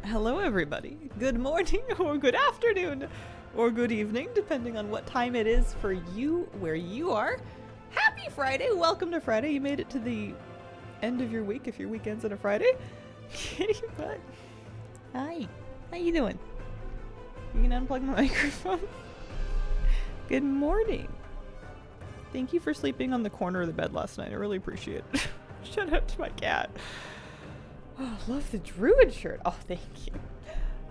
Hello everybody. Good morning or good afternoon or good evening, depending on what time it is for you where you are. Happy Friday. Welcome to Friday. You made it to the end of your week if your weekend's on a Friday. Kitty butt. Hi. How you doing? You can unplug my microphone. Good morning. Thank you for sleeping on the corner of the bed last night. I really appreciate it. Shout out to my cat. Oh, love the druid shirt. Oh, thank you.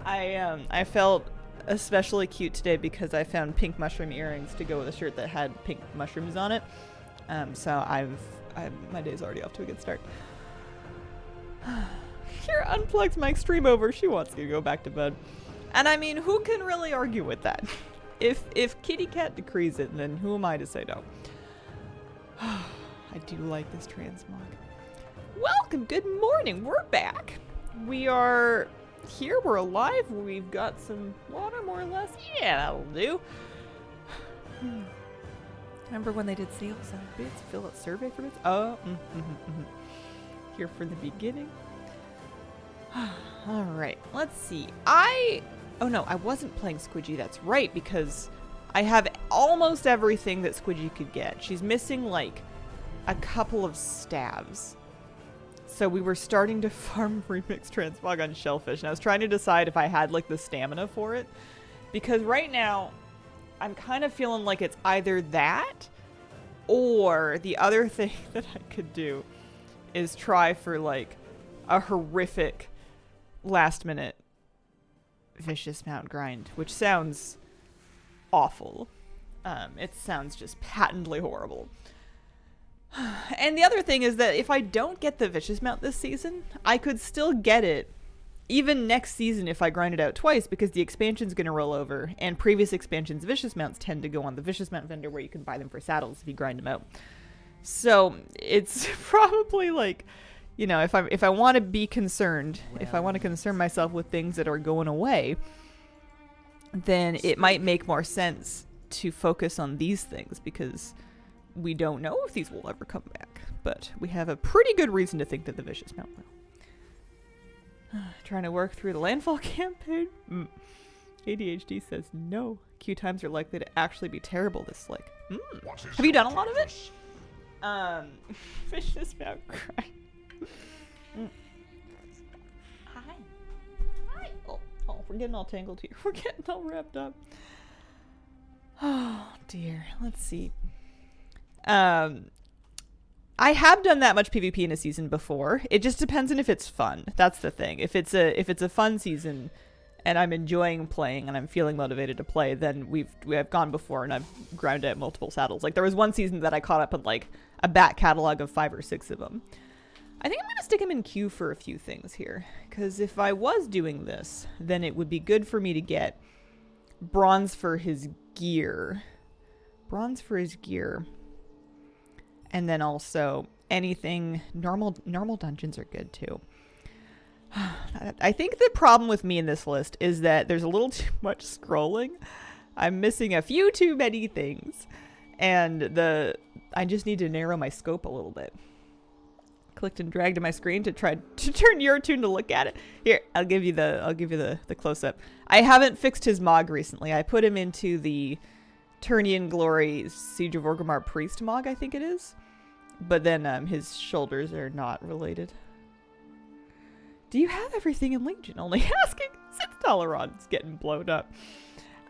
I felt especially cute today because I found pink mushroom earrings to go with a shirt that had pink mushrooms on it. So my day's already off to a good start. Here unplugged my stream over. She wants to go back to bed. And I mean, who can really argue with that? If Kitty Cat decrees it, then who am I to say no? I do like this transmog. Welcome, good morning, we're back. We are here, we're alive, we've got some water more or less. Yeah, that'll do. Remember when they did sales on bits, fill out survey for bits? Oh, Here for the beginning. Alright, let's see. Oh no, I wasn't playing Squidgy, that's right, because I have almost everything that Squidgy could get. She's missing like a couple of stabs. So we were starting to farm remix transmog on Shellfish, and I was trying to decide if I had like the stamina for it. Because right now, I'm kind of feeling like it's either that, or the other thing that I could do is try for like a horrific last minute vicious mount grind, which sounds awful. It sounds just patently horrible. And the other thing is that if I don't get the vicious mount this season, I could still get it even next season if I grind it out twice, because the expansion's going to roll over, and previous expansions' vicious mounts tend to go on the vicious mount vendor where you can buy them for saddles if you grind them out. So it's probably like, you know, if I want to be concerned, if I want to concern myself with things that are going away, then it might make more sense to focus on these things, because we don't know if these will ever come back, but we have a pretty good reason to think that the vicious mount will. Trying to work through the landfall campaign. ADHD says no. Queue times are likely to actually be terrible this like. Have you done a lot of it? Vicious mount grind. Hi. Hi. Oh, we're getting all tangled here. We're getting all wrapped up. Oh dear. Let's see. I have done that much PvP in a season before. It just depends on if it's fun. That's the thing. If it's a fun season and I'm enjoying playing and I'm feeling motivated to play, then we have gone before and I've ground out multiple saddles. Like there was one season that I caught up on like a back catalog of 5 or 6 of them. I think I'm going to stick him in queue for a few things here, because if I was doing this, then it would be good for me to get bronze for his gear. Bronze for his gear. And then also anything normal dungeons are good too. I think the problem with me in this list is that there's a little too much scrolling. I'm missing a few too many things, and I just need to narrow my scope a little bit. Clicked and dragged to my screen to try to turn your tune to look at it. Here, I'll give you the close up. I haven't fixed his mog recently. I put him into the Turnian Glory Siege of Orgrimmar Priest mog, I think it is. But then his shoulders are not related. Do you have everything in Legion? Only asking since Dalaran's getting blown up.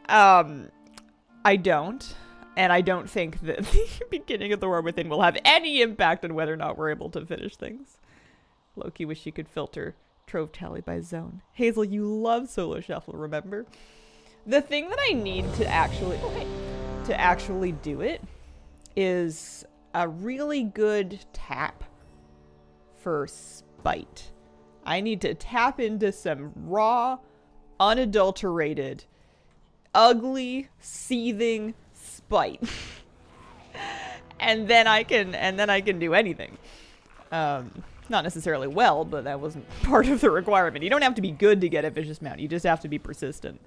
I don't. And I don't think that the beginning of the War Within will have any impact on whether or not we're able to finish things. Loki wish you could filter Trove Tally by zone. Hazel, you love Solo Shuffle, remember? The thing that I need to actually do it is a really good tap for spite. I need to tap into some raw, unadulterated, ugly, seething spite. and then I can do anything. Not necessarily well, but that wasn't part of the requirement. You don't have to be good to get a vicious mount. You just have to be persistent.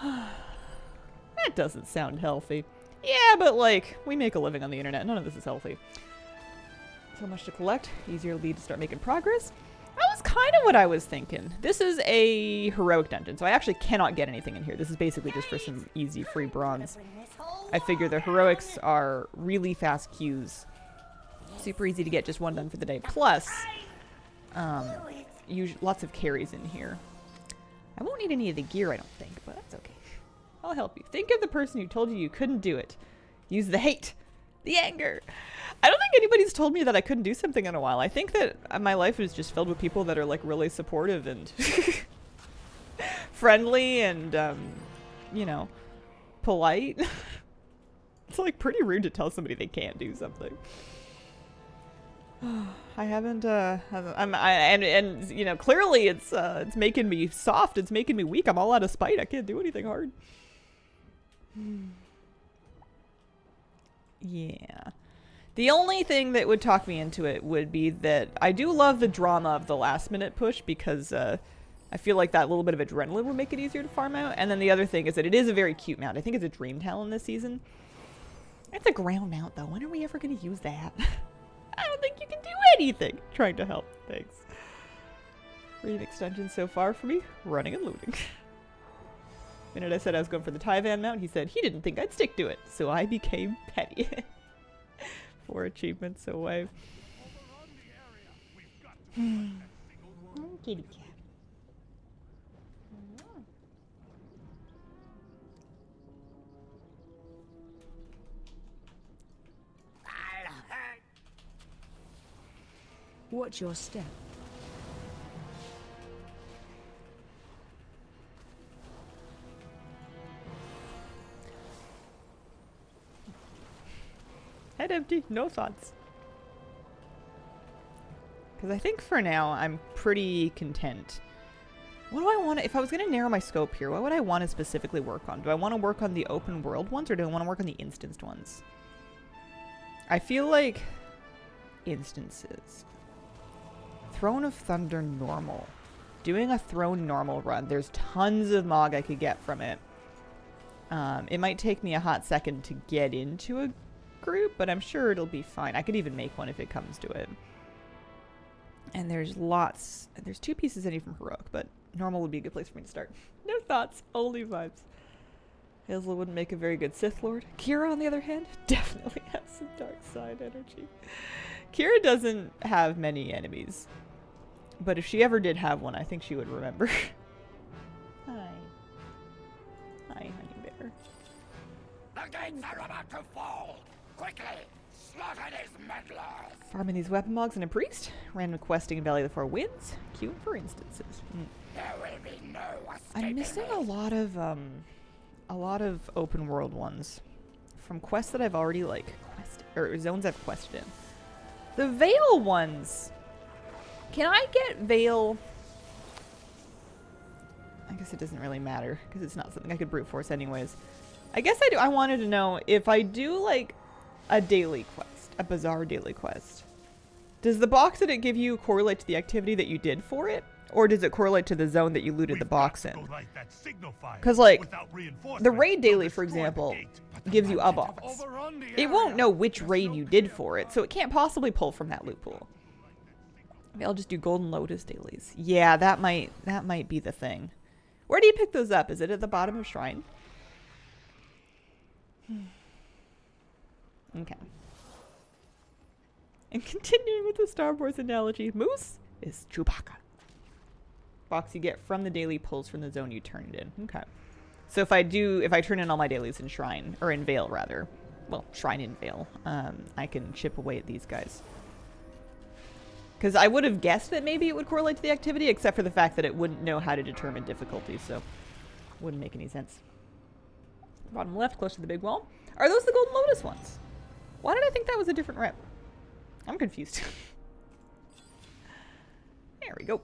That doesn't sound healthy. Yeah, but like, we make a living on the internet. None of this is healthy. So much to collect. Easier lead to start making progress. I was kind of what I was thinking. This is a heroic dungeon, so I actually cannot get anything in here. This is basically just for some easy free bronze. I figure the heroics are really fast queues. Super easy to get just one done for the day. Plus, lots of carries in here. I won't need any of the gear, I don't think, but that's okay. I'll help you. Think of the person who told you you couldn't do it. Use the hate. The anger. I don't think anybody's told me that I couldn't do something in a while. I think that my life is just filled with people that are like really supportive and friendly and, you know, polite. It's like pretty rude to tell somebody they can't do something. I haven't, and you know, clearly it's making me soft. It's making me weak. I'm all out of spite. I can't do anything hard. Yeah. The only thing that would talk me into it would be that I do love the drama of the last minute push because I feel like that little bit of adrenaline would make it easier to farm out. And then the other thing is that it is a very cute mount. I think it's a dream talent this season. It's a ground mount though. When are we ever going to use that? I don't think you can do anything. Trying to help. Thanks. Reading extensions so far for me. Running and looting. The minute I said I was going for the Taivan mount, he said he didn't think I'd stick to it. So I became petty. 4 achievements away. Kitty cat. Watch your step. Head empty, no thoughts. Because I think for now I'm pretty content. What do I want to, if I was going to narrow my scope here, what would I want to specifically work on? Do I want to work on the open world ones or do I want to work on the instanced ones? I feel like instances. Throne of Thunder normal. Doing a Throne normal run. There's tons of Mog I could get from it. It might take me a hot second to get into a group, but I'm sure it'll be fine. I could even make one if it comes to it. And there's lots. There's 2 pieces I need from Heroic, but normal would be a good place for me to start. No thoughts, only vibes. Hazel wouldn't make a very good Sith Lord. Kira, on the other hand, definitely has some dark side energy. Kira doesn't have many enemies. But if she ever did have one, I think she would remember. Hi. Hi, honey bear. The gates are about to fall! Quickly! Slaughter these meddlers! Farming these weapon mogs and a priest. Random questing in Valley of the Four Winds. Queuing for instances. There will be no I'm escaping missing me. a lot of open world ones. From quests that I've already, like, quested, or zones I've quested in. The Veil ones... Can I get Veil? I guess it doesn't really matter because it's not something I could brute force anyways. I guess I do. I wanted to know if I do like a daily quest, a bizarre daily quest. Does the box that it give you correlate to the activity that you did for it? Or does it correlate to the zone that you looted the box in? Because like the raid daily, for example, gives you a box. It won't know which raid you did for it, so it can't possibly pull from that loot pool. Maybe I'll just do Golden Lotus dailies. Yeah, that might be the thing. Where do you pick those up? Is it at the bottom of Shrine? Okay. And continuing with the Star Wars analogy, Moose is Chewbacca. Box you get from the daily pulls from the zone you turn it in. Okay. So if I turn in all my dailies in Shrine, or in Vale rather, well, Shrine in Vale, I can chip away at these guys. Because I would have guessed that maybe it would correlate to the activity, except for the fact that it wouldn't know how to determine difficulty, so wouldn't make any sense. Bottom left, close to the big wall. Are those the Golden Lotus ones? Why did I think that was a different rep? I'm confused. There we go.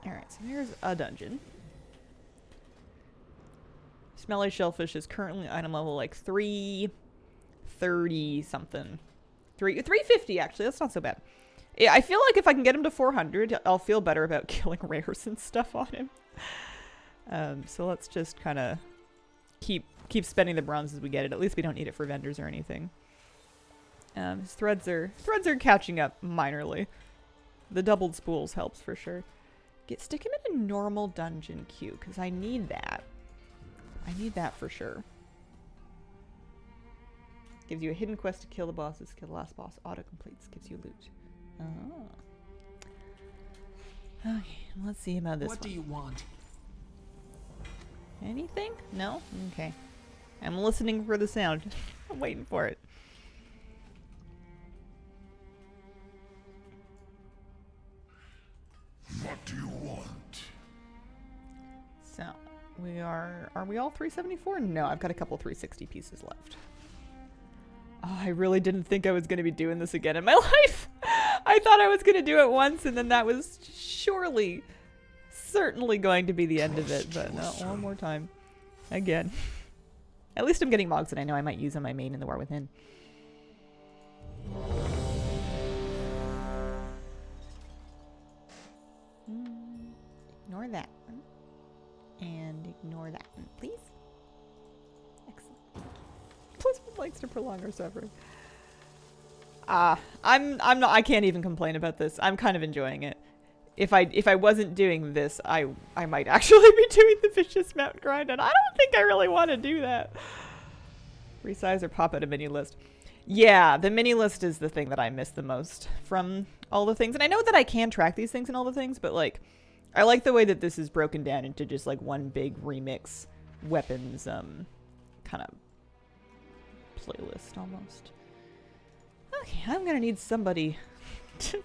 Alright, so here's a dungeon. Smelly Shellfish is currently item level like 330 something. 350 actually, that's not so bad. Yeah, I feel like if I can get him to 400, I'll feel better about killing rares and stuff on him. So let's just kind of keep spending the bronze as we get it. At least we don't need it for vendors or anything. His threads are catching up minorly. The doubled spools helps for sure. Stick him in a normal dungeon queue, because I need that. I need that for sure. Gives you a hidden quest to kill the bosses, kill the last boss. Auto completes, gives you loot. Oh. Okay, let's see about this one. What do you want? Anything? No? Okay. I'm listening for the sound. I'm waiting for it. What do you want? So, we are we all 374? No, I've got a couple 360 pieces left. Oh, I really didn't think I was going to be doing this again in my life. I thought I was going to do it once, and then that was certainly going to be the end of it, but no, one more time. Again. At least I'm getting mogs that I know I might use on my main in the War Within. Ignore that one. And ignore that one, please. Excellent. Plus one likes to prolong our suffering. I can't even complain about this. I'm kind of enjoying it. If I wasn't doing this, I might actually be doing the vicious mount grind, and I don't think I really want to do that. Resize or pop out a mini list. Yeah, the mini list is the thing that I miss the most from all the things. And I know that I can track these things and all the things, but like, I like the way that this is broken down into just like one big remix weapons kind of playlist almost. Okay, I'm gonna need somebody to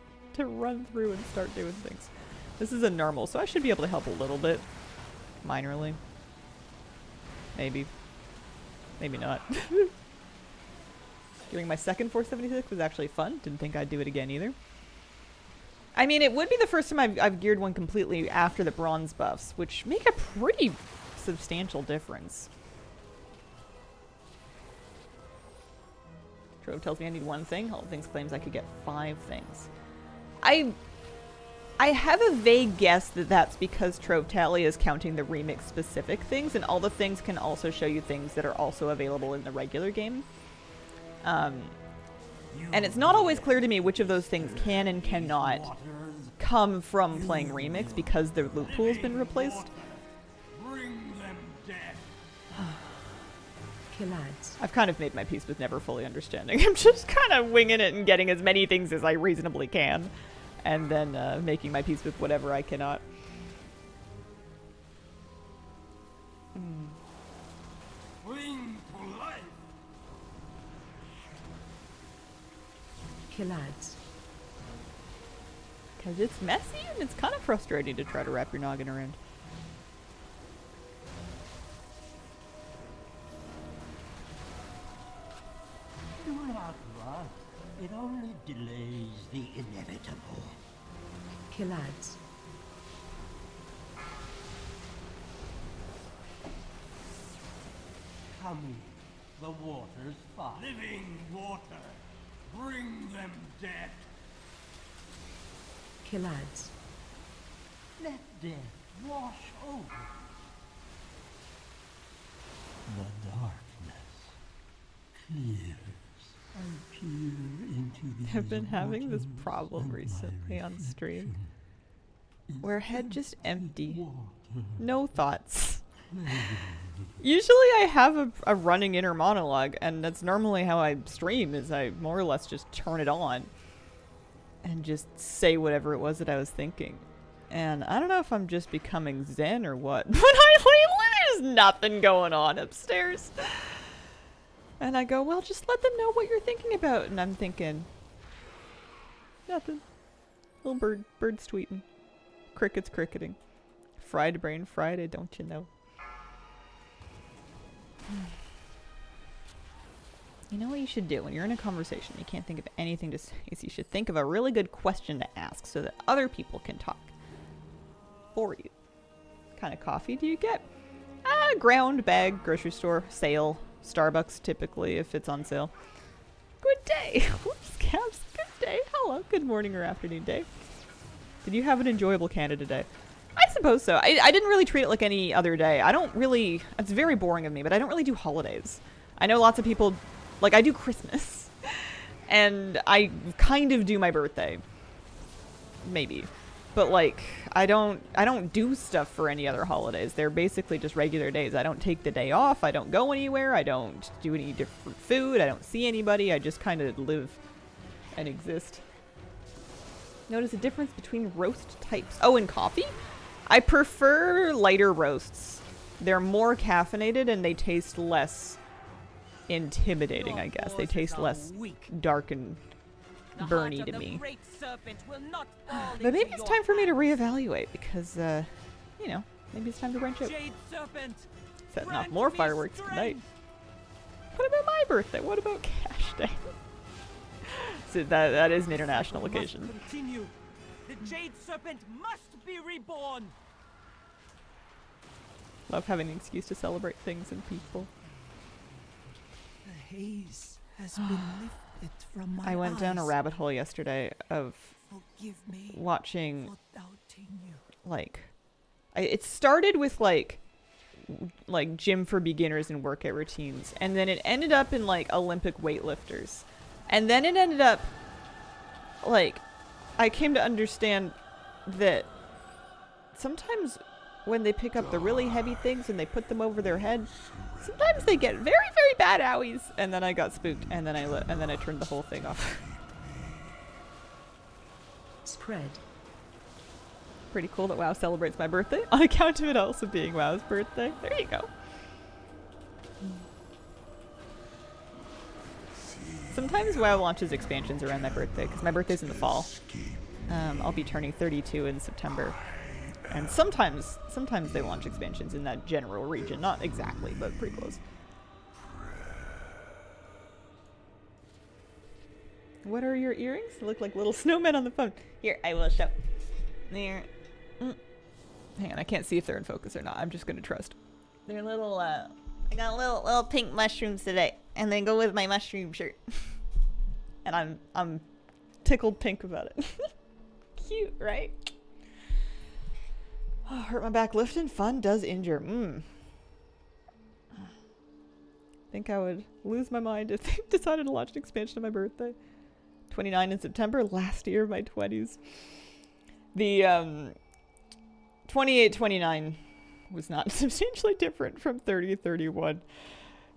run through and start doing things. This is a normal, so I should be able to help a little bit. Minorly. Maybe. Maybe not. Doing my second 476 was actually fun. Didn't think I'd do it again either. I mean, it would be the first time I've geared one completely after the bronze buffs, which make a pretty substantial difference. Trove tells me I need one thing. All things claims I could get 5 things. I have a vague guess that that's because Trove Tally is counting the remix specific things, and all the things can also show you things that are also available in the regular game. And it's not always clear to me which of those things can and cannot come from playing remix because their loot pool's been replaced. I've kind of made my peace with never fully understanding. I'm just kind of winging it and getting as many things as I reasonably can, and then making my peace with whatever I cannot. Cling to life. Killads. Because it's messy and it's kind of frustrating to try to wrap your noggin around. Do not rush. It only delays the inevitable. Killads. Come, the water's fine. Living water. Bring them death. Killads. Let death wash over. The darkness clears. I peer into the I've been having this problem recently on stream where head just empty. No thoughts. Usually I have a running inner monologue, and that's normally how I stream, is I more or less just turn it on and just say whatever it was that I was thinking. And I don't know if I'm just becoming zen or what, but there's nothing going on upstairs. And I go, well, just let them know what you're thinking about. And I'm thinking, nothing. Little bird's tweeting. Crickets cricketing. Fried brain Friday, don't you know? You know what you should do when you're in a conversation, you can't think of anything to say, is you should think of a really good question to ask so that other people can talk for you. What kind of coffee do you get? Ground bag, grocery store, sale, Starbucks typically if it's on sale. Good day. Whoops, Cabs. Good day. Hello. Good morning or afternoon day. Did you have an enjoyable Canada day? I suppose so. I didn't really treat it like any other day. I don't really, it's very boring of me, but I don't really do holidays. I know lots of people, like I do Christmas, and I kind of do my birthday. Maybe. But like, I don't do stuff for any other holidays. They're basically just regular days. I don't take the day off. I don't go anywhere. I don't do any different food. I don't see anybody. I just kind of live and exist. Notice a difference between roast types. Oh, and coffee? I prefer lighter roasts. They're more caffeinated and they taste less intimidating, I guess. They taste less dark and burny to me. But maybe it's time for me to reevaluate because, you know, maybe it's time to branch out. Setting off more fireworks tonight. What about my birthday? What about Cash Day? So that is an international occasion. The Jade Serpent must be reborn. Love having an excuse to celebrate things and people. The haze has been lifted from my I went down a rabbit hole yesterday of Forgive me watching, for doubting you. like, it started with like gym for beginners and workout routines, and then it ended up in like Olympic weightlifters, and then it ended up like I came to understand that sometimes when they pick up the really heavy things and they put them over their head, sometimes they get very, very bad owies. And then I got spooked, and then I turned the whole thing off. Spread. Pretty cool that WoW celebrates my birthday on account of it also being WoW's birthday. There you go. Sometimes WoW launches expansions around my birthday because my birthday's in the fall. I'll be turning 32 in September. And sometimes they launch expansions in that general region. Not exactly, but pretty close. What are your earrings? They look like little snowmen on the phone. Here, I will show. There. Hang on, I can't see if they're in focus or not. I'm just gonna trust. They're little, I got little pink mushrooms today. And they go with my mushroom shirt. And I'm tickled pink about it. Cute, right? Oh, hurt my back lifting. Fun does injure. Think I would lose my mind if they decided to launch an expansion on my birthday. 29 in September, last year of my 20s. The 28-29 was not substantially different from 30-31.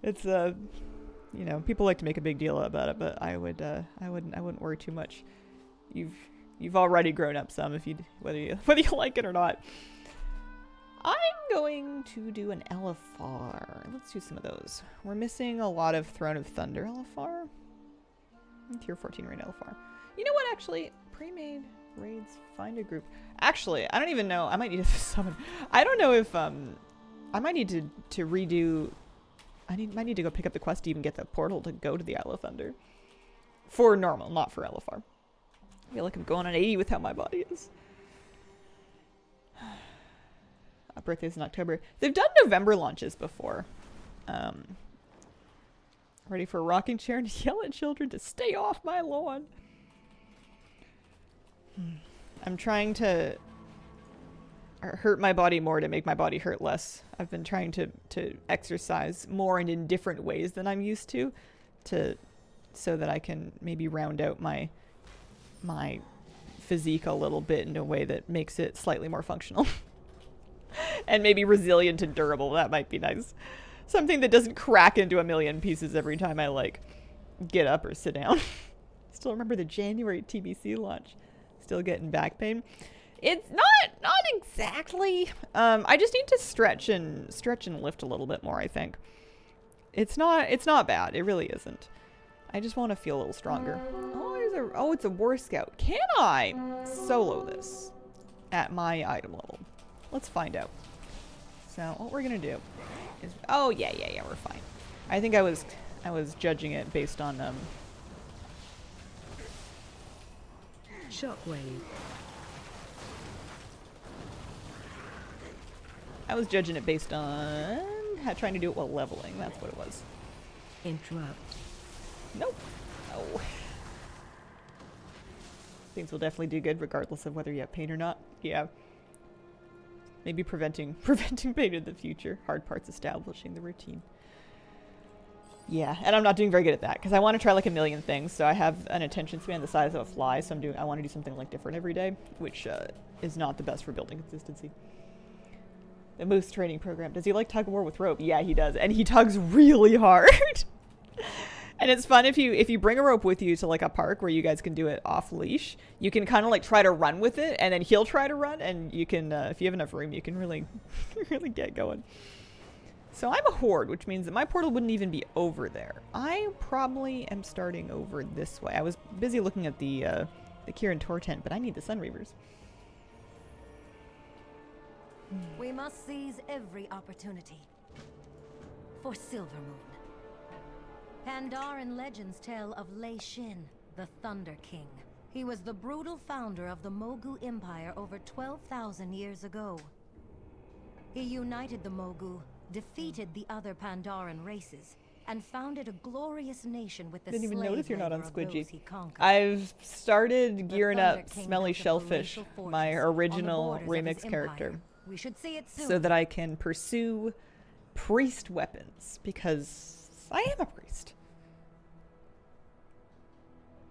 It's you know, people like to make a big deal about it, but I wouldn't worry too much. You've already grown up some whether you like it or not. I'm going to do an LFR. Let's do some of those. We're missing a lot of Throne of Thunder LFR. Tier 14 raid LFR. You know what, actually? Pre-made raids, find a group. Actually, I don't even know. I might need to summon. I don't know if, I might need to redo. Might need to go pick up the quest to even get the portal to go to the Isle of Thunder. For normal, not for LFR. I feel like I'm going on 80 with how my body is. Birthday's in October. They've done November launches before. Ready for a rocking chair and yell at children to stay off my lawn. I'm trying to hurt my body more to make my body hurt less. I've been trying to exercise more and in different ways than I'm used to so that I can maybe round out my physique a little bit in a way that makes it slightly more functional. And maybe resilient and durable. That might be nice. Something that doesn't crack into a million pieces every time I, like, get up or sit down. Still remember the January TBC launch. Still getting back pain. It's not exactly. I just need to stretch and lift a little bit more, I think. It's not bad. It really isn't. I just want to feel a little stronger. It's a War Scout. Can I solo this at my item level? Let's find out. So what we're gonna do is, oh yeah, we're fine. I think I was judging it based on Shockwave. I was judging it based on trying to do it while leveling. That's what it was. Interrupt. Nope. Oh. Things will definitely do good regardless of whether you have pain or not. Yeah. Maybe preventing pain in the future. Hard parts establishing the routine. Yeah, and I'm not doing very good at that because I want to try like a million things. So I have an attention span the size of a fly, so I want to do something like different every day, which is not the best for building consistency. The moose training program. Does he like tug of war with rope? Yeah, he does, and he tugs really hard. And it's fun if you bring a rope with you to like a park where you guys can do it off leash. You can kind of like try to run with it, and then he'll try to run, and you can if you have enough room, you can really really get going. So I'm a horde, which means that my portal wouldn't even be over there. I probably am starting over this way. I was busy looking at the Kirin Tor tent, but I need the Sun Reavers. We must seize every opportunity for Silvermoon. Pandaren legends tell of Lei Shin, the Thunder King. He was the brutal founder of the Mogu Empire over 12,000 years ago. He united the Mogu, defeated the other Pandaren races, and founded a glorious nation with the Didn't even notice you're not on Squidgy. he conquered. I've started gearing Thunder up King Smelly built a Shellfish, palatial my fortress on the original borders of his remix character, empire. We should see it soon. so that I can pursue priest weapons, because I am a priest.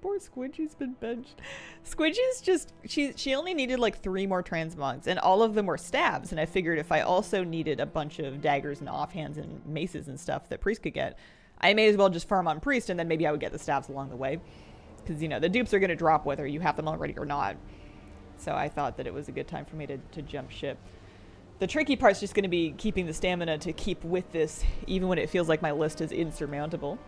Poor Squidgy's been benched. Squidgy's just, she only needed like 3 more transmogs, and all of them were stabs, and I figured if I also needed a bunch of daggers and offhands and maces and stuff that priest could get, I may as well just farm on priest, and then maybe I would get the stabs along the way. Because, you know, the dupes are going to drop whether you have them already or not. So I thought that it was a good time for me to jump ship. The tricky part's just going to be keeping the stamina to keep with this, even when it feels like my list is insurmountable.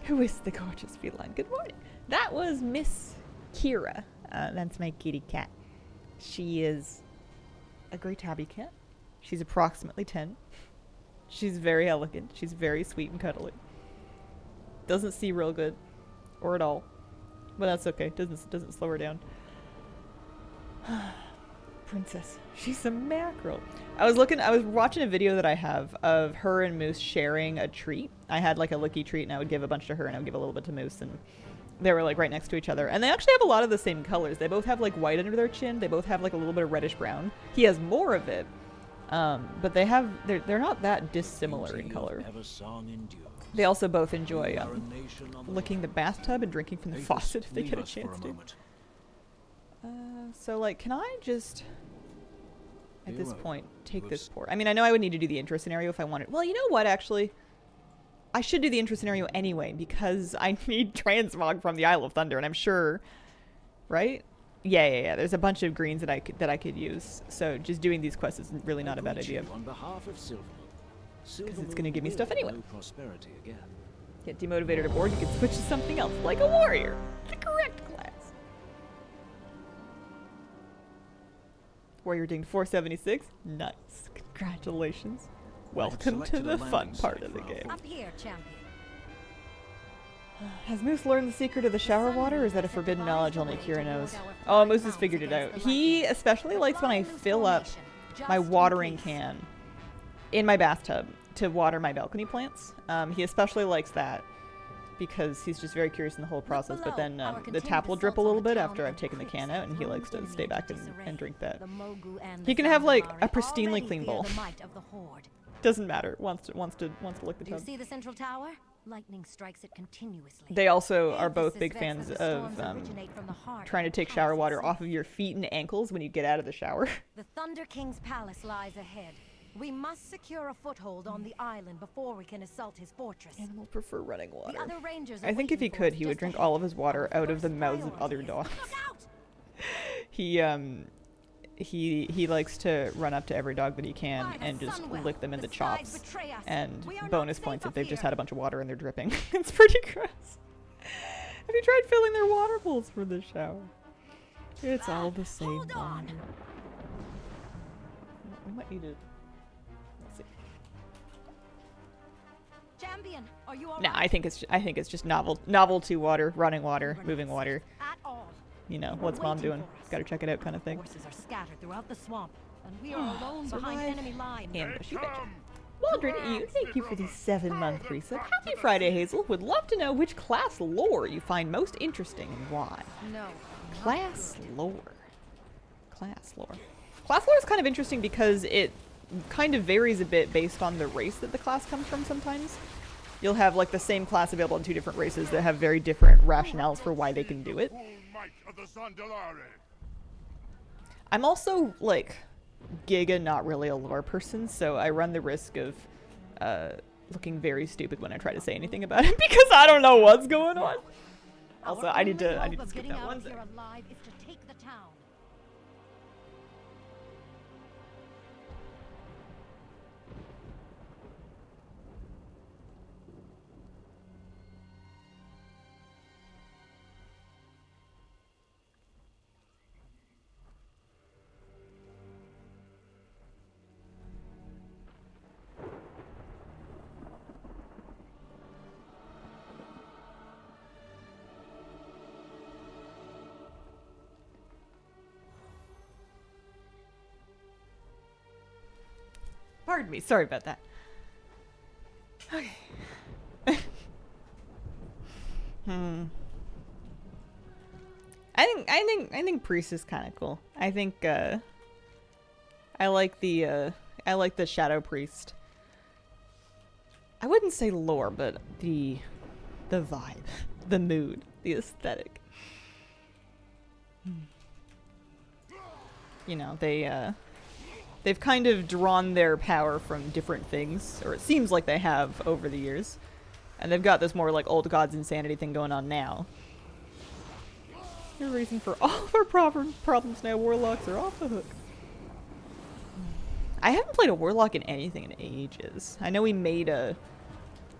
Who is the gorgeous feline? Good morning. That was Miss Kira. That's my kitty cat. She is a great tabby cat. She's approximately 10. She's very elegant. She's very sweet and cuddly. Doesn't see real good, or at all, but that's okay. Doesn't slow her down. Princess. She's a mackerel. I was watching a video that I have of her and Moose sharing a treat. I had like a licky treat, and I would give a bunch to her, and I would give a little bit to Moose, and they were like right next to each other. And they actually have a lot of the same colors. They both have like white under their chin. They both have like a little bit of reddish brown. He has more of it, but they're not that dissimilar in color. They also both enjoy licking the bathtub and drinking from the faucet if they get a chance to. So like, can I just at this point take this port? I mean, I know I would need to do the intro scenario if I wanted. Well, you know what, actually? I should do the intro scenario anyway, because I need transmog from the Isle of Thunder, and I'm sure, right? Yeah. There's a bunch of greens that I could use. So just doing these quests is really not a bad idea. On behalf of Because it's going to give me stuff anyway. Get demotivated or bored, you can switch to something else, like a warrior. The correct class. Warrior dinged 476. Nice. Congratulations. Welcome to the fun part of the game. Up here, champion. Has Moose learned the secret of the shower water, or is that a forbidden knowledge only Kira knows? Oh, Moose has figured it out. He especially likes when I fill up my watering can in my bathtub to water my balcony plants. He especially likes that because he's just very curious in the whole process, but then the tap will drip a little bit after I've taken the can out, and he likes to stay back and drink that. He can have like a pristinely clean bowl. Doesn't matter. Wants to lick the tub. Do you see the central tower? Lightning strikes it continuously. They also are both big fans of trying to take shower water off of your feet and ankles when you get out of the shower. The Thunder King's palace lies ahead. We must secure a foothold on the island before we can assault his fortress. Animal prefer running water. The other rangers I think if he could, he would drink all of his water out of the mouths of other dogs. He likes to run up to every dog that he can and just lick them in the chops. And bonus points if they've just had a bunch of water and they're dripping. It's pretty gross. Have you tried filling their water bowls for the shower? It's all the same water. We might need to... Let's see. Champion, are you all Nah, right? I think it's just novelty water, running water, moving water. At all. You know, what's mom doing? Gotta check it out kind of thing. Forces are scattered throughout the swamp, and we are alone behind enemy lines. Ambush, you betcha. Waldred E, thank you for the 7-month resub. Happy Friday, Hazel. Would love to know which class lore you find most interesting and why. No. Class lore. Class lore. Class lore is kind of interesting because it kind of varies a bit based on the race that the class comes from sometimes. you'll have like the same class available in two different races that have very different rationales for why they can do it. I'm also like giga not really a lore person, so I run the risk of looking very stupid when I try to say anything about it because I don't know what's going on. Also, I need to skip that one second. Pardon me, sorry about that. Okay. I think Priest is kind of cool. I think I like the Shadow Priest. I wouldn't say lore, but the vibe, the mood, the aesthetic. You know, they've kind of drawn their power from different things, or it seems like they have over the years. And they've got this more like old gods insanity thing going on now. The reason for all of our problems now, warlocks are off the hook. I haven't played a warlock in anything in ages. I know we made a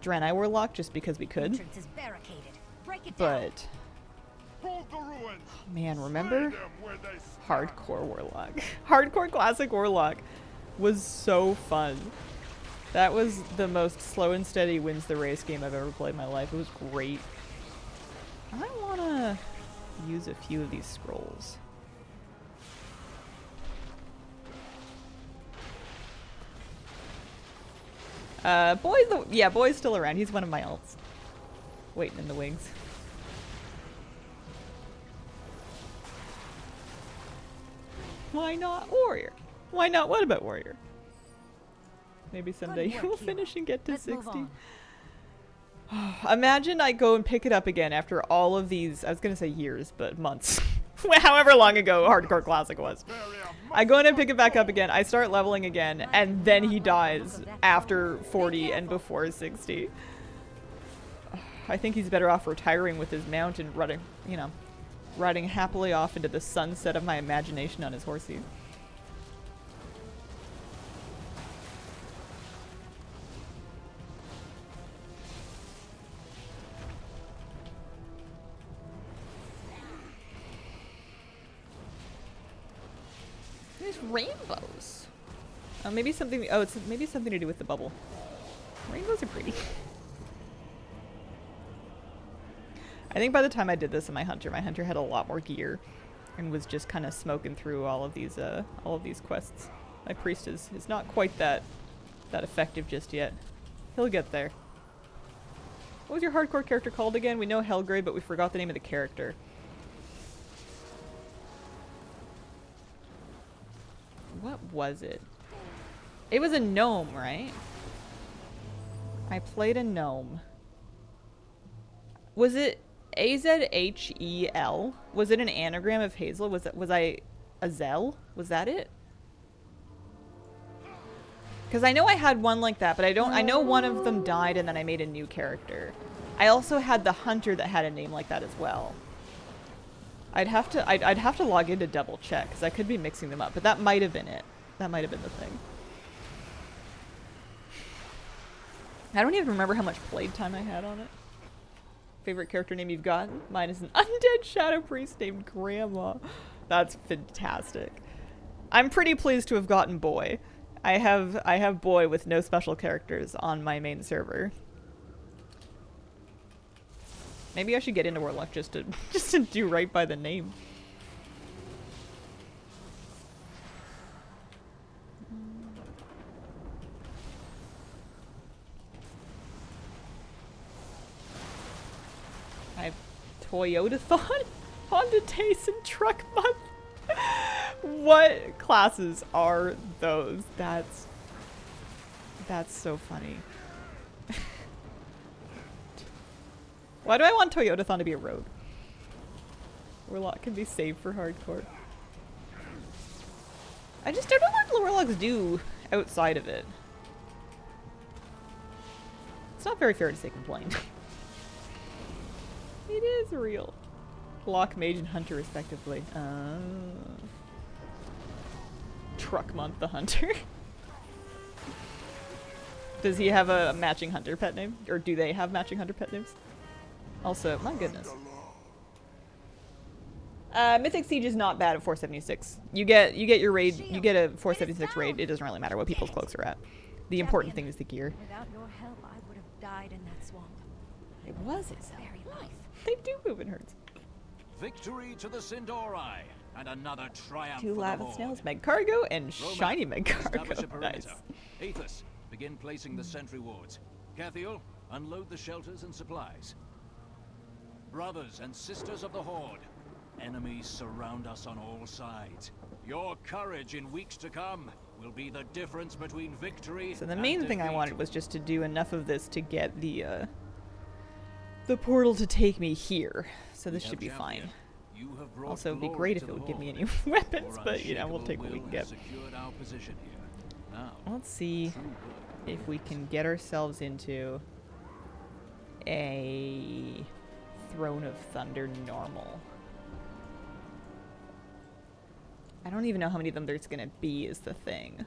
Draenei warlock just because we could. But man, remember? Hardcore warlock. Hardcore classic warlock was so fun. That was the most slow and steady wins the race game I've ever played in my life. It was great. I wanna use a few of these scrolls. Boy's still around. He's one of my alts. Waiting in the wings. Why not warrior? Why not? What about warrior? Maybe someday you will finish and get to 60. Imagine I go and pick it up again after all of these, I was gonna say years, but months. However long ago Hardcore Classic was. I go in and pick it back up again, I start leveling again, and then he dies after 40 and before 60. I think he's better off retiring with his mount and running, you know, riding happily off into the sunset of my imagination on his horsey. There's rainbows. Maybe something. Oh, it's maybe something to do with the bubble. Rainbows are pretty. I think by the time I did this in my hunter had a lot more gear, and was just kind of smoking through all of these quests. My priest is not quite that effective just yet. He'll get there. What was your hardcore character called again? We know Helgrave, but we forgot the name of the character. What was it? It was a gnome, right? I played a gnome. Was it Azhel? Was it an anagram of Hazel? Was I Azel? Was that it? Because I know I had one like that, but I know one of them died and then I made a new character. I also had the hunter that had a name like that as well. I'd have to log in to double check because I could be mixing them up, but that might have been it. That might have been the thing. I don't even remember how much playtime I had on it. Favorite character name you've gotten? Mine is an undead shadow priest named Grandma. That's fantastic. I'm pretty pleased to have gotten Boy. I have Boy with no special characters on my main server. Maybe I should get into Warlock just to do right by the name. I have Toyotathon, Honda Taste, and Truck Month. What classes are those? That's so funny. Why do I want Toyotathon to be a rogue? Warlock can be saved for hardcore. I just don't know what Warlocks do outside of it. It's not very fair to say complain. It is real. Lock, Mage, and Hunter respectively. Truck Month the Hunter. Does he have a matching Hunter pet name? Or do they have matching Hunter pet names? Also, my goodness. Mythic Siege is not bad at 476. You get your raid, you get a 476 raid, it doesn't really matter what people's cloaks are at. The important thing is the gear. Without your help, I would have died in that swamp. It was its Very life. They do move in herds. Victory to the Sindori, and another triumph 2 for the Lava Horde. Snails, Meg Cargo, and Roman, Shiny Meg establish a Cargo. perimeter. Nice. Aethys, begin placing the sentry wards. Cathiel, unload the shelters and supplies. Brothers and sisters of the Horde, enemies surround us on all sides. Your courage in weeks to come will be the difference between victory So the and main thing I defeat. wanted was just to do enough of this to get the portal to take me here. So this We should be have fine. champion. You have brought Also, it'd be glory great to if it the would give me Horde. any weapons, Your but you know, we'll unshakable take what we will can get. has secured our position here. Now, Let's see true work. if we can get ourselves into a Throne of Thunder normal. I don't even know how many of them there's gonna be is the thing.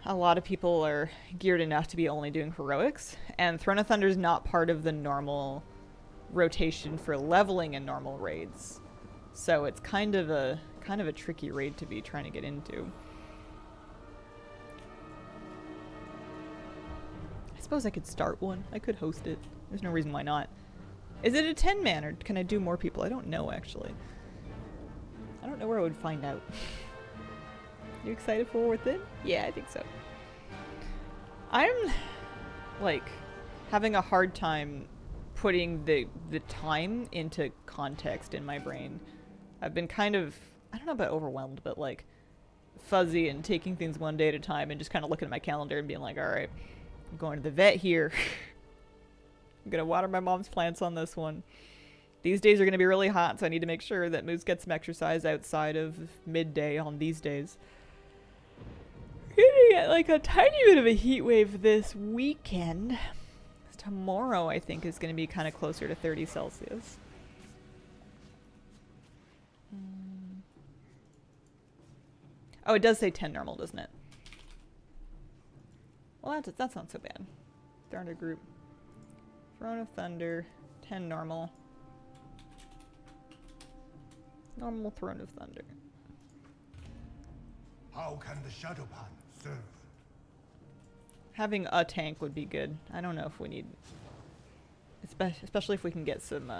A lot of people are geared enough to be only doing heroics, and Throne of Thunder is not part of the normal rotation for leveling in normal raids. So it's kind of a tricky raid to be trying to get into. I suppose I could start one. I could host it. There's no reason why not. Is it a 10-man or can I do more people? I don't know actually. I don't know where I would find out. You excited for War Within? Yeah, I think so. I'm like having a hard time putting the time into context in my brain. I've been kind of, I don't know about overwhelmed, but like fuzzy and taking things one day at a time and just kind of looking at my calendar and being like, all right, I'm going to the vet here. I'm going to water my mom's plants on this one. These days are going to be really hot, so I need to make sure that Moose gets some exercise outside of midday on these days. We're gonna get like a tiny bit of a heat wave this weekend. Tomorrow, I think, is going to be kind of closer to 30 Celsius. Oh, it does say 10 normal, doesn't it? Well, that's not so bad. Thunder group. Throne of Thunder, 10 normal. Normal Throne of Thunder. How can the Shadow Pan serve? Having a tank would be good. I don't know if we need... Especially if we can get some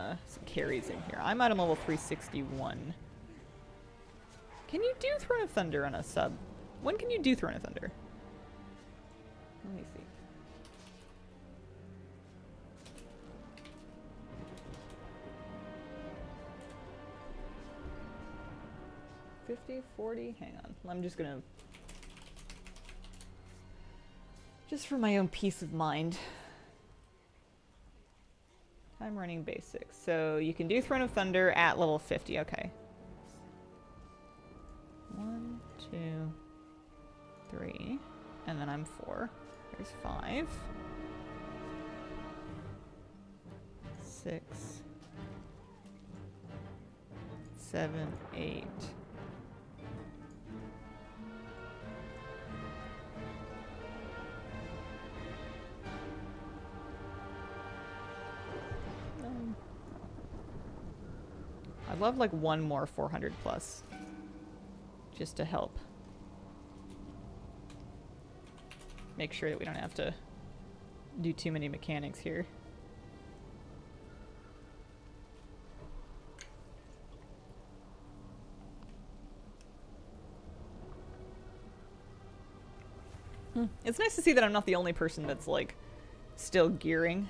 carries in here. I'm at a level 361. Can you do Throne of Thunder on a sub? When can you do Throne of Thunder? Let me see. $50, $40? Hang on. I'm just gonna... Just for my own peace of mind. I'm running basics. So you can do Throne of Thunder at level 50. Okay. 1, 2, 3. And then I'm 4. There's 5. 6. 7, 8. I'd love like one more 400 plus. Just to help. Make sure that we don't have to do too many mechanics here. It's nice to see that I'm not the only person that's like still gearing.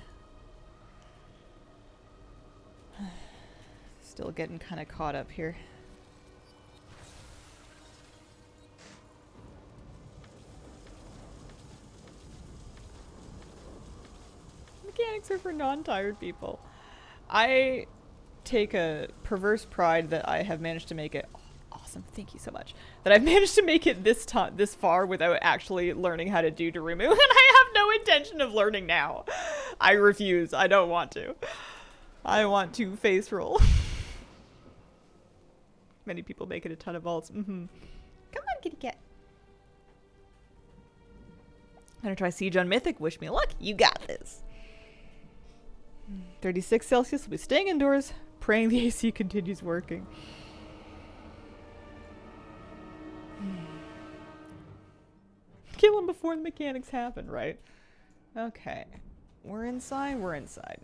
Still getting kind of caught up here. mechanics are for non-tired people. I take a perverse pride that I have managed to make it awesome. Thank you so much. That I've managed to make it this far without actually learning how to do Darumu, and I have no intention of learning now. I refuse. I don't want to. I want to face roll. Many people make it a ton of vaults. Come on, kitty cat. I'm gonna try Siege on Mythic. Wish me luck. You got this. 36 Celsius. Will be staying indoors, praying the AC continues working. Kill him before the mechanics happen, right? Okay. We're inside. We're inside.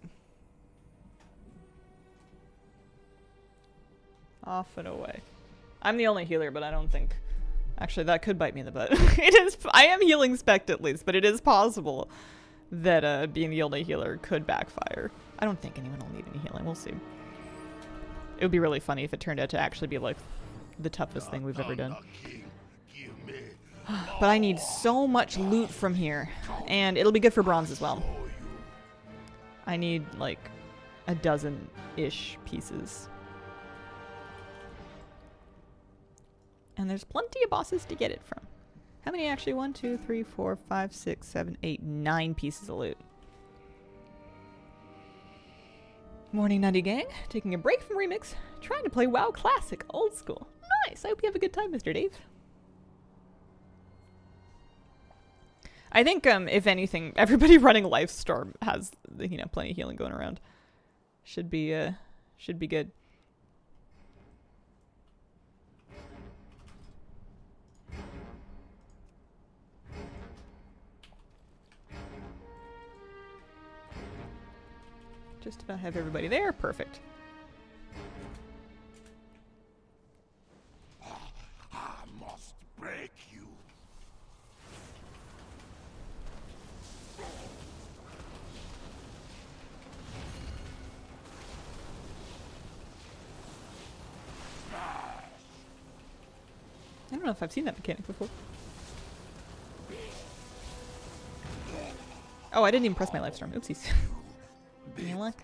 Off and away. I'm the only healer, but I don't think... Actually, that could bite me in the butt. It is... I am healing Spect at least, but it is possible that being the only healer could backfire. I don't think anyone will need any healing. We'll see. It would be really funny if it turned out to actually be like the toughest thing we've ever done. But I need so much loot from here. And it'll be good for bronze as well. I need like a dozen-ish pieces. And there's plenty of bosses to get it from. How many actually? 1, 2, 3, 4, 5, 6, 7, 8, 9 pieces of loot. Morning Nutty Gang. Taking a break from Remix. Trying to play WoW Classic. Old school. Nice. I hope you have a good time, Mr. Dave. I think, if anything, everybody running Lifestorm has, you know, plenty of healing going around. Should be good. Just about have everybody there. Perfect. I must break you. I don't know if I've seen that mechanic before. Oh, I didn't even press my Lifestorm. Oopsies. Any luck?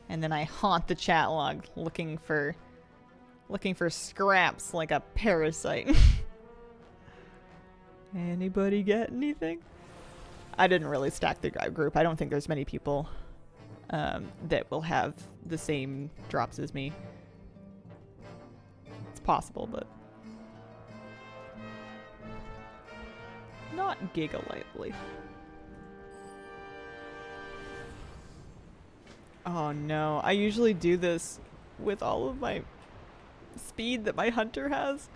And then I haunt the chat log looking for scraps like a parasite. Anybody get anything? I didn't really stack the group. I don't think there's many people that will have the same drops as me. It's possible, but not giga lightly. Oh no, I usually do this with all of my speed that my hunter has.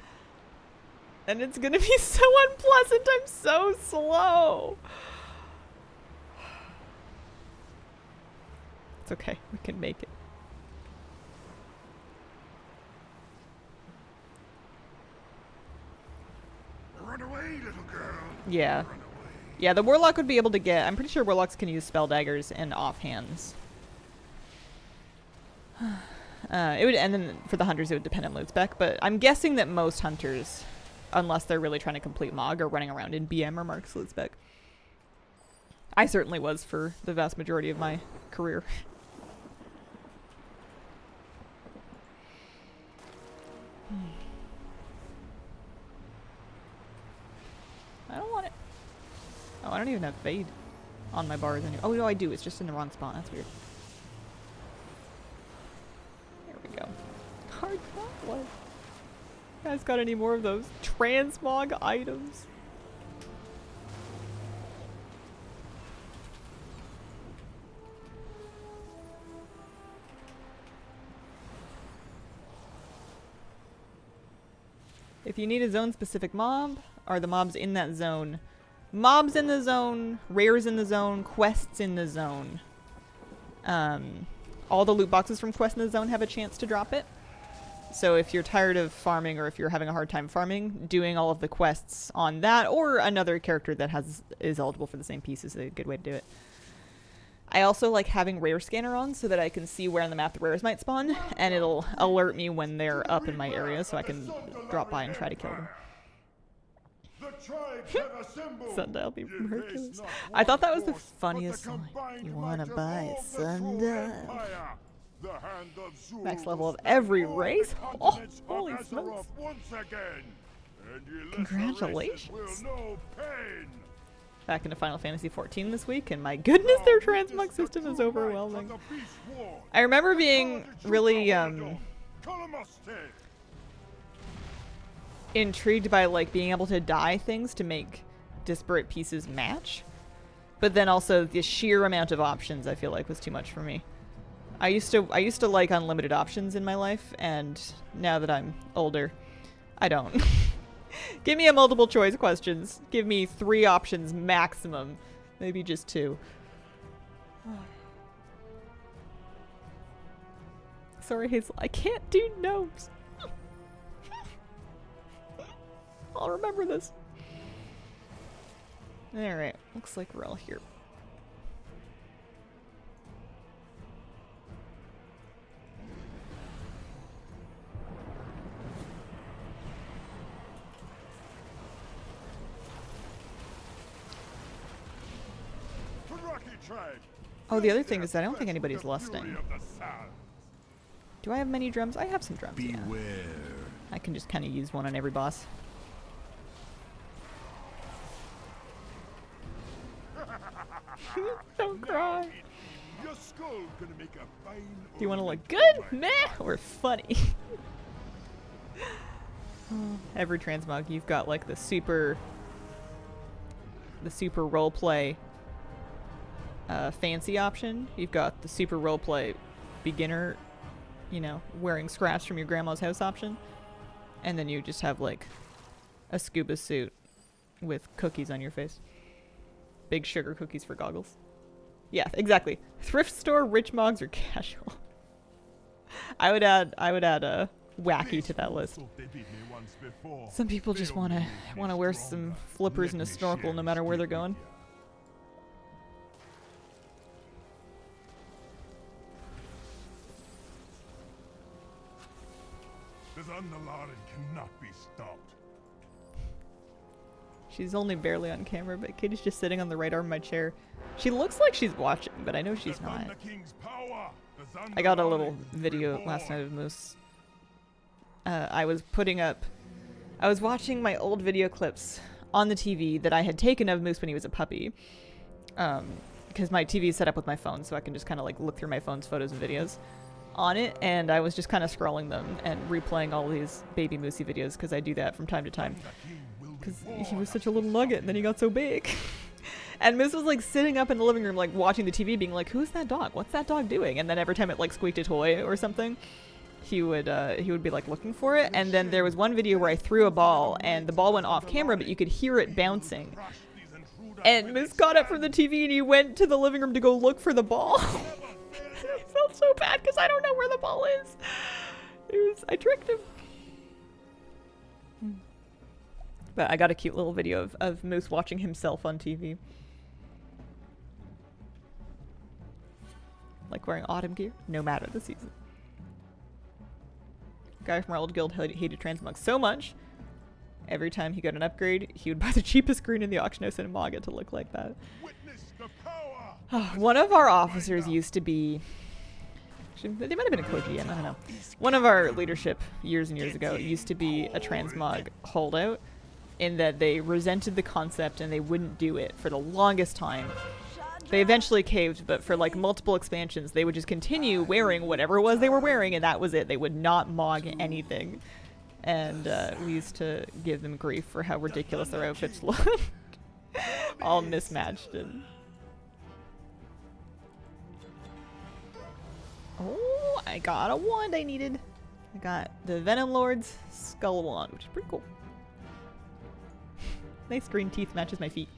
And it's gonna be so unpleasant, I'm so slow. It's okay, we can make it. Run away, little girl. Yeah. Run away. Yeah, the Warlock would be able to get... I'm pretty sure Warlocks can use spell daggers and offhands. It would, and then for the hunters it would depend on loot spec, but I'm guessing that most hunters, unless they're really trying to complete Mog, are running around in BM or Mark's loot spec. I certainly was for the vast majority of my career. I don't want it. Oh, I don't even have Fade on my bars anymore. Oh, no, I do. It's just in the wrong spot. That's weird. There we go. Hard what? You guys got any more of those transmog items? If you need a zone-specific mob, are the mobs in that zone? Mobs in the zone, rares in the zone, quests in the zone. All the loot boxes from quests in the zone have a chance to drop it. So if you're tired of farming, or if you're having a hard time farming, doing all of the quests on that or another character that is eligible for the same piece is a good way to do it. I also like having rare scanner on so that I can see where on the map the rares might spawn, and it'll alert me when they're up in my area so I can drop by and try to kill them. The Sundial beam from Hercules. I thought that was the funniest line. You wanna buy a sundial? Max level of every race? Oh, holy smokes. Congratulations. Back into Final Fantasy XIV this week, and my goodness, their transmog system is overwhelming. I remember being really intrigued by like being able to dye things to make disparate pieces match, but then also the sheer amount of options I feel like was too much for me. I used to like unlimited options in my life, and now that I'm older, I don't. Give me a multiple choice questions. Give me 3 options maximum. Maybe just 2. Sorry, Hazel. I can't do gnomes. I'll remember this. Alright. Looks like we're all here. Oh, the other thing is that I don't think anybody's lusting. Do I have many drums? I have some drums, yeah. I can just kind of use one on every boss. Don't cry. Do you want to look good, meh, or funny? Every transmog, you've got like the super roleplay fancy option. You've got the super roleplay beginner, you know, wearing scraps from your grandma's house option. And then you just have like a scuba suit with cookies on your face. Big sugar cookies for goggles. Yeah, exactly. Thrift store, rich mogs, or casual. I would add a wacky to that list. Some people just wanna wear some flippers and a snorkel no matter where they're going. This underlording cannot be stopped. She's only barely on camera, but Katie's just sitting on the right arm of my chair. She looks like she's watching, but I know she's not. I got a little video last night of Moose. I was watching my old video clips on the TV that I had taken of Moose when he was a puppy. Because my TV is set up with my phone, so I can just kind of like look through my phone's photos and videos on it, and I was just kind of scrolling them and replaying all these baby Moosey videos, because I do that from time to time. Because he was such a little nugget, and then he got so big. And Moose was like sitting up in the living room, like watching the TV, being like, "Who's that dog? What's that dog doing?" And then every time it like squeaked a toy or something, he would be like looking for it. And then there was one video where I threw a ball, and the ball went off camera, but you could hear it bouncing. And Moose got up from the TV and he went to the living room to go look for the ball. I felt so bad because I don't know where the ball is. I tricked him. But I got a cute little video of Moose watching himself on TV. Like wearing autumn gear, no matter the season. Guy from our old guild hated transmog so much, every time he got an upgrade, he would buy the cheapest screen in the auction house and mog it to look like that. One of our officers used to be... They might have been a co-GM, I don't know. One of our leadership years and years ago used to be a transmog holdout, in that they resented the concept and they wouldn't do it for the longest time. They eventually caved, but for like multiple expansions, they would just continue wearing whatever it was they were wearing, and that was it. They would not mog anything. And we used to give them grief for how ridiculous their outfits looked. All mismatched. And oh, I got a wand I needed. I got the Venom Lord's Skull Wand, which is pretty cool. Nice green teeth, matches my feet.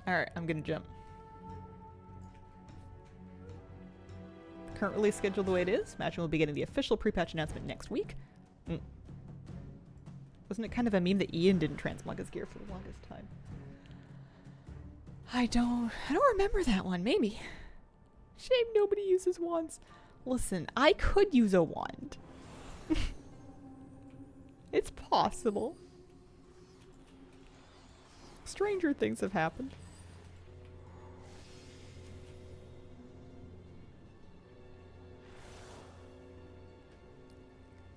Alright, I'm gonna jump. Current release schedule the way it is. Matching will be getting the official pre-patch announcement next week. Wasn't it kind of a meme that Ian didn't transmog his gear for the longest time? I don't remember that one. Maybe. Shame nobody uses wands. Listen, I could use a wand. It's possible. Stranger things have happened.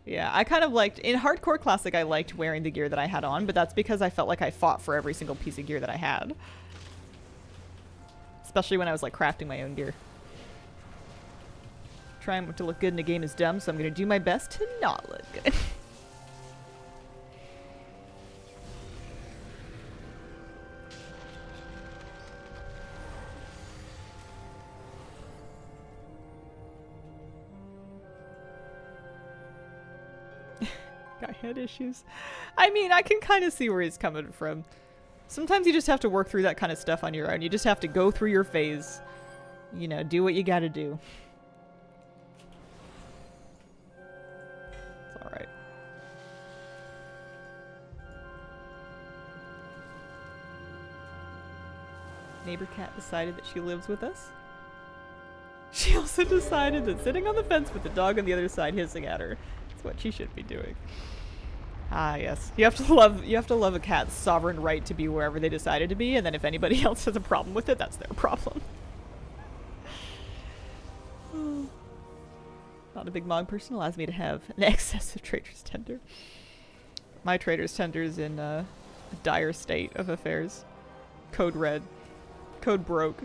Yeah, I kind of liked, in Hardcore Classic I liked wearing the gear that I had on, but that's because I felt like I fought for every single piece of gear that I had. Especially when I was like crafting my own gear. Trying to look good in a game is dumb, so I'm gonna do my best to not look good. Guy had issues. I mean, I can kind of see where he's coming from. Sometimes you just have to work through that kind of stuff on your own. You just have to go through your phase. You know, do what you gotta do. It's alright. Neighbor cat decided that she lives with us. She also decided that sitting on the fence with the dog on the other side hissing at her is what she should be doing. Ah, yes. You have to love a cat's sovereign right to be wherever they decided to be, and then if anybody else has a problem with it, that's their problem. Not a big Mog person allows me to have an excess of Trader's Tender. My Trader's Tender's in a dire state of affairs. Code red. Code broke.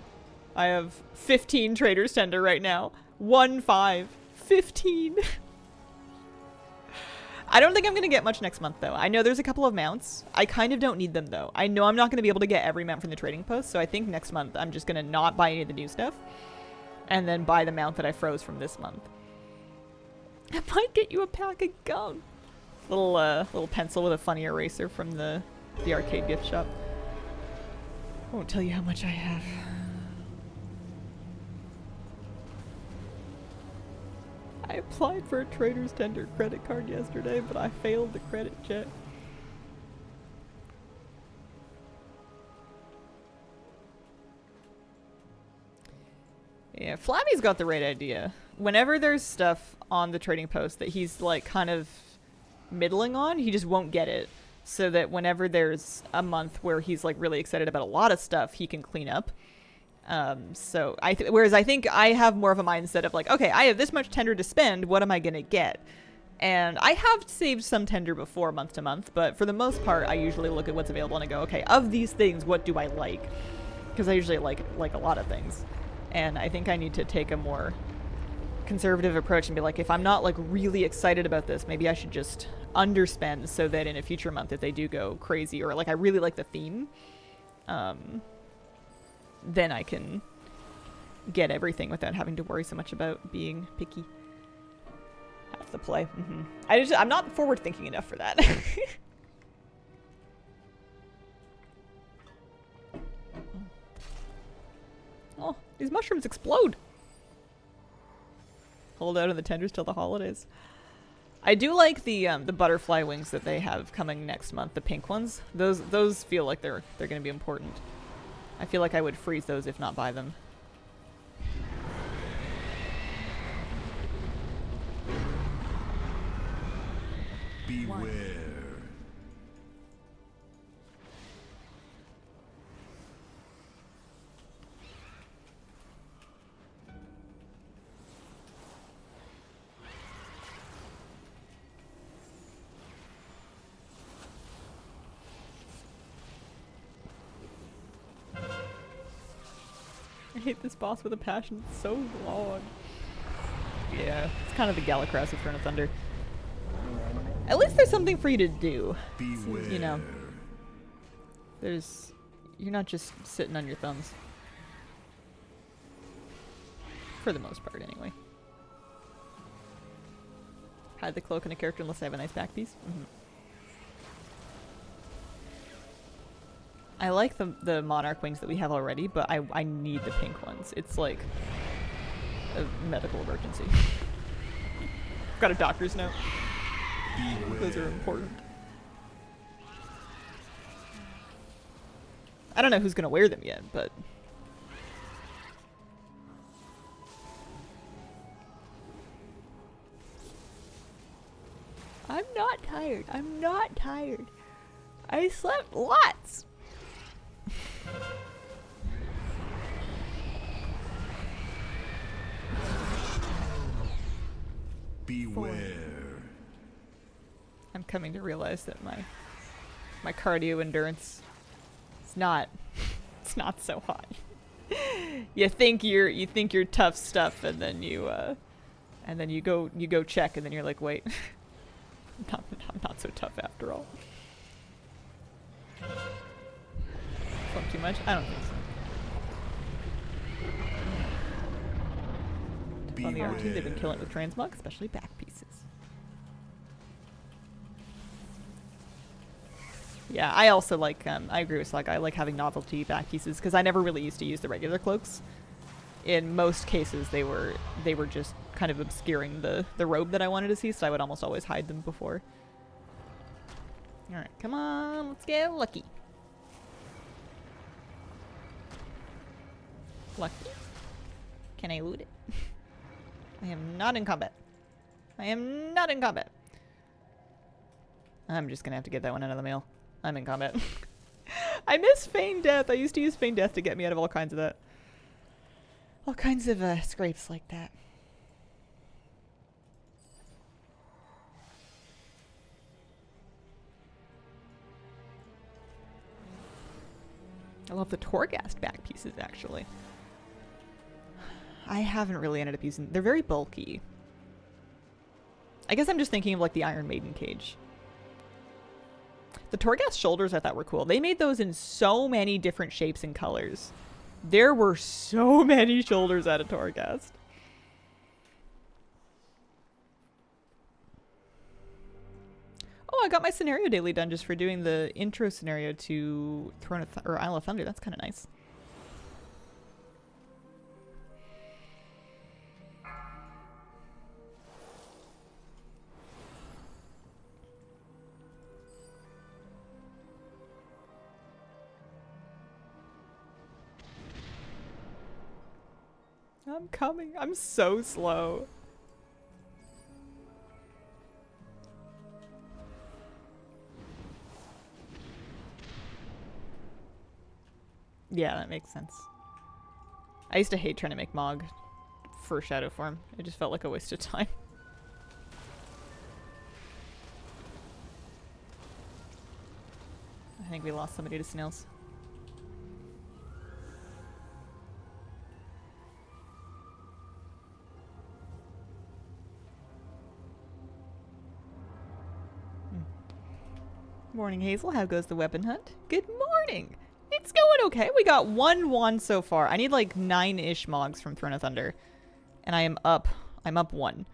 I have 15 Trader's Tender right now. 1-5. 15. I don't think I'm going to get much next month, though. I know there's a couple of mounts. I kind of don't need them, though. I know I'm not going to be able to get every mount from the trading post, so I think next month I'm just going to not buy any of the new stuff. And then buy the mount that I froze from this month. I might get you a pack of gum. Little pencil with a funny eraser from the arcade gift shop. I won't tell you how much I have. I applied for a Trader's Tender credit card yesterday, but I failed the credit check. Yeah, Flabby's got the right idea. Whenever there's stuff on the trading post that he's like kind of middling on, he just won't get it. So that whenever there's a month where he's like really excited about a lot of stuff, he can clean up. So whereas I think I have more of a mindset of like, okay, I have this much tender to spend, what am I gonna get? And I have saved some tender before month to month, but for the most part, I usually look at what's available and I go, okay, of these things, what do I like? Because I usually like a lot of things. And I think I need to take a more conservative approach and be like, if I'm not like really excited about this, maybe I should just underspend so that in a future month, if they do go crazy or like I really like the theme, then I can get everything without having to worry so much about being picky. That's the play. I'm not forward thinking enough for that. Oh, these mushrooms explode. Hold out on the tenders till the holidays. I do like the butterfly wings that they have coming next month, the pink ones. Those feel like they're going to be important. I feel like I would freeze those if not buy them. Beware. I hate this boss with a passion. It's so long. Yeah, it's kind of the Galacross of Throne of Thunder. At least there's something for you to do. Beware. You know, you're not just sitting on your thumbs. For the most part, anyway. Hide the cloak in a character unless I have a nice back piece. I like the Monarch wings that we have already, but I need the pink ones. It's like a medical emergency. Got a doctor's note. Those are important. I don't know who's gonna wear them yet, but... I'm not tired. I'm not tired. I slept lots. Beware. I'm coming to realize that my cardio endurance is not it's not so high. you think you're tough stuff, and then you go check, and then you're like, wait, I'm not so tough after all. Flump too much? I don't think so. On the R2, they've been killing it with transmog, especially back pieces. Yeah, I also like, I agree with Slug, I like having novelty back pieces, because I never really used to use the regular cloaks. In most cases, they were just kind of obscuring the robe that I wanted to see, so I would almost always hide them before. Alright, come on, let's get lucky. Lucky? Can I loot it? I am not in combat. I am not in combat. I'm just gonna have to get that one out of the mail. I'm in combat. I miss Feign Death. I used to use Feign Death to get me out of all kinds of that. All kinds of scrapes like that. I love the Torghast back pieces, actually. I haven't really ended up using... They're very bulky. I guess I'm just thinking of like the Iron Maiden cage. The Torghast shoulders I thought were cool. They made those in so many different shapes and colors. There were so many shoulders out of Torghast. Oh, I got my scenario daily done just for doing the intro scenario to Throne of or Isle of Thunder. That's kind of nice. I'm coming. I'm so slow. Yeah, that makes sense. I used to hate trying to make Mog for Shadow form. It just felt like a waste of time. I think we lost somebody to snails. Morning, Hazel. How goes the weapon hunt? Good morning. It's going okay. We got one wand so far. I need like 9-ish Mogs from Throne of Thunder. And I'm up 1.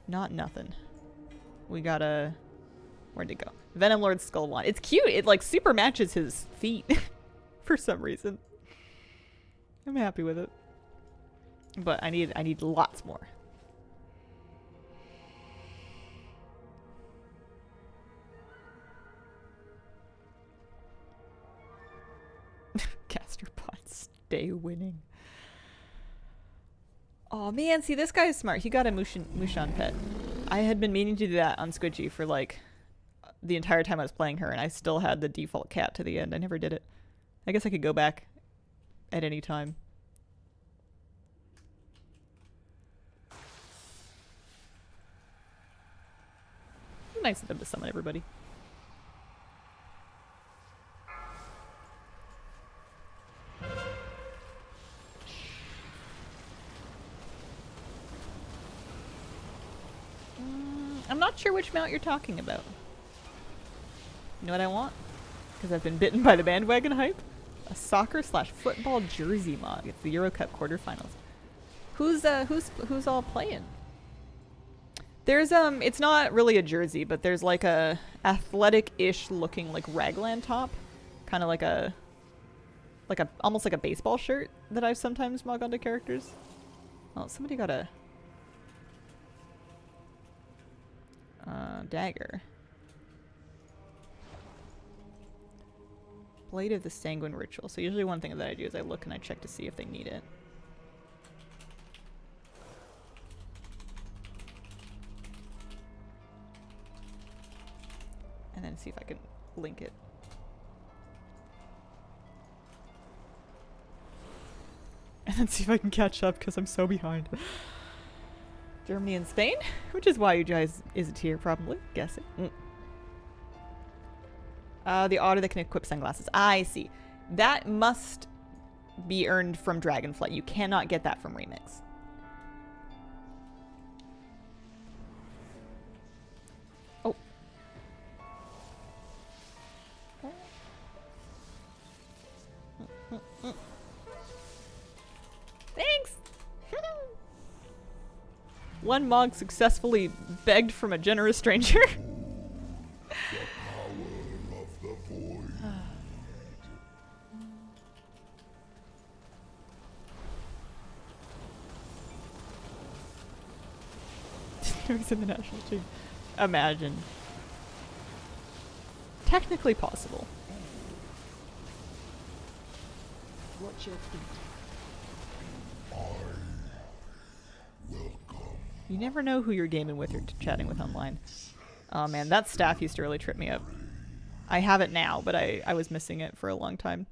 Not nothing. We got a... Where'd it go? Venom Lord Skull Wand. It's cute. It like super matches his feet. For some reason. I'm happy with it. But I need lots more. Gastropod, stay winning. Oh man, see, this guy is smart. He got a Mushan pet. I had been meaning to do that on Squidgy for like the entire time I was playing her, and I still had the default cat to the end. I never did it. I guess I could go back at any time. Nice of them to summon everybody. I'm not sure which mount you're talking about. You know what I want? Because I've been bitten by the bandwagon hype? A soccer/football jersey mod. It's the Euro Cup quarterfinals. Who's all playing? There's it's not really a jersey, but there's like a athletic-ish looking like raglan top, kind of like a almost like a baseball shirt that I sometimes mog onto characters. Oh, somebody got a dagger. Blade of the Sanguine Ritual. So usually one thing that I do is I look and I check to see if they need it. And then see if I can link it. And then see if I can catch up because I'm so behind. Germany and Spain, which is why you guys isn't here, probably. Guessing. The otter that can equip sunglasses. I see. That must be earned from Dragonflight. You cannot get that from Remix. Oh. Thanks! One Mog successfully begged from a generous stranger. He's in the national team. Imagine. Technically possible. Watch your feet. You never know who you're gaming with or chatting with online. Oh man, that staff used to really trip me up. I have it now, but I was missing it for a long time.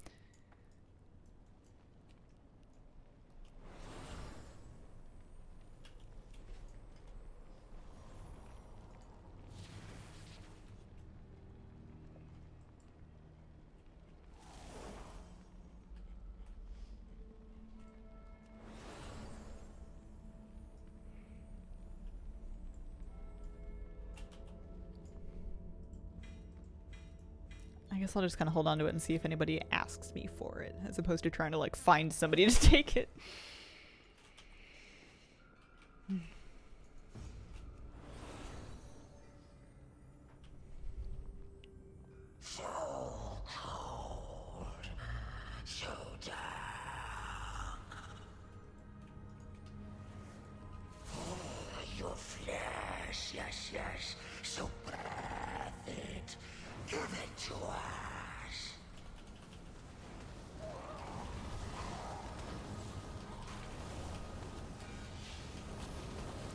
I guess I'll just kind of hold on to it and see if anybody asks me for it, as opposed to trying to like find somebody to take it. So cold, so dark. Oh, your flesh, yes, yes, so perfect. Give it to us.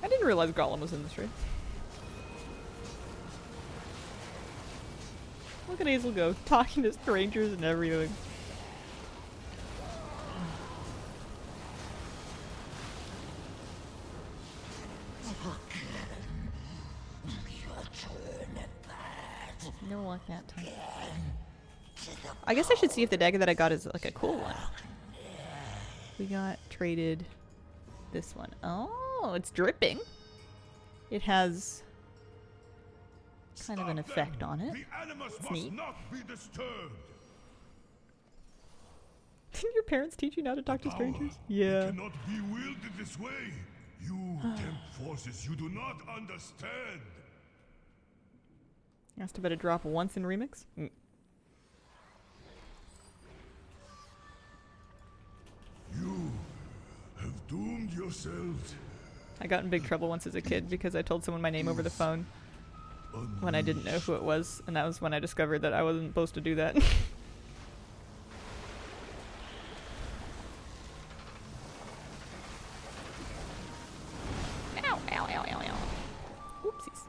I didn't realize Gollum was in this raid. Look at Hazel go, talking to strangers and everything. Never like that time. I guess I should see if the dagger that I got is like a cool one. We got traded this one. Oh, it's dripping. It has kind of an effect on it. It's neat. Didn't your parents teach you not to talk to strangers? Yeah. Cannot be wielded this way. You tempt forces you do not understand. Asked about a drop once in Remix? Mm. You have doomed yourselves. I got in big trouble once as a kid because I told someone my name over the phone when I didn't know who it was, and that was when I discovered that I wasn't supposed to do that. Ow, ow, ow, ow, ow. Oopsies.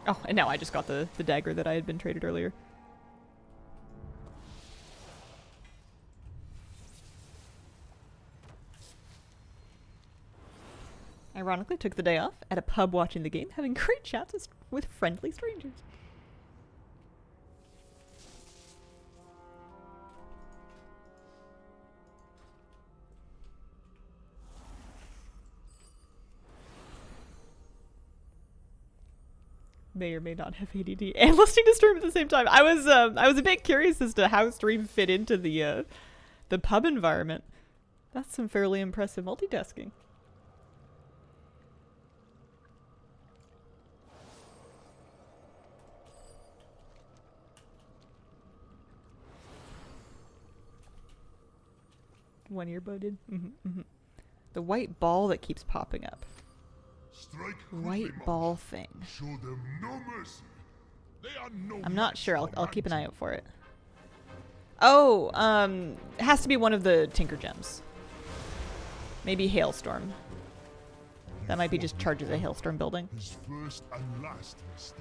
Oh, and now I just got the dagger that I had been traded earlier. Ironically, took the day off at a pub watching the game, having great chats with friendly strangers. May or may not have ADD and listening to stream at the same time. I was a bit curious as to how stream fit into the pub environment. That's some fairly impressive multitasking. One earbud. The white ball that keeps popping up. Strike White ball thing. Show them no mercy. They are no I'm not match sure. for I'll keep an eye magic. out for it. Oh, it has to be one of the Tinker Gems. Maybe Hailstorm. That might be just charges a Hailstorm building. His first and last mistake.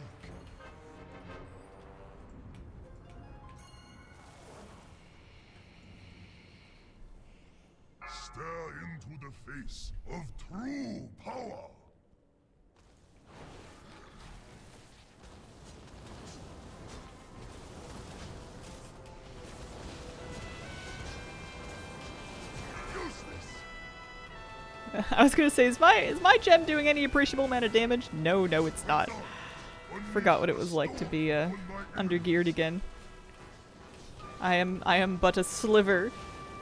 Stare into the face of true power. Useless. I was gonna say, is my gem doing any appreciable amount of damage? No, no, it's not. Forgot what it was like to be undergeared again. I am but a sliver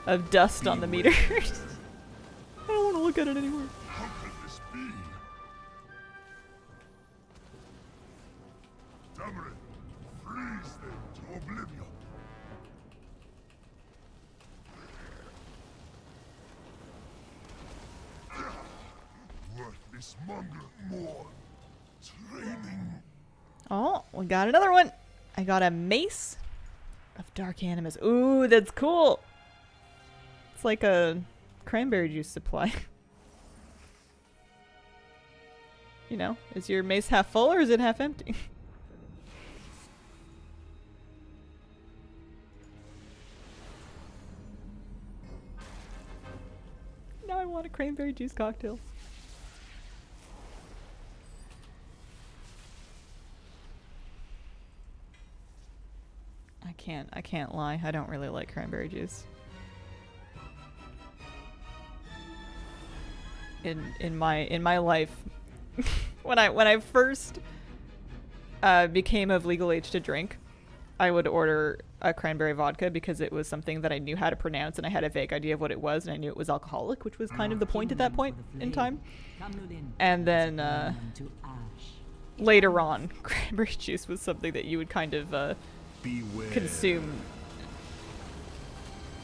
of dust on the meter. I don't want to look at it anymore. How can this be? Tamarin, freeze them to oblivion. Worthless mongrel more training. Oh, we got another one. I got a mace of dark animus. Ooh, that's cool. It's like a cranberry juice supply. You know, is your mace half full or is it half empty? Now I want a cranberry juice cocktail. I can't lie. I don't really like cranberry juice. In my life, when I first became of legal age to drink, I would order a cranberry vodka because it was something that I knew how to pronounce and I had a vague idea of what it was and I knew it was alcoholic, which was kind of the point at that point in time. And then later on, cranberry juice was something that you would kind of Beware. consume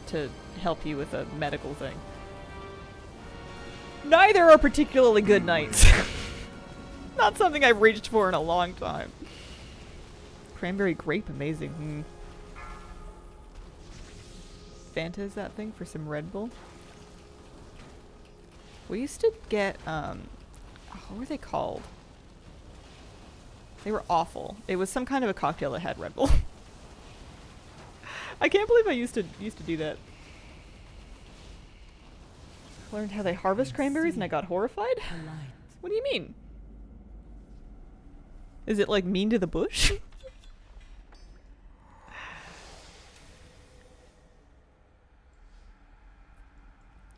to help you with a medical thing. Neither are particularly good nights. Not something I've reached for in a long time. Cranberry grape, amazing. Fanta is that thing for some Red Bull. We used to get, what were they called? They were awful. It was some kind of a cocktail that had Red Bull. I can't believe I used to do that. Learned how they harvest cranberries and I got horrified? What do you mean? Is it like mean to the bush?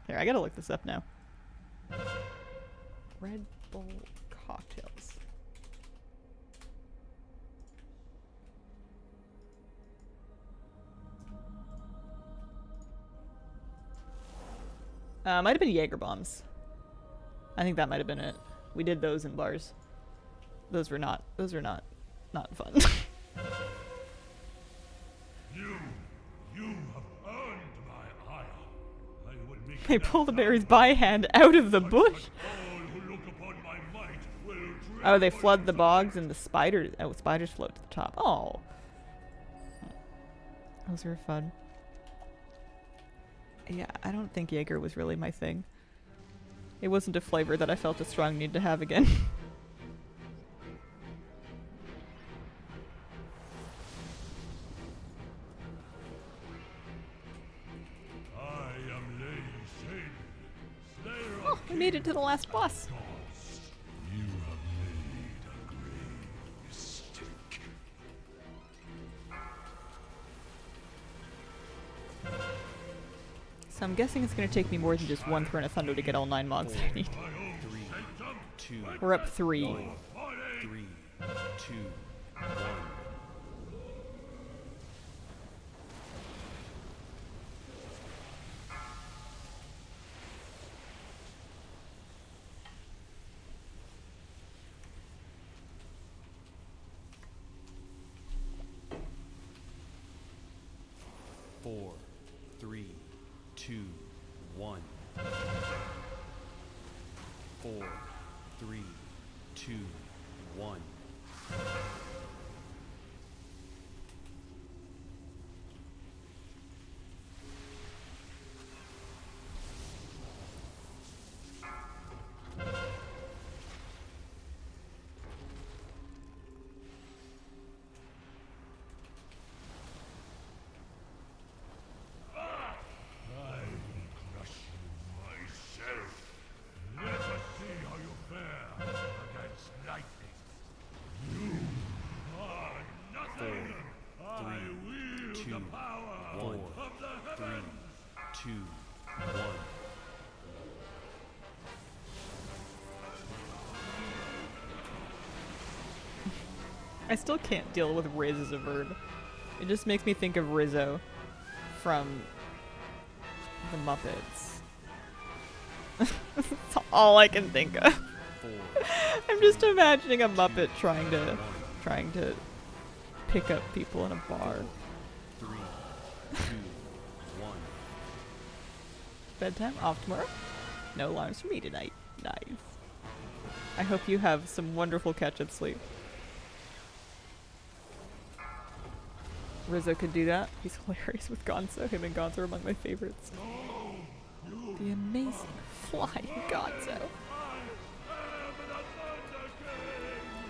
Here, I gotta look this up now. Red Bull cocktails. Might have been Jaeger bombs. I think that might have been it. We did those in bars. Those were not fun. You have earned my ire. I would make They pull the berries by hand out of the bush. all who look upon my might will Oh, they tremble flood the in bogs and the spiders. Oh, spiders float to the top. Oh, those were fun. Yeah, I don't think Jaeger was really my thing. It wasn't a flavor that I felt a strong need to have again. I am Lady Shade, slayer Oh, of we made it to the last boss. gods. You have made a grave mistake. So I'm guessing it's going to take me more than just one Throne of Thunder to get all 9 mogs that I need. My own sanctum, 2, We're up 3. 3, 3, 2, 1. Four, 3, 2, 1. 4, 3, 2, 1. 2, 1. I still can't deal with Riz as a verb. It just makes me think of Rizzo from the Muppets. That's all I can think of. 4. I'm just imagining a Muppet trying to pick up people in a bar. 3, 2, 1. Bedtime? Off tomorrow? No alarms for me tonight. Nice. I hope you have some wonderful catch-up sleep. Rizzo could do that. He's hilarious with Gonzo. Him and Gonzo are among my favorites. The amazing flying Gonzo.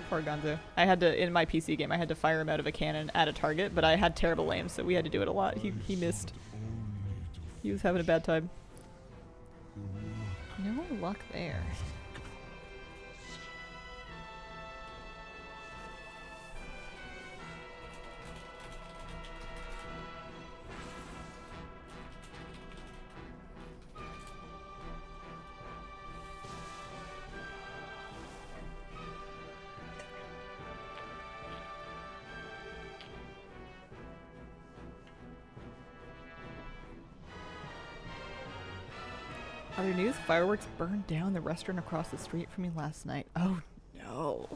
Poor Gonzo. I had to, in my PC game, I had to fire him out of a cannon at a target, but I had terrible aim, so we had to do it a lot. He missed. He was having a bad time. No luck there. Other news, fireworks burned down the restaurant across the street from me last night. Oh no.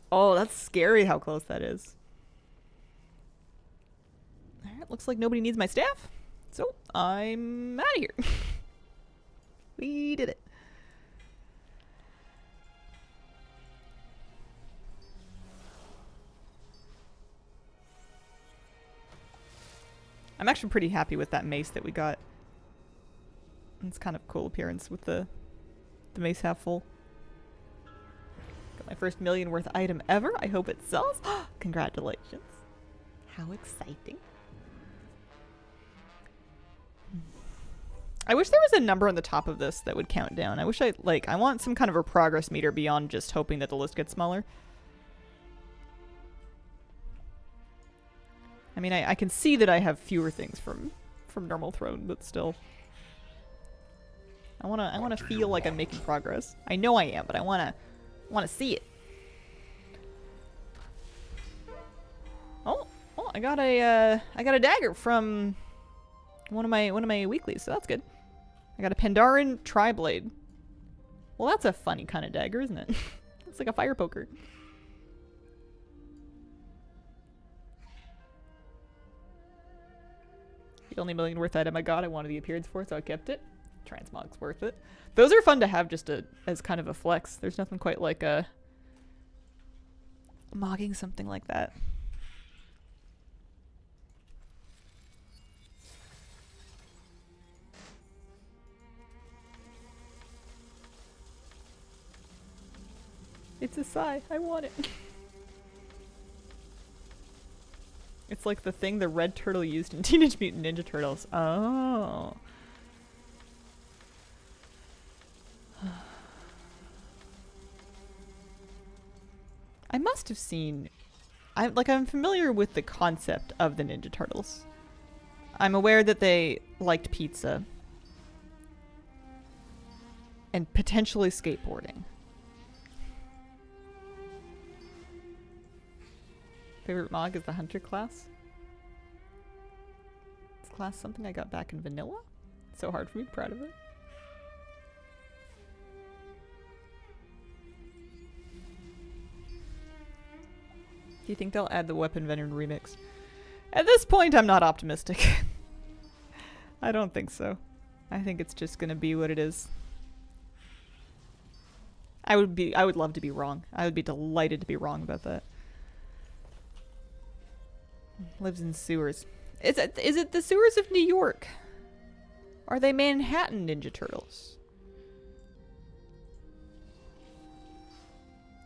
Oh, that's scary how close that is. Alright, looks like nobody needs my staff. So, I'm out of here. We did it. I'm actually pretty happy with that mace that we got. It's kind of cool appearance with the mace half full. Got my first million worth item ever. I hope it sells. Congratulations. How exciting. I wish there was a number on the top of this that would count down. I wish I want some kind of a progress meter beyond just hoping that the list gets smaller. I mean, I can see that I have fewer things from normal throne, but still. I wanna feel like I'm making progress. I know I am, but I wanna see it. Oh, I got a dagger from one of my weeklies, so that's good. I got a Pandaren Tri-Blade. Well, that's a funny kind of dagger, isn't it? It's like a fire poker. The only million worth item I got, I wanted the appearance for, so I kept it. Transmog's worth it. Those are fun to have just as kind of a flex. There's nothing quite like mogging something like that. It's a sigh. I want it. It's like the thing the red turtle used in Teenage Mutant Ninja Turtles. Oh. I must have seen... I'm familiar with the concept of the Ninja Turtles. I'm aware that they liked pizza. And potentially skateboarding. Favorite mog is the Hunter class. Is class something I got back in vanilla? It's so hard for me, proud of it. Do you think they'll add the Weapon Veteran remix? At this point, I'm not optimistic. I don't think so. I think it's just gonna be what it is. I would love to be wrong. I would be delighted to be wrong about that. Lives in sewers. Is it the sewers of New York? Are they Manhattan Ninja Turtles?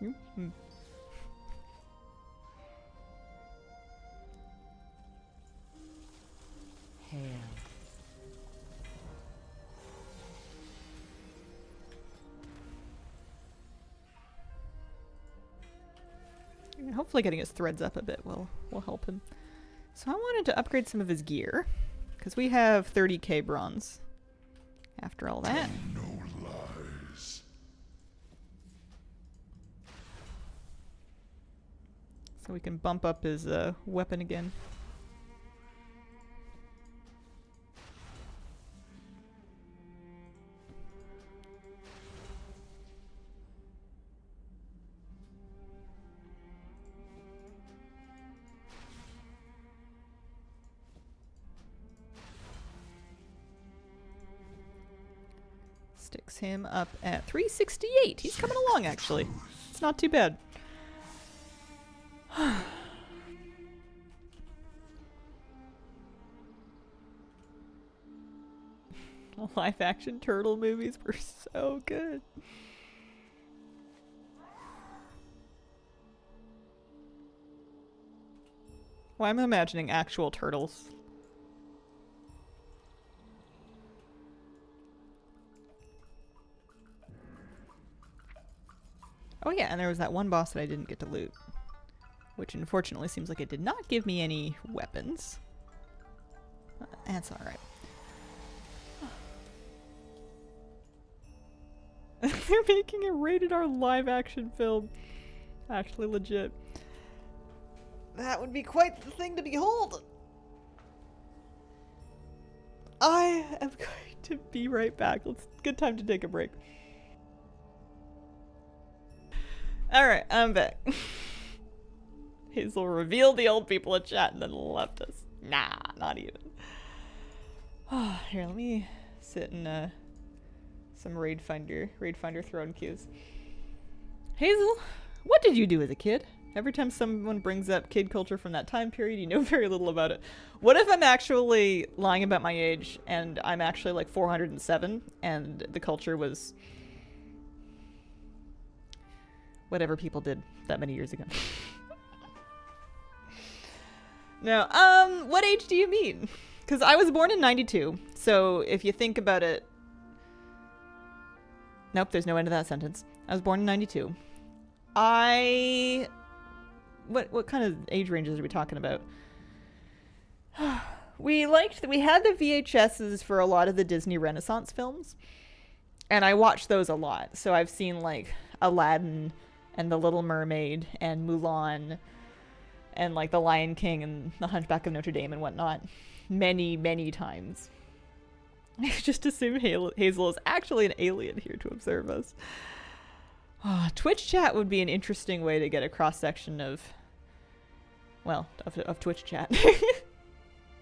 Mm-hmm. Hail. Hopefully getting his threads up a bit will help him. So I wanted to upgrade some of his gear, because we have 30k bronze. After all that. No lies. So we can bump up his weapon again. Sticks him up at 368. He's coming along, actually. It's not too bad. Live action turtle movies were so good. Why am I imagining actual turtles? Oh yeah, and there was that one boss that I didn't get to loot. Which unfortunately seems like it did not give me any weapons. That's alright. They're making a rated R live action film. Actually legit. That would be quite the thing to behold! I am going to be right back. It's a good time to take a break. Alright, I'm back. Hazel revealed the old people in chat and then left us. Nah, not even. Here, let me sit in some Raid Finder throne queues. Hazel, what did you do as a kid? Every time someone brings up kid culture from that time period, you know very little about it. What if I'm actually lying about my age and I'm actually like 407 and the culture was whatever people did that many years ago? No, what age do you mean? Because I was born in 92, so if you think about it... Nope, there's no end to that sentence. I was born in 92. What kind of age ranges are we talking about? We had the VHSs for a lot of the Disney Renaissance films, and I watched those a lot. So I've seen like Aladdin and The Little Mermaid and Mulan and like The Lion King and The Hunchback of Notre Dame and whatnot many, many times. I just assume Hazel is actually an alien here to observe us. Twitch chat would be an interesting way to get a cross-section of, well, of Twitch chat.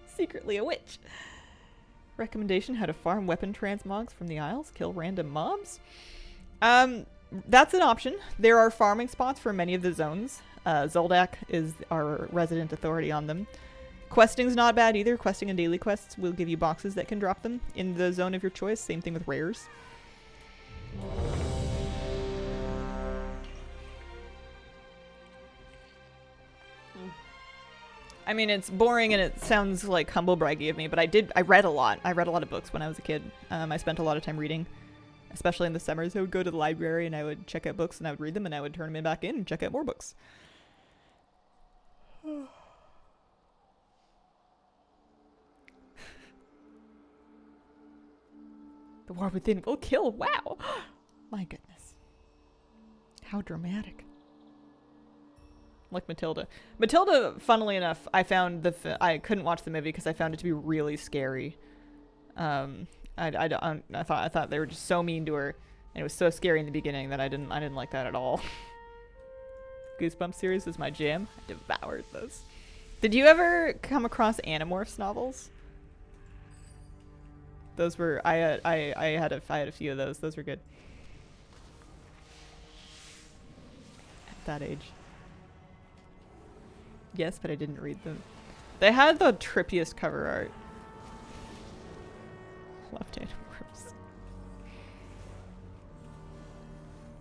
Secretly a witch. Recommendation: how to farm weapon transmogs from the Isles, kill random mobs. That's an option. There are farming spots for many of the zones. Zoldak is our resident authority on them. Questing's not bad either. Questing and daily quests will give you boxes that can drop them in the zone of your choice. Same thing with rares. I mean, it's boring and it sounds like humble braggy of me, but I read a lot. I read a lot of books when I was a kid. I spent a lot of time reading, especially in the summers. I would go to the library and I would check out books and I would read them and I would turn them back in and check out more books. The war within will kill. Wow. My goodness. How dramatic. Like Matilda. Matilda, funnily enough, I found I couldn't watch the movie because I found it to be really scary. I thought they were just so mean to her, and it was so scary in the beginning that I didn't like that at all. Goosebumps series was my jam. I devoured those. Did you ever come across Animorphs novels? Those were I had a few of those. Those were good. At that age. Yes, but I didn't read them. They had the trippiest cover art. Left Animorphs.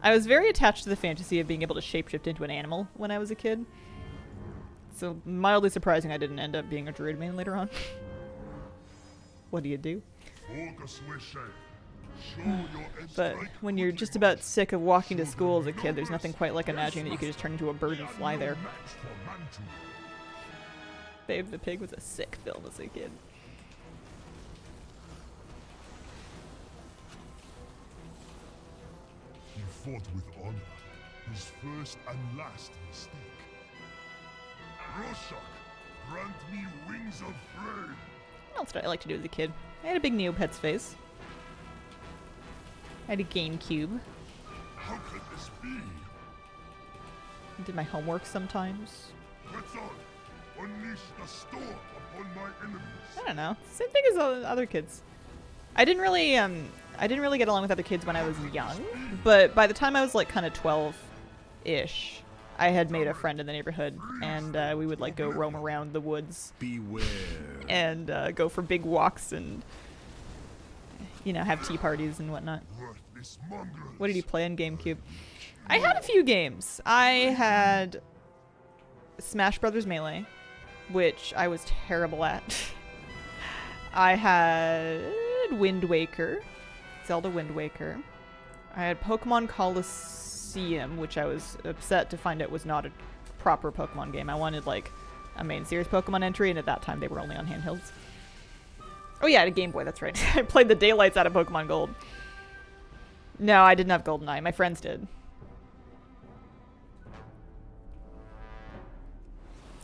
I was very attached to the fantasy of being able to shapeshift into an animal when I was a kid. So mildly surprising I didn't end up being a druid main later on. What do you do? But when you're just about sick of walking to school as a kid, there's nothing quite like imagining that you could just turn into a bird and fly there. Babe the Pig was a sick film as a kid. fought with honor. His first and last mistake. Rorschach, grant me wings of flame. What else did I like to do as a kid? I had a big Neopets phase. I had a GameCube. How could this be? I did my homework sometimes. Quetzal, unleash the storm upon my enemies. I don't know. Same thing as other kids. I didn't really get along with other kids when I was young, but by the time I was like kind of 12-ish, I had made a friend in the neighborhood, and we would like go roam around the woods. Beware. And go for big walks and, you know, have tea parties and whatnot. Worthless mongrels. What did you play on GameCube? I had a few games. I had Smash Brothers Melee, which I was terrible at. I had Wind Waker, Zelda Wind Waker. I had Pokemon Coliseum, which I was upset to find out was not a proper Pokemon game. I wanted like a main series Pokemon entry, and at that time they were only on handhelds. Oh yeah, I had a Game Boy, that's right. I played the daylights out of Pokemon Gold. No, I didn't have GoldenEye. My friends did.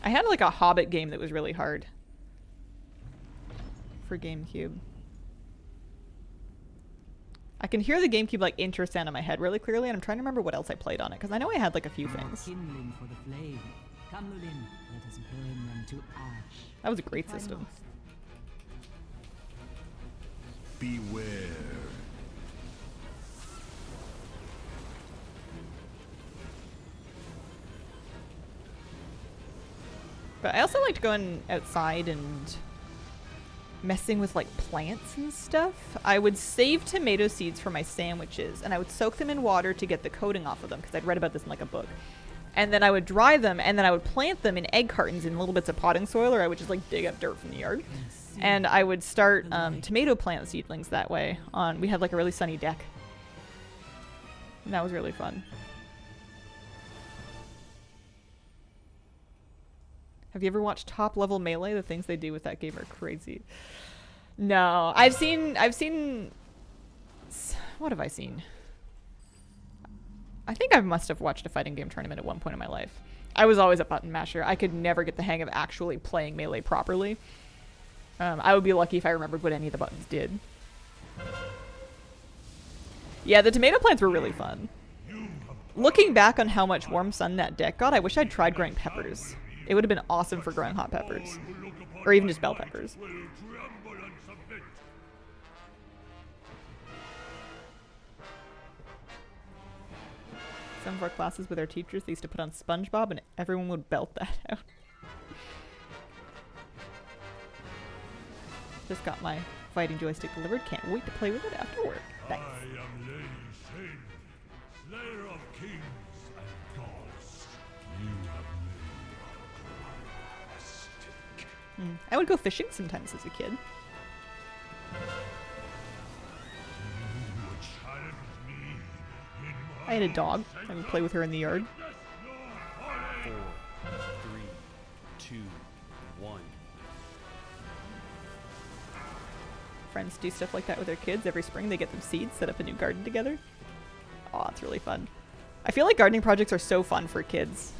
I had like a Hobbit game that was really hard for GameCube. I can hear the GameCube like intro sound in my head really clearly, and I'm trying to remember what else I played on it, because I know I had like a few things. Kindling for the flame. Come, Lulin, let us burn them to ash. That was a great system. Beware. But I also liked going outside and messing with like plants and stuff. I would save tomato seeds for my sandwiches, and I would soak them in water to get the coating off of them, because I'd read about this in like a book. And then I would dry them, and then I would plant them in egg cartons in little bits of potting soil, or I would just like dig up dirt from the yard. And I would start tomato plant seedlings that way. We had like a really sunny deck. And that was really fun. Have you ever watched Top Level Melee? The things they do with that game are crazy. No, I've seen, what have I seen? I think I must have watched a fighting game tournament at one point in my life. I was always a button masher. I could never get the hang of actually playing Melee properly. I would be lucky if I remembered what any of the buttons did. Yeah, the tomato plants were really fun. Looking back on how much warm sun that deck got, I wish I'd tried growing peppers. It would have been awesome for growing hot peppers. Or even just bell peppers. Some of our classes with our teachers, they used to put on SpongeBob and everyone would belt that out. Just got my fighting joystick delivered. Can't wait to play with it after work. Thanks. I am Lady Shane, slayer of kings and gods. You have made a mistake. I would go fishing sometimes as a kid. You challenge me in I had a dog. I would play with her in the yard. 4, 3, 2, 1. Friends do stuff like that with their kids. Every spring they get them seeds, set up a new garden together. Oh, it's really fun. I feel like gardening projects are so fun for kids.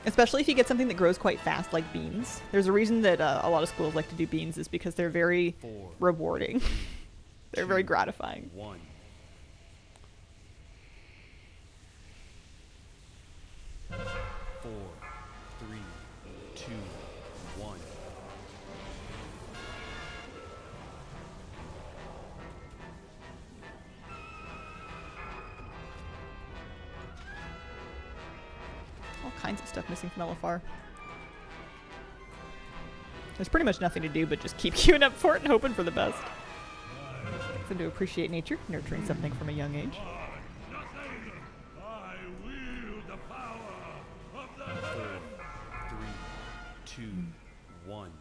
Especially if you get something that grows quite fast, like beans. There's a reason that a lot of schools like to do beans, is because they're very 4, rewarding. They're 2, very gratifying. 1. Four, 3, 2, 1. All kinds of stuff missing from LFR. There's pretty much nothing to do but just keep queuing up for it and hoping for the best. Some to appreciate nature, nurturing something from a young age. I wield the power of the 4, 3, 2, 1.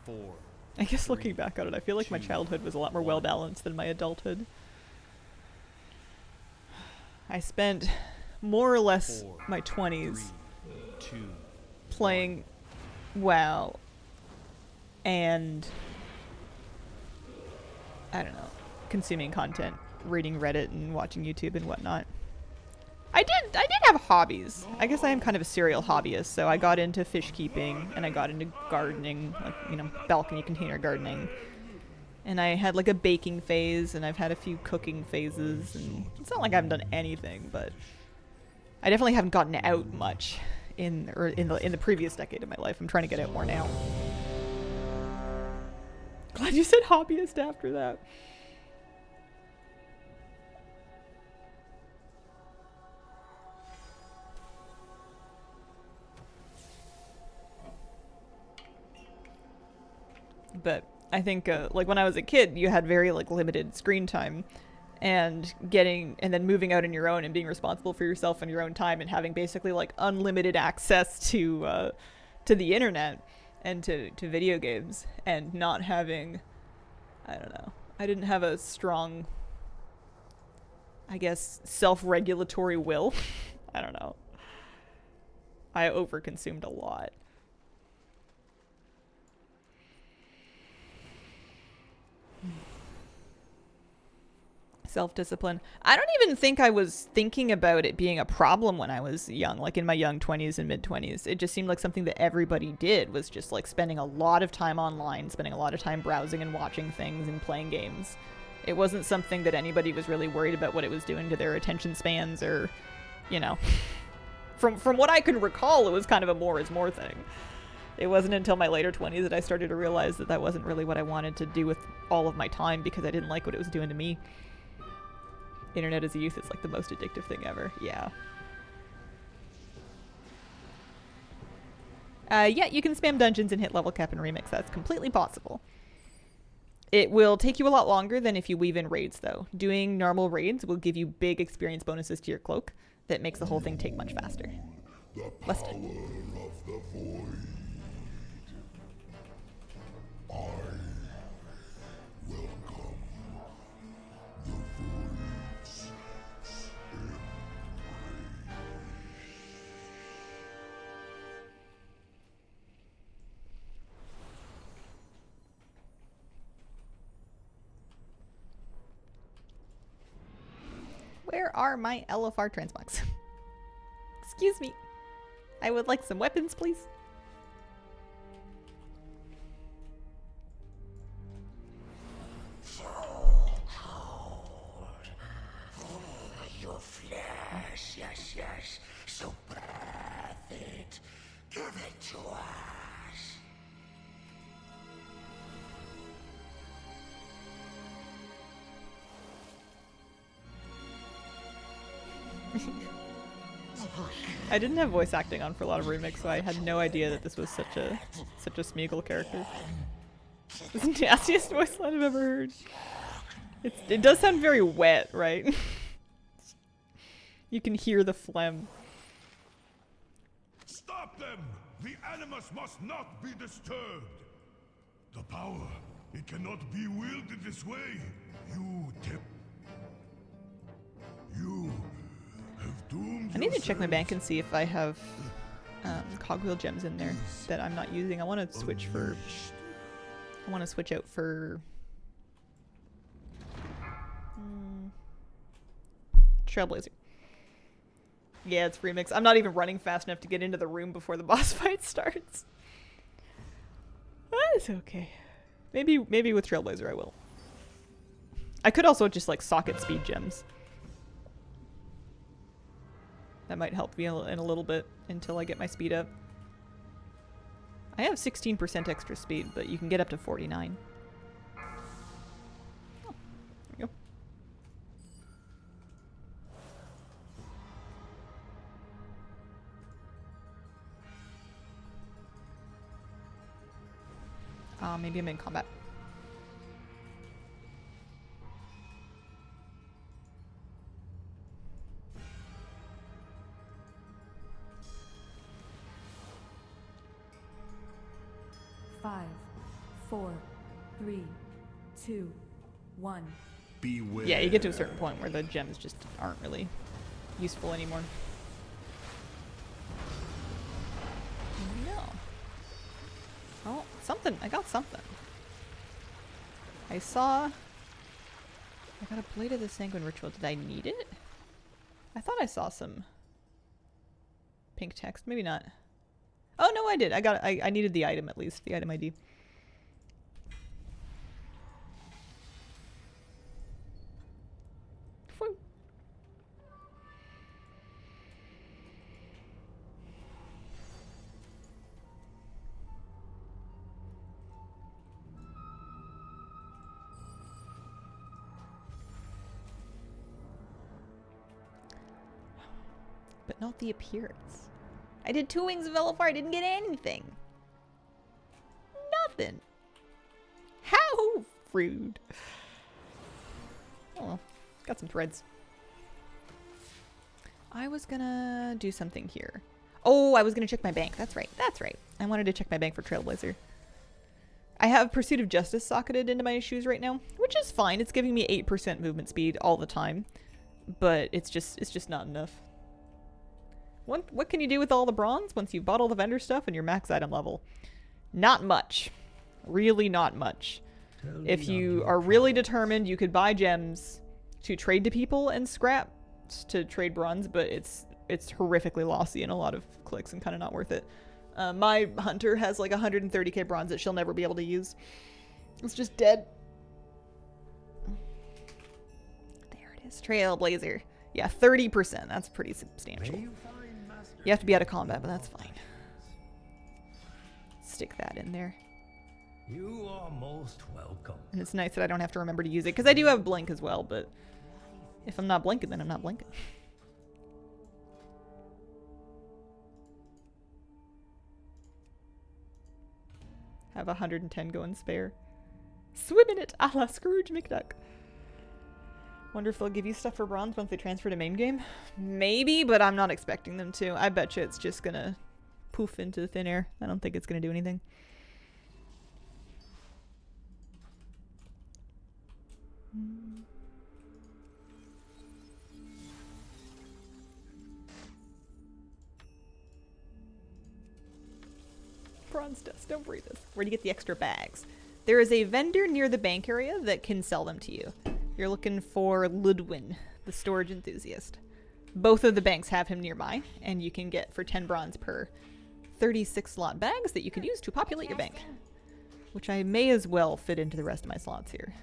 Four, I guess looking back on it, I feel like my childhood was a lot more well balanced than my adulthood. I spent more or less my 20s playing WoW and, I don't know, consuming content, reading Reddit and watching YouTube and whatnot. I did have hobbies. I guess I am kind of a serial hobbyist, so I got into fish keeping and I got into gardening, like, you know, balcony container gardening. And I had like a baking phase, and I've had a few cooking phases, and it's not like I haven't done anything, but I definitely haven't gotten out much in the previous decade of my life. I'm trying to get out more now. Glad you said hobbyist after that. But I think like when I was a kid, you had very like limited screen time, and then moving out on your own and being responsible for yourself and your own time and having basically like unlimited access to the internet and to video games, and not having, I don't know, I didn't have a strong, I guess, self-regulatory will. I don't know. I overconsumed a lot. Self-discipline. I don't even think I was thinking about it being a problem when I was young, like in my young 20s and mid-20s. It just seemed like something that everybody did, was just like spending a lot of time online, spending a lot of time browsing and watching things and playing games. It wasn't something that anybody was really worried about what it was doing to their attention spans, or, you know. From what I can recall, it was kind of a more is more thing. It wasn't until my later 20s that I started to realize that that wasn't really what I wanted to do with all of my time, because I didn't like what it was doing to me. Internet as a youth is like the most addictive thing ever. Yeah. Yeah, you can spam dungeons and hit level cap and remix. That's completely possible. It will take you a lot longer than if you weave in raids, though. Doing normal raids will give you big experience bonuses to your cloak that makes the whole thing take much faster. Less time. Of the void. I welcome the void's embrace. Where are my LFR transmogs? Excuse me. I would like some weapons, please. Your flesh, yes, yes. So birth it. Give it to us. I didn't have voice acting on for a lot of remakes, so I had no idea that this was such a Smeagol character. It's the nastiest voice line I've ever heard. It does sound very wet, right? You can hear the phlegm. Stop them! The animus must not be disturbed. The power, it cannot be wielded this way. You have doomed I need to check my yourselves. bank and see if I have cogwheel gems in there that I'm not using. I want to switch out for Trailblazer. Yeah, it's remix. I'm not even running fast enough to get into the room before the boss fight starts. It's okay. Maybe with Trailblazer I will. I could also just like socket speed gems. That might help me in a little bit until I get my speed up. I have 16% extra speed, but you can get up to 49. Oh, there we go. Maybe I'm in combat. Five, 4, 3, 2, 1. Beware. Yeah, you get to a certain point where the gems just aren't really useful anymore. No. Oh, something. I got something. I got a Blade of the Sanguine Ritual. Did I need it? I thought I saw some pink text. Maybe not. Oh, no, I did. I needed the item at least. The item ID. Whew. But not the appearance. I did 2 Wings of Elfar. I didn't get anything. Nothing. How rude. Oh, got some threads. I was gonna do something here. Oh, I was gonna check my bank. That's right. That's right. I wanted to check my bank for Trailblazer. I have Pursuit of Justice socketed into my shoes right now, which is fine. It's giving me 8% movement speed all the time, but it's just not enough. What can you do with all the bronze once you've bought all the vendor stuff and your max item level? Not much. Really not much. If you are really determined, you could buy gems to trade to people and scrap to trade bronze, but it's horrifically lossy and a lot of clicks and kind of not worth it. My hunter has like 130k bronze that she'll never be able to use. It's just dead. There it is. Trailblazer. Yeah, 30%. That's pretty substantial. You have to be out of combat, but that's fine. Stick that in there. You are most welcome. And it's nice that I don't have to remember to use it, because I do have blink as well, but if I'm not blinking, then I'm not blinking. Have 110 going spare. Swim in it, a la Scrooge McDuck. Wonder if they'll give you stuff for bronze once they transfer to main game? Maybe, but I'm not expecting them to. I bet you it's just gonna poof into thin air. I don't think it's gonna do anything. Bronze dust, don't breathe this. Where do you get the extra bags? There is a vendor near the bank area that can sell them to you. You're looking for Ludwin, the storage enthusiast. Both of the banks have him nearby, and you can get for 10 bronze per 36 slot bags that you can use to populate your bank. Which I may as well fit into the rest of my slots here.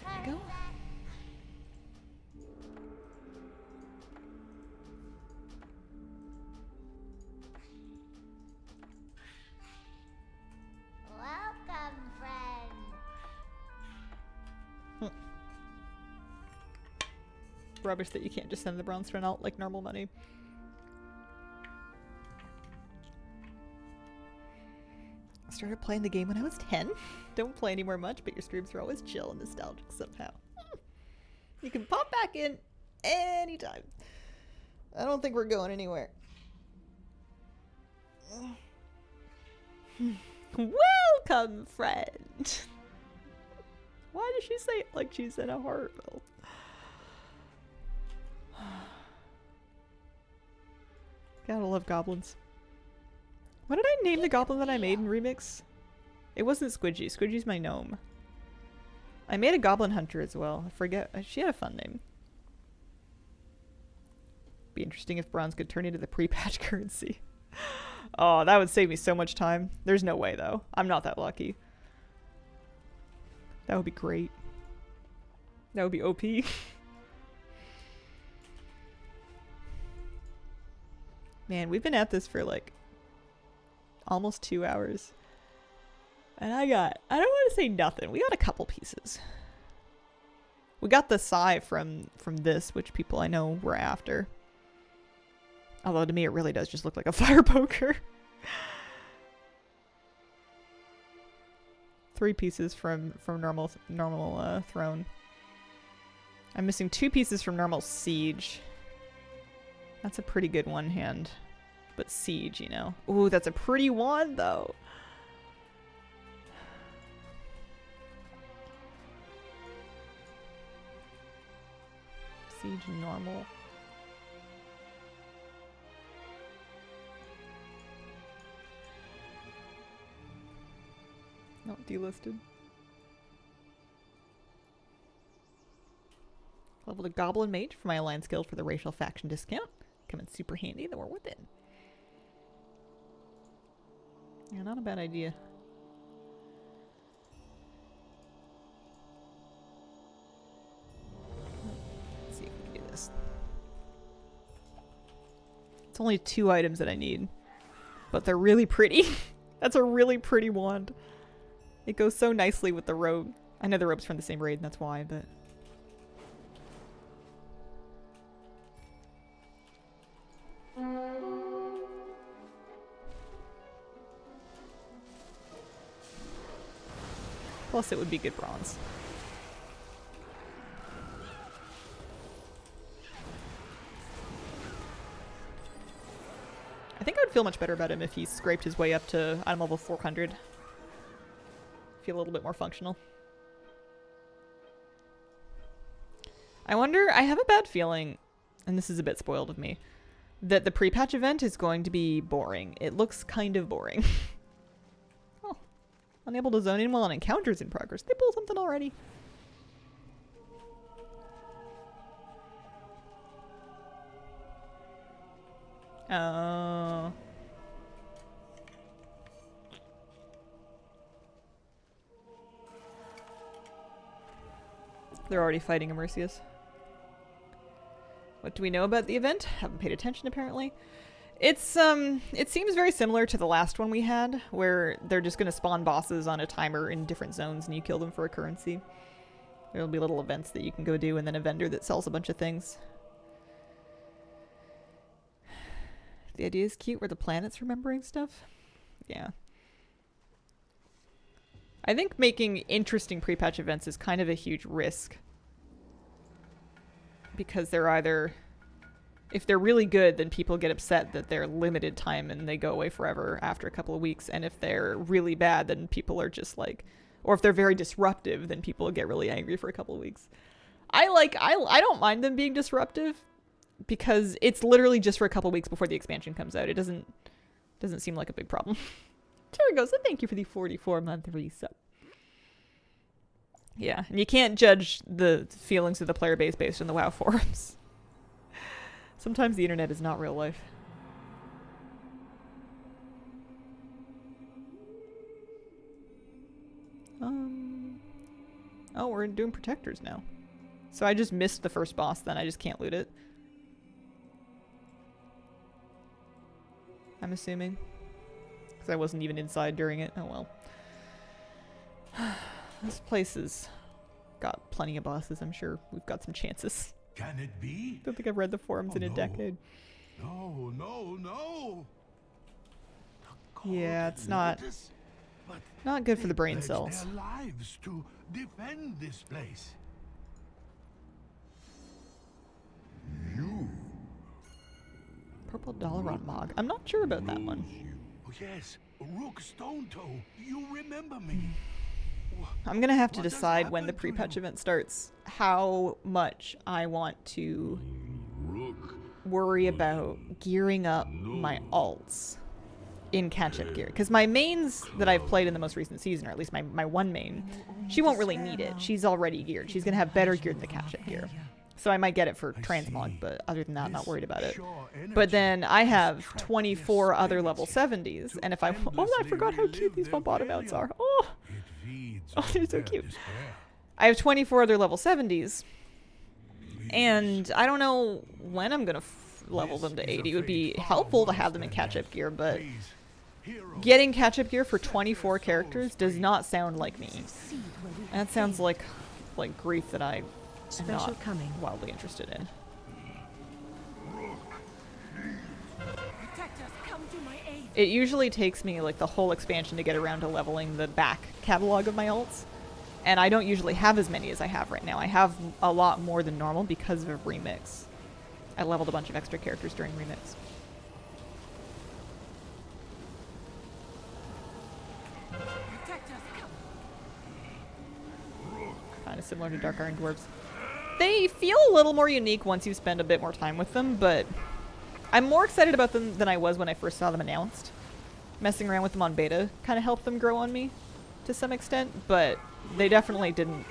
5, there we go. Welcome, friend. Rubbish that you can't just send the bronze friend out like normal money. I started playing the game when I was 10. Don't play anymore much, but your streams are always chill and nostalgic somehow. You can pop back in anytime. I don't think we're going anywhere. Welcome, friend. Why did she say it like she's in a horror film? Gotta love goblins. What did I name the goblin that I made in Remix? It wasn't Squidgy. Squidgy's my gnome. I made a goblin hunter as well. I forget. She had a fun name. Be interesting if bronze could turn into the pre-patch currency. Oh, that would save me so much time. There's no way, though. I'm not that lucky. That would be great. That would be OP. Man, we've been at this for like almost 2 hours. And I don't want to say nothing. We got a couple pieces. We got the Sai from this, which people I know were after. Although to me it really does just look like a fire poker. 3 pieces from normal throne. I'm missing 2 pieces from normal siege. That's a pretty good one hand. But siege, you know. Ooh, that's a pretty one though. Siege normal. Not delisted. Leveled a Goblin Mage for my Alliance Guild for the racial faction discount. Coming super handy, then we're with it. Yeah, not a bad idea. Let's see if we can do this. It's only 2 items that I need, but they're really pretty. That's a really pretty wand. It goes so nicely with the robe. I know the robe's from the same raid, and that's why, but... Plus, it would be good bronze. I think I would feel much better about him if he scraped his way up to item level 400. Feel a little bit more functional. I wonder, I have a bad feeling, and this is a bit spoiled of me, that the pre-patch event is going to be boring. It looks kind of boring. Oh, unable to zone in while an encounter's in progress. They pulled something already. Oh. They're already fighting Immersius. What do we know about the event? Haven't paid attention apparently. It's it seems very similar to the last one we had, where they're just gonna spawn bosses on a timer in different zones and you kill them for a currency. There'll be little events that you can go do and then a vendor that sells a bunch of things. The idea is cute where the planet's remembering stuff. Yeah. I think making interesting pre-patch events is kind of a huge risk. Because they're either... If they're really good, then people get upset that they're limited time and they go away forever after a couple of weeks. And if they're really bad, then people are just like... Or if they're very disruptive, then people get really angry for a couple of weeks. I don't mind them being disruptive. Because it's literally just for a couple of weeks before the expansion comes out. It doesn't seem like a big problem. There goes. Thank you for the 44-month resub. Yeah, and you can't judge the feelings of the player base based on the WoW forums. Sometimes the internet is not real life. Oh, we're doing protectors now. So I just missed the first boss then. I just can't loot it. I'm assuming. Because I wasn't even inside during it. Oh well. This place has got plenty of bosses, I'm sure. We've got some chances. Can it be? Don't think I've read the forums in a decade. No, no, no. Yeah, it's not good for the brain cells. Their lives to defend this place. You. Purple Dalaran Mog. I'm not sure about that one. Oh, yes, Rook Stonetoe. You remember me. I'm gonna have to decide when the pre-patch event starts how much I want to worry about gearing up my alts in catch-up gear. Because my mains that I've played in the most recent season, or at least my one main, she won't really need it. She's already geared. She's gonna have better gear than the catch-up gear. So I might get it for transmog, but other than that, I'm not worried about it. But then I have 24 other level 70s, and if I... Oh, I forgot how cute these bottom outs are. Oh! Oh, they're so cute. I have 24 other level 70s, and I don't know when I'm going to level them to 80. It would be helpful to have them in catch-up gear, but getting catch-up gear for 24 characters does not sound like me. That sounds like grief that I... not wildly interested in. It usually takes me like the whole expansion to get around to leveling the back catalog of my alts, and I don't usually have as many as I have right now. I have a lot more than normal because of Remix. I leveled a bunch of extra characters during Remix. Kind of similar to Dark Iron Dwarves. They feel a little more unique once you spend a bit more time with them, but I'm more excited about them than I was when I first saw them announced. Messing around with them on beta kind of helped them grow on me to some extent, but they definitely didn't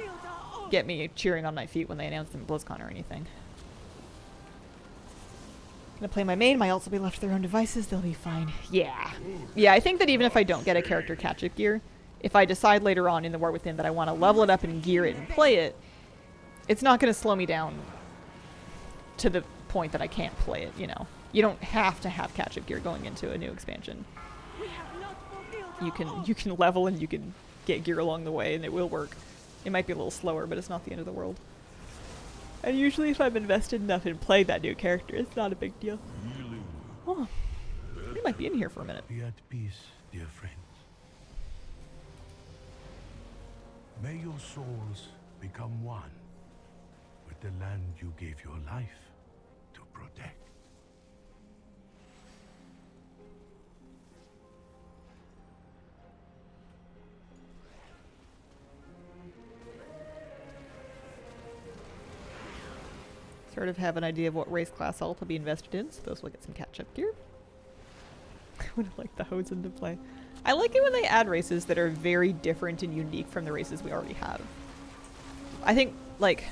get me cheering on my feet when they announced them at BlizzCon or anything. Gonna play my main, my ults will be left to their own devices, they'll be fine. Yeah. Yeah, I think that even if I don't get a character catch-up gear, if I decide later on in the War Within that I want to level it up and gear it and play it, it's not gonna slow me down to the point that I can't play it, you know. You don't have to have catch-up gear going into a new expansion. You can level and you can get gear along the way and it will work. It might be a little slower, but it's not the end of the world. And usually if I'm invested enough in playing that new character, it's not a big deal. Oh, we might be in here for a minute. Be at peace, dear friends. May your souls become one with the land you gave your life to protect. Sort of have an idea of what race class ult will be invested in, so those will get some catch-up gear. I would have liked the hose into play. I like it when they add races that are very different and unique from the races we already have. I think, like,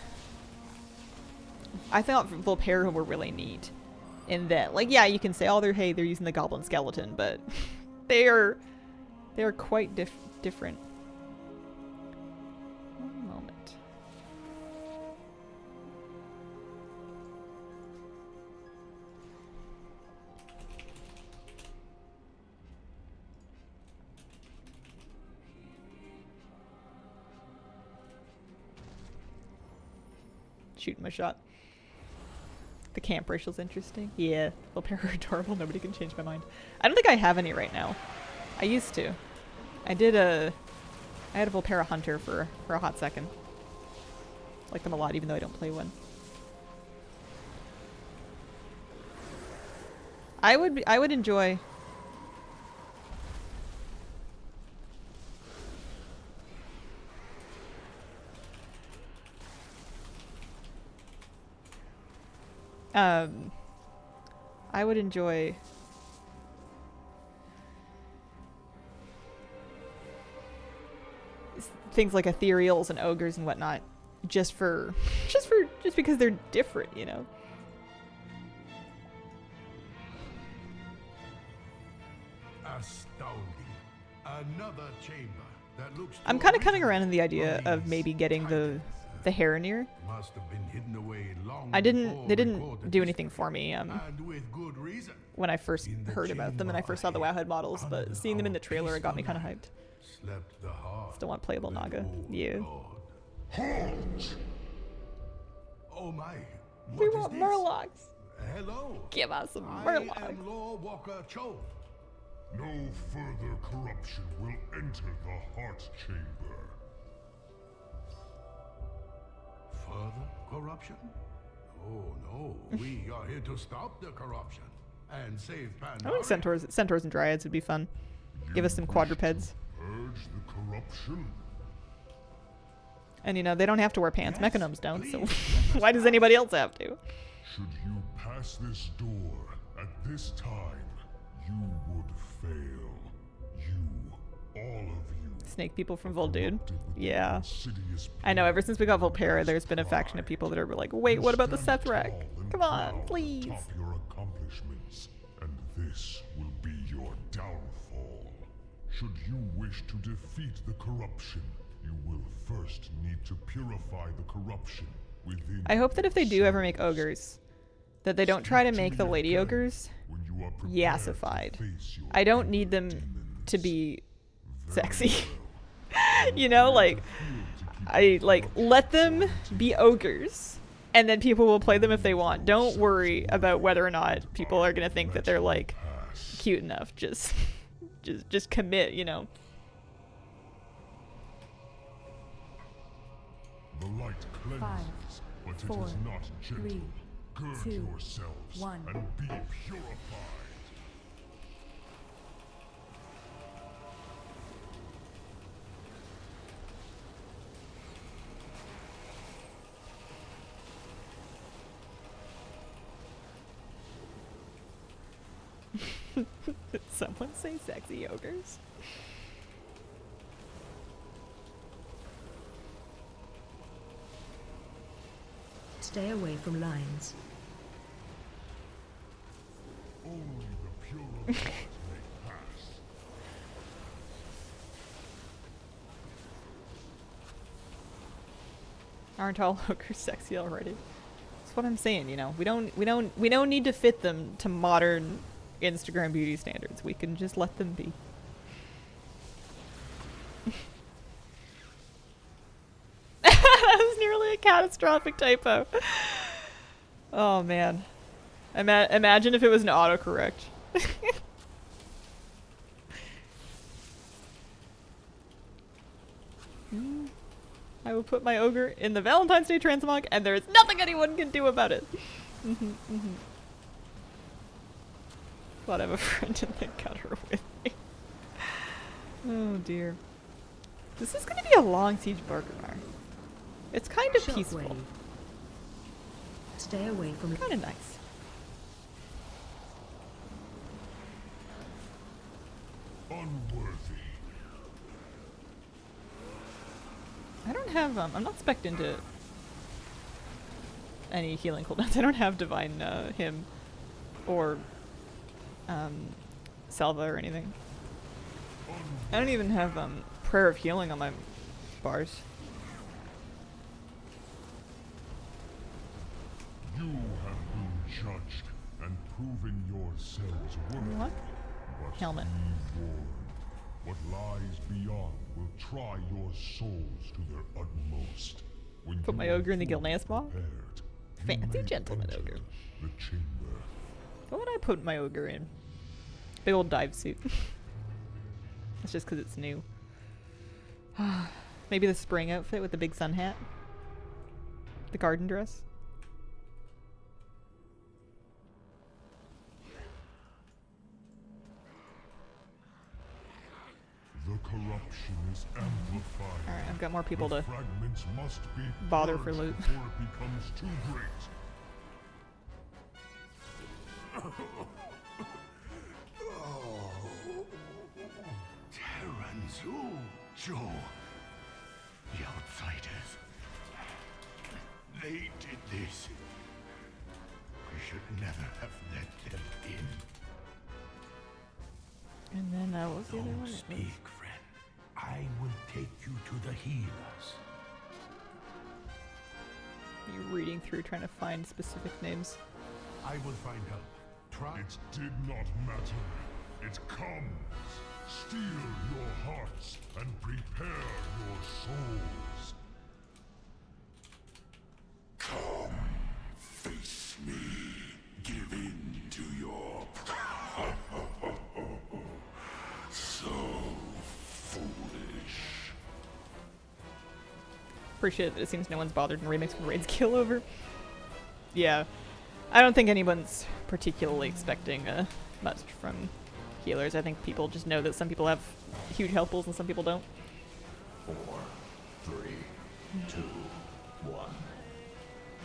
I thought Volpera were really neat in that, like, yeah, you can say, oh, they're using the goblin skeleton, but they are quite different. One moment. Shooting my shot. The camp racial's interesting. Yeah, Volpera are adorable. Nobody can change my mind. I don't think I have any right now. I used to. I had a Volpera hunter for a hot second. Like them a lot, even though I don't play one. I would enjoy. I would enjoy things like ethereals and ogres and whatnot, just because they're different, you know. Astounding. Another chamber that looks. I'm kind of coming around in the idea of maybe getting the Heronir. Must have been hidden away long They before didn't do anything for me and with good reason. when I first heard about them and I first saw the Wowhead models, but seeing them in the trailer it got me kind of hyped. Slept the heart. Still want playable Naga. Yeah. Halt! Oh my. We What want is this? Murlocs. Hello. Give us some I Murlocs. am Lord Walker Cho. No further corruption will enter the heart chamber. Further corruption? Oh no, we are here to stop the corruption and save Pandora. I think centaurs and dryads would be fun. Give us some quadrupeds. Purge the corruption. And you know, they don't have to wear pants. Yes, Mechanomes don't, so please. why does anybody else have to? Should you pass this door at this time, you would fail. You, all of you. Snake people from Voldude. corrupted with Yeah. insidious I know, ever since we got Volpera, plans there's been a of faction of pride. people that are like, wait, what about the Stand Sethrek? tall and Come on, proud please. atop your accomplishments, and this will be your downfall. Should you wish to defeat the corruption, you will first need to purify the corruption within. I hope that if they do ever make yourselves. ogres, that they don't try to make the lady ogres When you are prepared to yassified. face your I don't inner need them to demons. be Very sexy. well. You know, like, To keep I the like corruption let them quarantined. be ogres, and then people will play them if they want. Don't worry about whether or not people are gonna think that they're like Pass. cute enough. Just commit, you know. The light cleanses, Five, but it four, is not gentle. three, Gird 2, yourselves 1. and be purified. Did someone say sexy ogres? Stay away from lions. Only the pure of heart may pass. Aren't all ogres sexy already? That's what I'm saying, you know. We don't need to fit them to modern Instagram beauty standards. We can just let them be. That was nearly a catastrophic typo. Oh man. Imagine if it was an autocorrect. I will put my ogre in the Valentine's Day transmog, and there is nothing anyone can do about it. Glad I have a friend in the gutter with me. Oh dear. This is gonna be a long siege Barganar. It's kind of peaceful. Shockwave. Stay away from Kind of nice. Unworthy. I don't have, I'm not spec'd into any healing cooldowns. I don't have Divine Hymn or Salva or anything. I don't even have Prayer of Healing on my bars. You have been judged and proven yourselves worthy. What? But Helmet. be warned. What lies beyond will try your souls to their utmost. When Put you my are ogre in the fully Gilneas Maw? prepared, you Fancy may gentleman enter ogre. The chamber. What would I put my ogre in? Big old dive suit. That's just because it's new. Maybe the spring outfit with the big sun hat? The garden dress? The corruption is amplified. Alright, I've got more people The to fragments must be bother for purged loot. before it becomes too great. Terranzu, Joe. The outsiders. They did this. We should never have let them in. And then what was the other Don't one? It speak, was- friend. I will take you to the healers. You reading through trying to find specific names. I will find help. Try. It did not matter. It comes. Steel your hearts and prepare your souls. Come, face me. Give in to your so foolish. Appreciate that it seems no one's bothered in remix when raids kill over. Yeah. I don't think anyone's particularly expecting much from healers. I think people just know that some people have huge health pools and some people don't. 4, 3, 2, 1.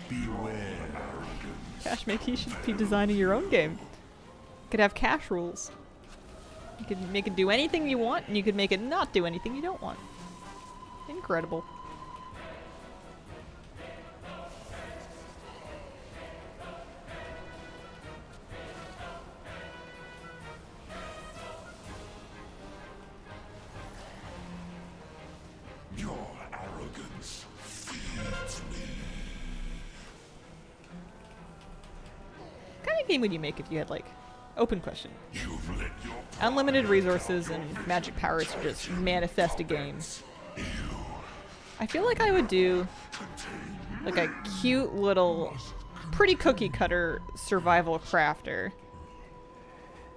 Beware. Cash, maybe you should be designing your own game. You could have cash rules. You could make it do anything you want, and you could make it not do anything you don't want. Incredible. Your arrogance feeds me. What kind of game would you make if you had, like, open question, You've let your unlimited resources and magic powers to just manifest a game? I feel like I would do like a cute little, pretty cookie cutter survival crafter.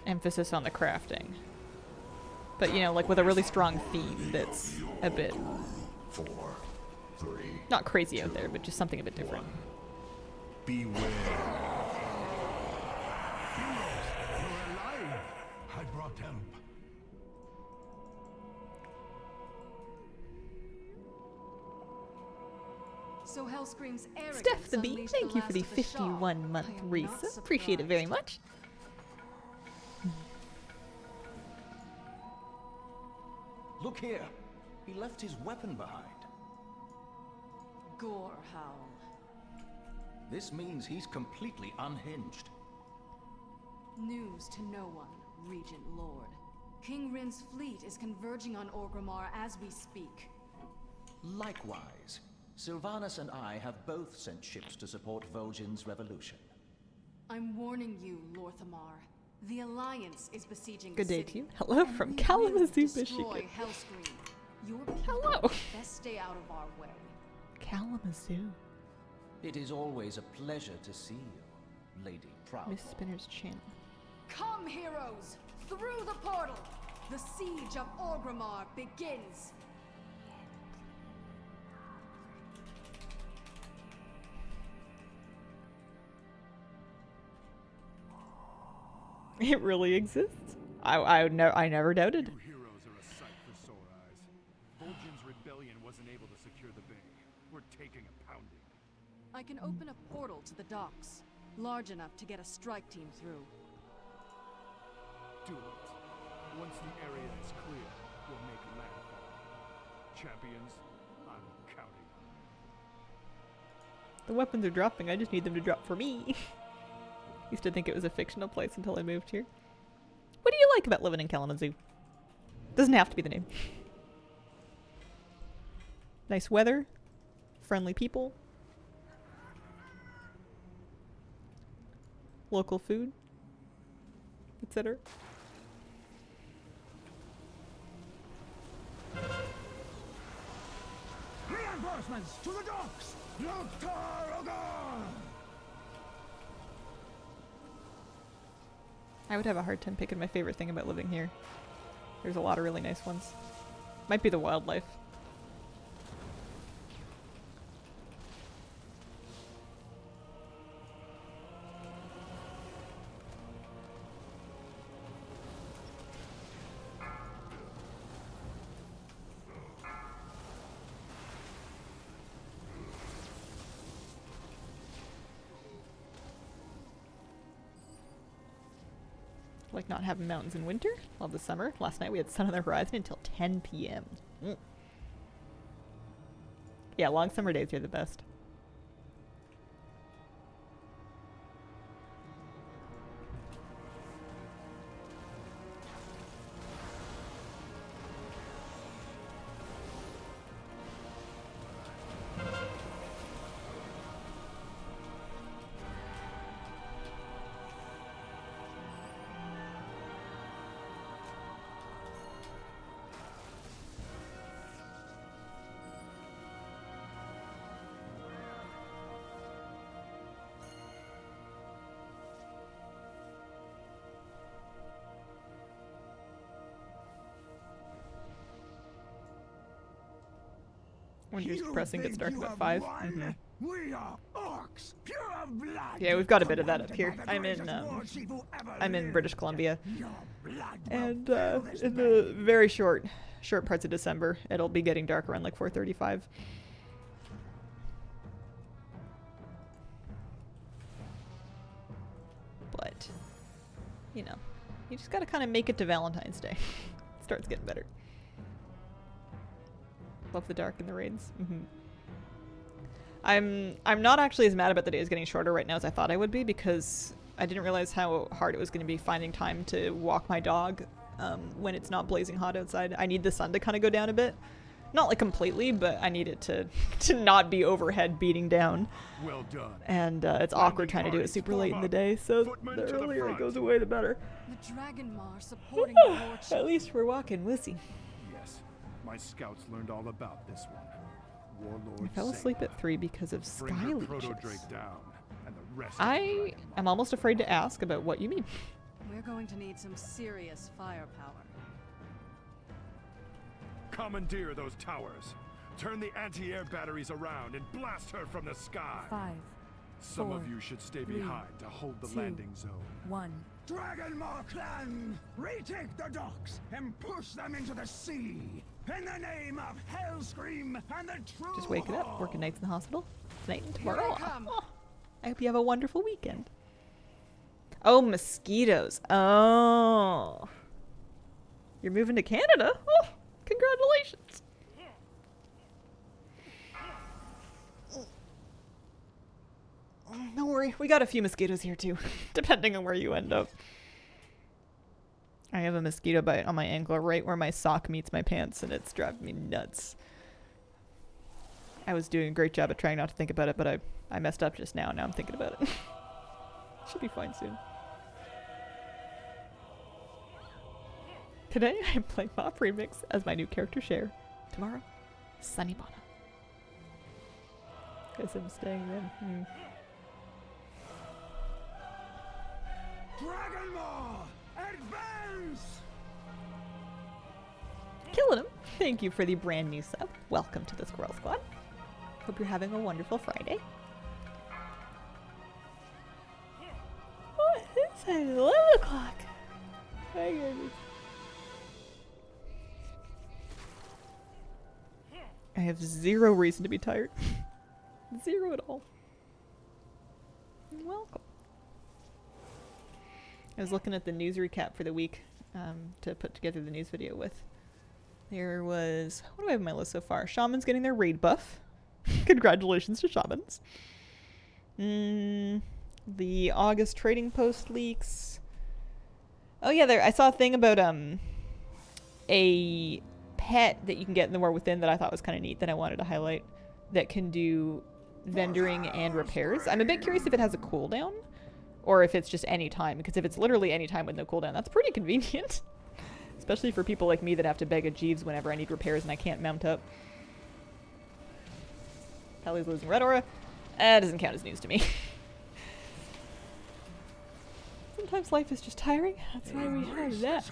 Emphasis on the crafting. But, you know, like with a really strong theme that's a bit, 4, 3. not crazy out there, but just something a bit different. Beware. You're alive. I brought help. So Hellscream's arrogance Steph the Bee, unleashed thank you last for the of the Shah. 51 month I am not Risa. Appreciate it very surprised. much. Look here. He left his weapon behind. Gorehowl. This means he's completely unhinged. News to no one, Regent Lord. King Rin's fleet is converging on Orgrimmar as we speak. Likewise, Sylvanas and I have both sent ships to support Vol'jin's revolution. I'm warning you, Lorthamar. The Alliance is besieging Good the day city, to you. Hello and from we will Kalamazoo, destroy Michigan. Hellscream. Your people Hello. best stay out of our way. Kalamazoo. It is always a pleasure to see you, Lady Proud. Miss Spinner's channel. Come, heroes! Through the portal! The siege of Orgrimmar begins! It really exists. I never doubted. You heroes are a sight for sore eyes. Vol'jin's rebellion wasn't able to secure the bay. We're taking a pounding. I can open a portal to the docks, large enough to get a strike team through. Do it. Once the area is clear, we'll make landfall. Champions, I'm counting on you. The weapons are dropping. I just need them to drop for me. Used to think it was a fictional place until I moved here. What do you like about living in Kalamazoo? Doesn't have to be the name. Nice weather, friendly people, local food, etc. Reinforcements to the docks! I would have a hard time picking my favorite thing about living here. There's a lot of really nice ones. Might be the wildlife. Like not having mountains in winter. Love the summer. Last night we had sun on the horizon until 10 p.m. Yeah, long summer days are the best. When you're depressing, gets dark about 5. We are orcs, pure of blood. Yeah, we've got a bit of that up here. I'm in British Columbia, and in the very short parts of December, it'll be getting dark around like 4:35. But you know, you just gotta kind of make it to Valentine's Day. It starts getting better. Love the dark and the raids. I'm not actually as mad about the days getting shorter right now as I thought I would be, because I didn't realize how hard it was going to be finding time to walk my dog when it's not blazing hot outside. I need the sun to kind of go down a bit. Not like completely, but I need it to not be overhead beating down. Well done. And it's awkward trying to do it super late in the day, so the earlier it goes away, the better. The Dragonmar supporting the Lord. At least we're walking wussy. Yes, my scouts learned all about this one. Warlord I fell asleep at 3 because of sky leeches. Down, and the rest I am almost afraid to ask about what you mean. We're going to need some serious firepower. Commandeer those towers. Turn the anti-air batteries around and blast her from the sky. 5, Some 4, of you should stay 3, behind to hold the 2, landing zone. 1. Dragonmar clan, retake the docks and push them into the sea. In the name of Hellscream and the true Just waking up, working nights in the hospital. Tonight and Here tomorrow I off. come. Oh, I hope you have a wonderful weekend. Oh, mosquitoes. Oh. You're moving to Canada? Oh, Congratulations. Don't worry, we got a few mosquitoes here too, depending on where you end up. I have a mosquito bite on my ankle right where my sock meets my pants, and it's driving me nuts. I was doing a great job at trying not to think about it, but I messed up just now. Now I'm thinking about it. Should be fine soon. Today I'm playing Mop Remix as my new character Cher. Tomorrow, Sunny Bana. Guess I'm staying then. Dragon Maw! Advance! Killing him. Thank you for the brand new sub. Welcome to the Squirrel Squad. Hope you're having a wonderful Friday. What is it? 11 o'clock. My goodness. I have zero reason to be tired. Zero at all. Welcome. I was looking at the news recap for the week to put together the news video with. There was... What do I have on my list so far? Shaman's getting their raid buff. Congratulations to Shamans. The August trading post leaks. Oh yeah, I saw a thing about a pet that you can get in the War Within that I thought was kind of neat that I wanted to highlight that can do vendoring and repairs. I'm a bit curious if it has a cooldown or if it's just any time, because if it's literally any time with no cooldown, that's pretty convenient. Especially for people like me that have to beg a Jeeves whenever I need repairs and I can't mount up. Kelly's losing red aura. That doesn't count as news to me. Sometimes life is just tiring. That's why we have that.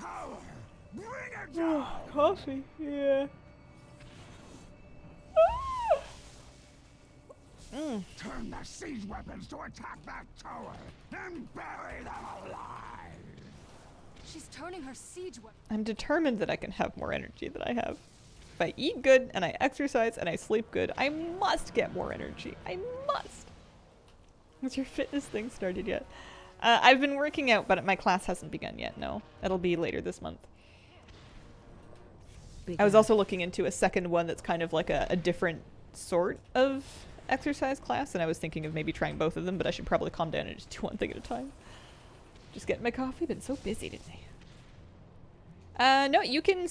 Oh, coffee. Yeah. Turn the siege weapons to attack that tower and bury them alive. She's turning her siege weapon. I'm determined that I can have more energy than I have. If I eat good and I exercise and I sleep good, I must get more energy. I must. Has your fitness thing started yet? I've been working out, but my class hasn't begun yet. No, it'll be later this month. I was also looking into a second one that's kind of like a different sort of exercise class, and I was thinking of maybe trying both of them, but I should probably calm down and just do one thing at a time. Just getting my coffee. Been so busy today. No, you can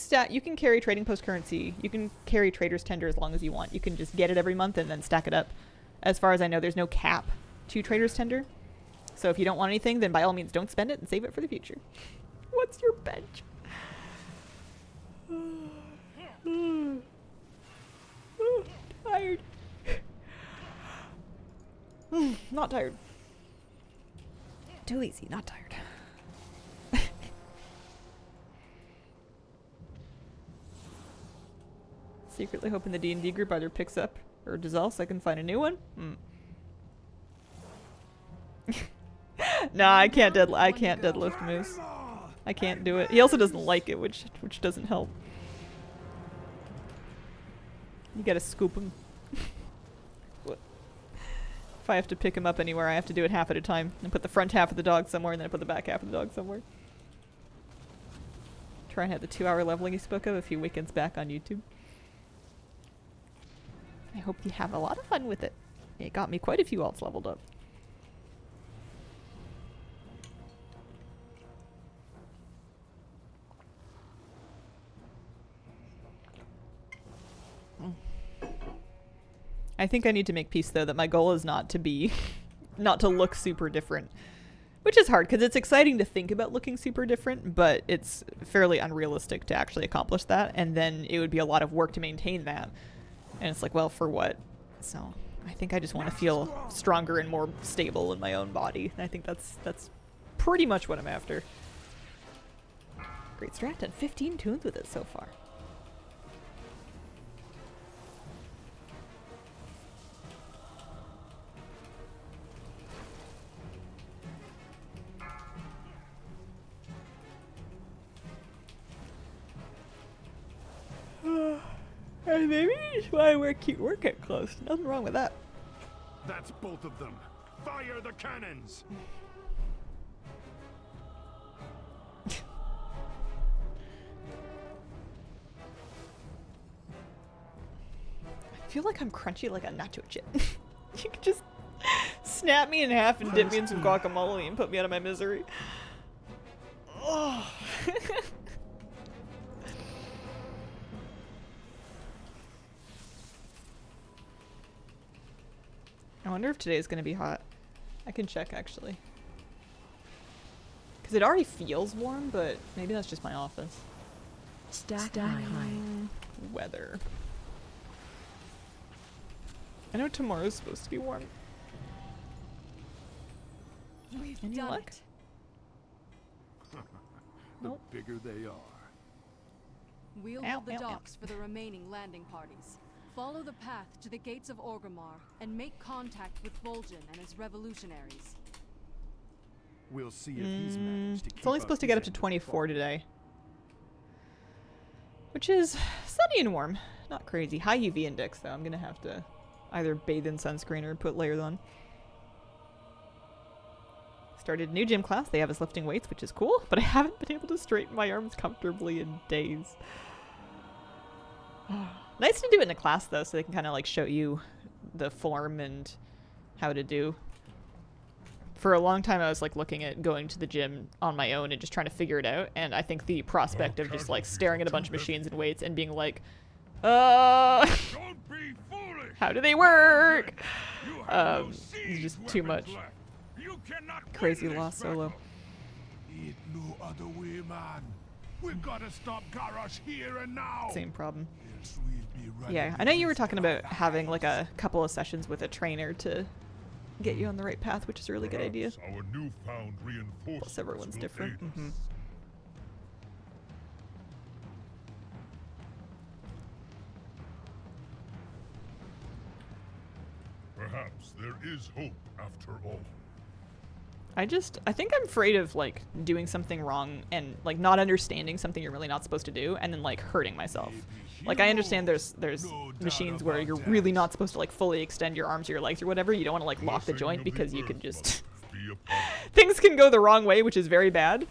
carry trading post currency. You can carry trader's tender as long as you want. You can just get it every month and then stack it up. As far as I know, there's no cap to trader's tender. So if you don't want anything, then by all means don't spend it and save it for the future. What's your bench? Tired. Not tired. Too easy, not tired. Secretly hoping the D&D group either picks up or dissolves so I can find a new one. Nah, I can't deadlift Moose. I can't do it. He also doesn't like it, which doesn't help. You gotta scoop him. If I have to pick him up anywhere, I have to do it half at a time and put the front half of the dog somewhere and then I put the back half of the dog somewhere. Try and have the 2-hour leveling you spoke of a few weekends back on YouTube. I hope you have a lot of fun with it. It got me quite a few alts leveled up. I think I need to make peace though that my goal is not to look super different. Which is hard because it's exciting to think about looking super different, but it's fairly unrealistic to actually accomplish that, and then it would be a lot of work to maintain that. And it's like, well, for what? So I think I just want to feel stronger and more stable in my own body. And I think that's pretty much what I'm after. Great strat, done 15 tunes with it so far. Hey, maybe just want to wear cute workout clothes. Nothing wrong with that. That's both of them. Fire the cannons! feel like I'm crunchy like a nacho chip. You could just snap me in half and dip me in some guacamole and put me out of my misery. Oh. I wonder if today's gonna be hot. I can check actually. Because it already feels warm, but maybe that's just my office. Stack high. Weather. I know tomorrow's supposed to be warm. We've Any done luck? it. The Nope. bigger they are. We'll Ow, hold the ow, ow. docks for the remaining landing parties. Follow the path to the gates of Orgrimmar and make contact with Vol'jin and his revolutionaries. We'll see if he's managed to keep It's only up supposed to his get up to end of the 24 today. Which is sunny and warm. Not crazy. High UV index though. I'm gonna have to either bathe in sunscreen or put layers on. Started a new gym class. They have us lifting weights, which is cool, but I haven't been able to straighten my arms comfortably in days. Nice to do it in a class though, so they can kind of like show you the form and how to do. For a long time I was like looking at going to the gym on my own and just trying to figure it out, and I think the prospect of just like staring at a bunch of machines and weights and being like, how do they work? It's just too much. Crazy lost solo. Ain't no other way, man. We gotta stop Garrosh here and now. Same problem. Else we'll be running Yeah, I know you were talking about having like a couple of sessions with a trainer to get you on the right path, which is a really good idea. Our newfound reinforcements Plus everyone's will different. aid us. Perhaps there is hope after all. I think I'm afraid of like doing something wrong and like not understanding something you're really not supposed to do and then like hurting myself. Like I understand there's machines where you're really not supposed to like fully extend your arms or your legs or whatever. You don't want to like lock the joint because you could just things can go the wrong way, which is very bad.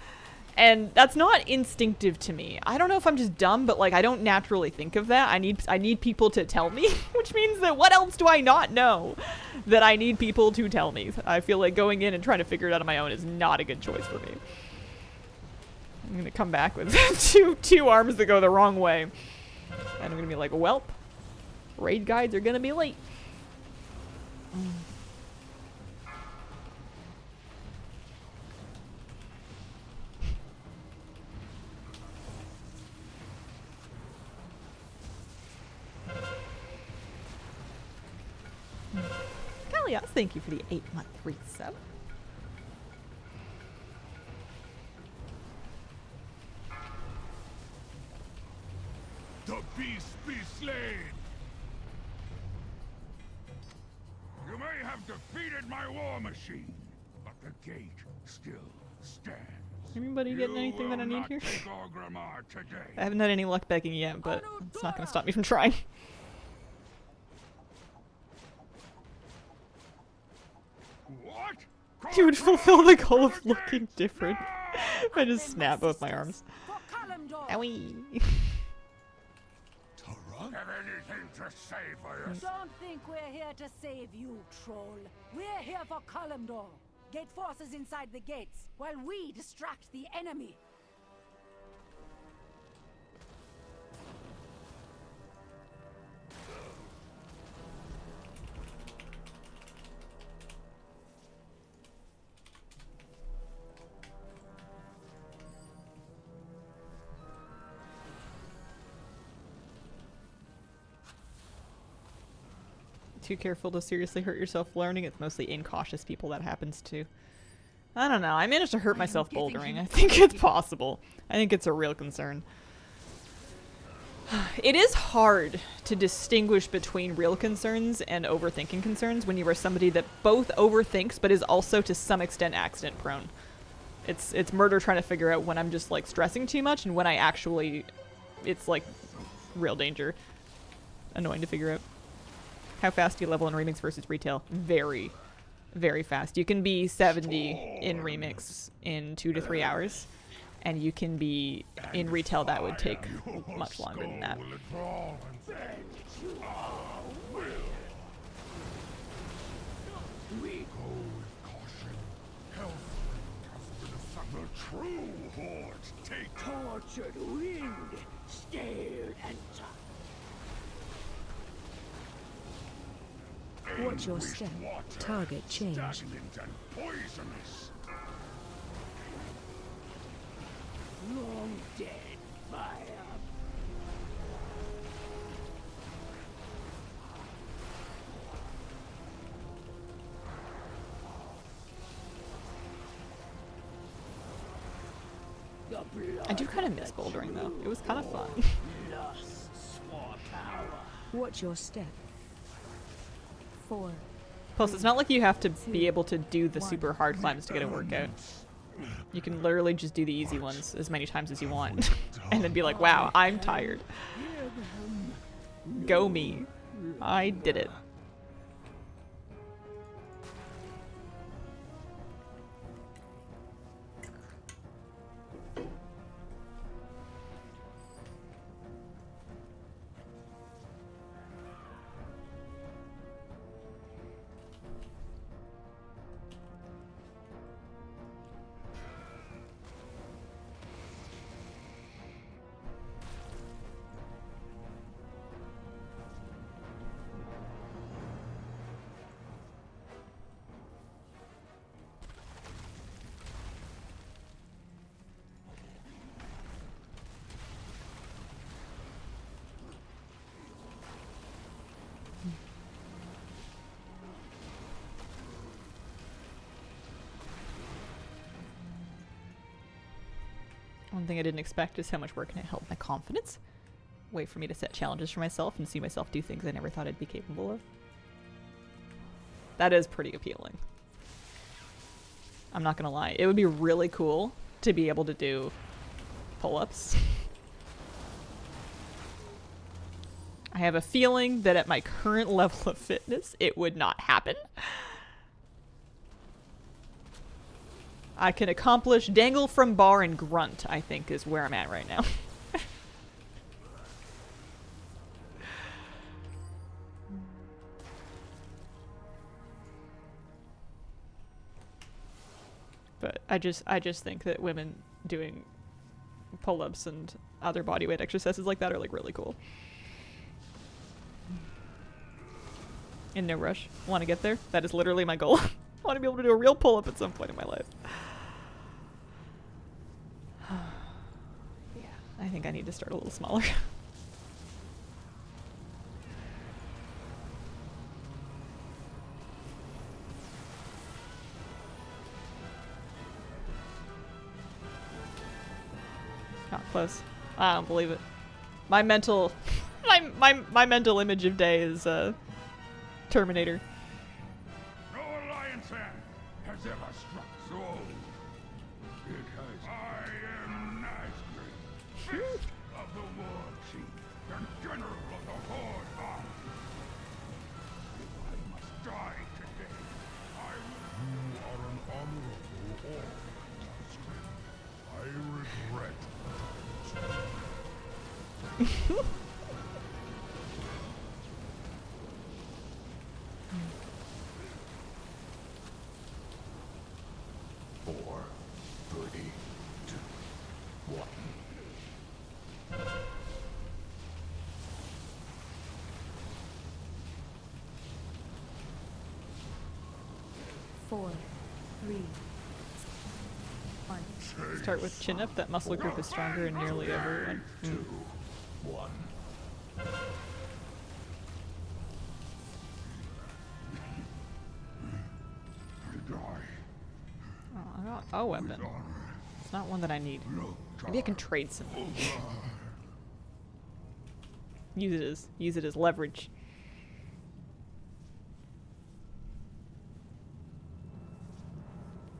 And that's not instinctive to me. I don't know if I'm just dumb, but like I don't naturally think of that. I need people to tell me, which means that what else do I not know that I need people to tell me? I feel like going in and trying to figure it out on my own is not a good choice for me. I'm gonna come back with two arms that go the wrong way. And I'm gonna be like, welp, raid guides are gonna be late. Kalias, thank you for the 8-month resub. The beast be slain. You may have defeated my war machine, but the gate still stands. Anybody getting anything that I need here? Take Orgrimmar today. I haven't had any luck begging yet, but it's not gonna stop me from trying. What? You would fulfill the goal of looking different. I just snap both my arms. Owie. Have anything to say for us? Don't think we're here to save you, troll. We're here for Kalimdor. Gate forces inside the gates, while we distract the enemy. Too careful to seriously hurt yourself learning. It's mostly incautious people that happens to. I don't know. I managed to hurt myself bouldering. I think it's possible. I think it's a real concern. It is hard to distinguish between real concerns and overthinking concerns when you are somebody that both overthinks but is also to some extent accident prone. It's murder trying to figure out when I'm just like stressing too much and when I actually, it's like real danger. Annoying to figure out. How fast do you level in remix versus retail? Very, very fast. You can be 70 in remix in 2 to 3 hours, and you can be in retail that would take much longer than that. We go with caution. Hellspring has been assembled. The true hordes take tortured wind, stale and tough. Watch your step. Target change. Stagnant and poisonous. Long dead fire. I do kind of miss bouldering though. It was kind of fun. Watch your step. 4. Plus, it's not like you have to be able to do the super hard climbs to get a workout. You can literally just do the easy ones as many times as you want. And then be like, wow, I'm tired. Go me. I did it. One thing I didn't expect is how much work it helped my confidence. Way for me to set challenges for myself and see myself do things I never thought I'd be capable of. That is pretty appealing. I'm not gonna lie. It would be really cool to be able to do pull-ups. I have a feeling that at my current level of fitness, it would not happen. I can accomplish dangle from bar and grunt, I think, is where I'm at right now. But I just think that women doing pull-ups and other bodyweight exercises like that are like really cool. In no rush. Want to get there? That is literally my goal. I want to be able to do a real pull-up at some point in my life. Yeah, I think I need to start a little smaller. Not close. I don't believe it. My mental my mental image of day is Terminator. No alliance hand has ever struck so. It has. I am Nazgûl, fifth of the War Chief, and general of the Horde army. If I must die today, I will. You are an honorable orc, Nazgûl. I regret that. 4, 3, 2, 1. 4, 3, 1. Start with chin up. That muscle group is stronger in nearly everyone. 2, 1. Oh, I got a weapon. It's not one that I need. Maybe I can trade some. Use it as leverage.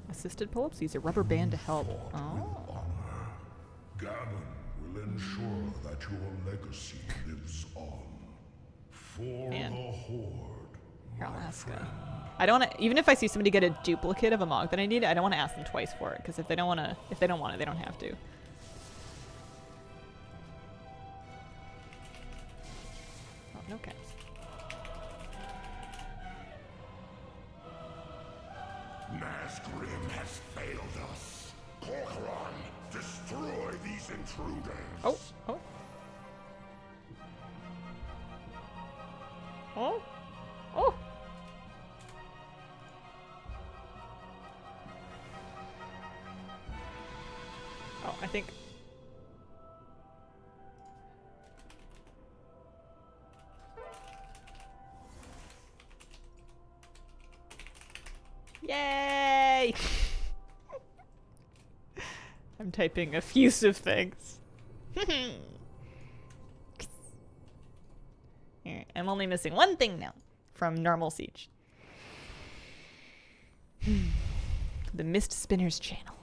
Assisted pull-ups? Use a rubber band to help. Oh. Gammon will ensure that your legacy lives on. For Man. the Horde. Here, I'll ask. I don't want to. Even if I see somebody get a duplicate of a Mog that I need, I don't want to ask them twice for it. Because if they don't want it, they don't have to. Oh, no caps. these intruders. Oh, oh. Oh, oh. Oh, I think. Yay! I'm typing effusive things. Here, I'm only missing one thing now from normal siege. The Mist Spinners channel.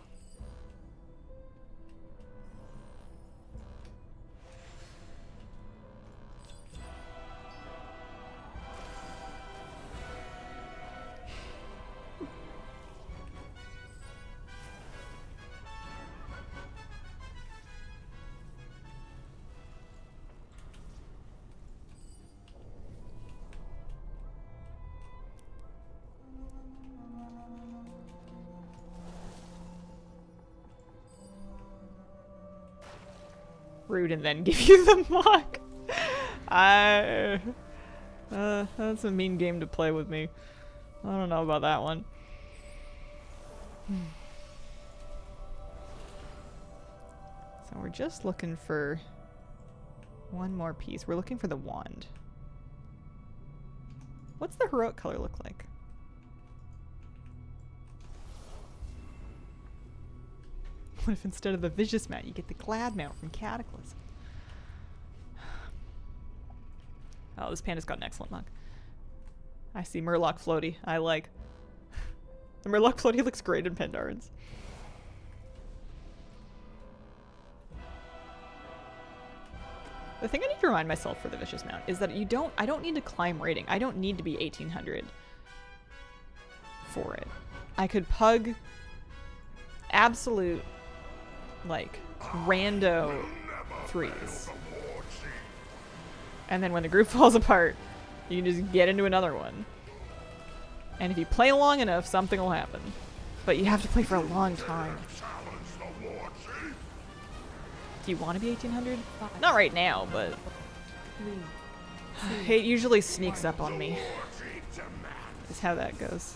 Rude and then give you the mock. That's a mean game to play with me. I don't know about that one. So we're just looking for one more piece. We're looking for the wand. What's the heroic color look like? What if instead of the Vicious mount, you get the Glad mount from Cataclysm? Oh, this panda's got an excellent mug. I see Murloc Floaty. I like. The Murloc Floaty looks great in Pandarans. The thing I need to remind myself for the Vicious mount is that I don't need to climb rating. I don't need to be 1800 for it. I could pug absolute, like, rando 3s. And then when the group falls apart, you can just get into another one. And if you play long enough, something will happen. But you have to play for a long time. Do you want to be 1800? Not right now, but it usually sneaks up on me. Is how that goes.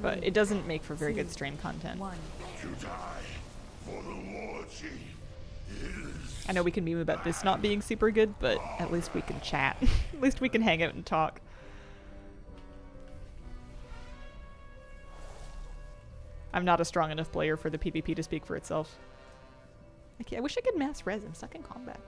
But it doesn't make for very good stream content. I know we can meme about this not being super good, but at least we can chat. At least we can hang out and talk. I'm not a strong enough player for the PvP to speak for itself. I wish I could mass res. I'm stuck in combat.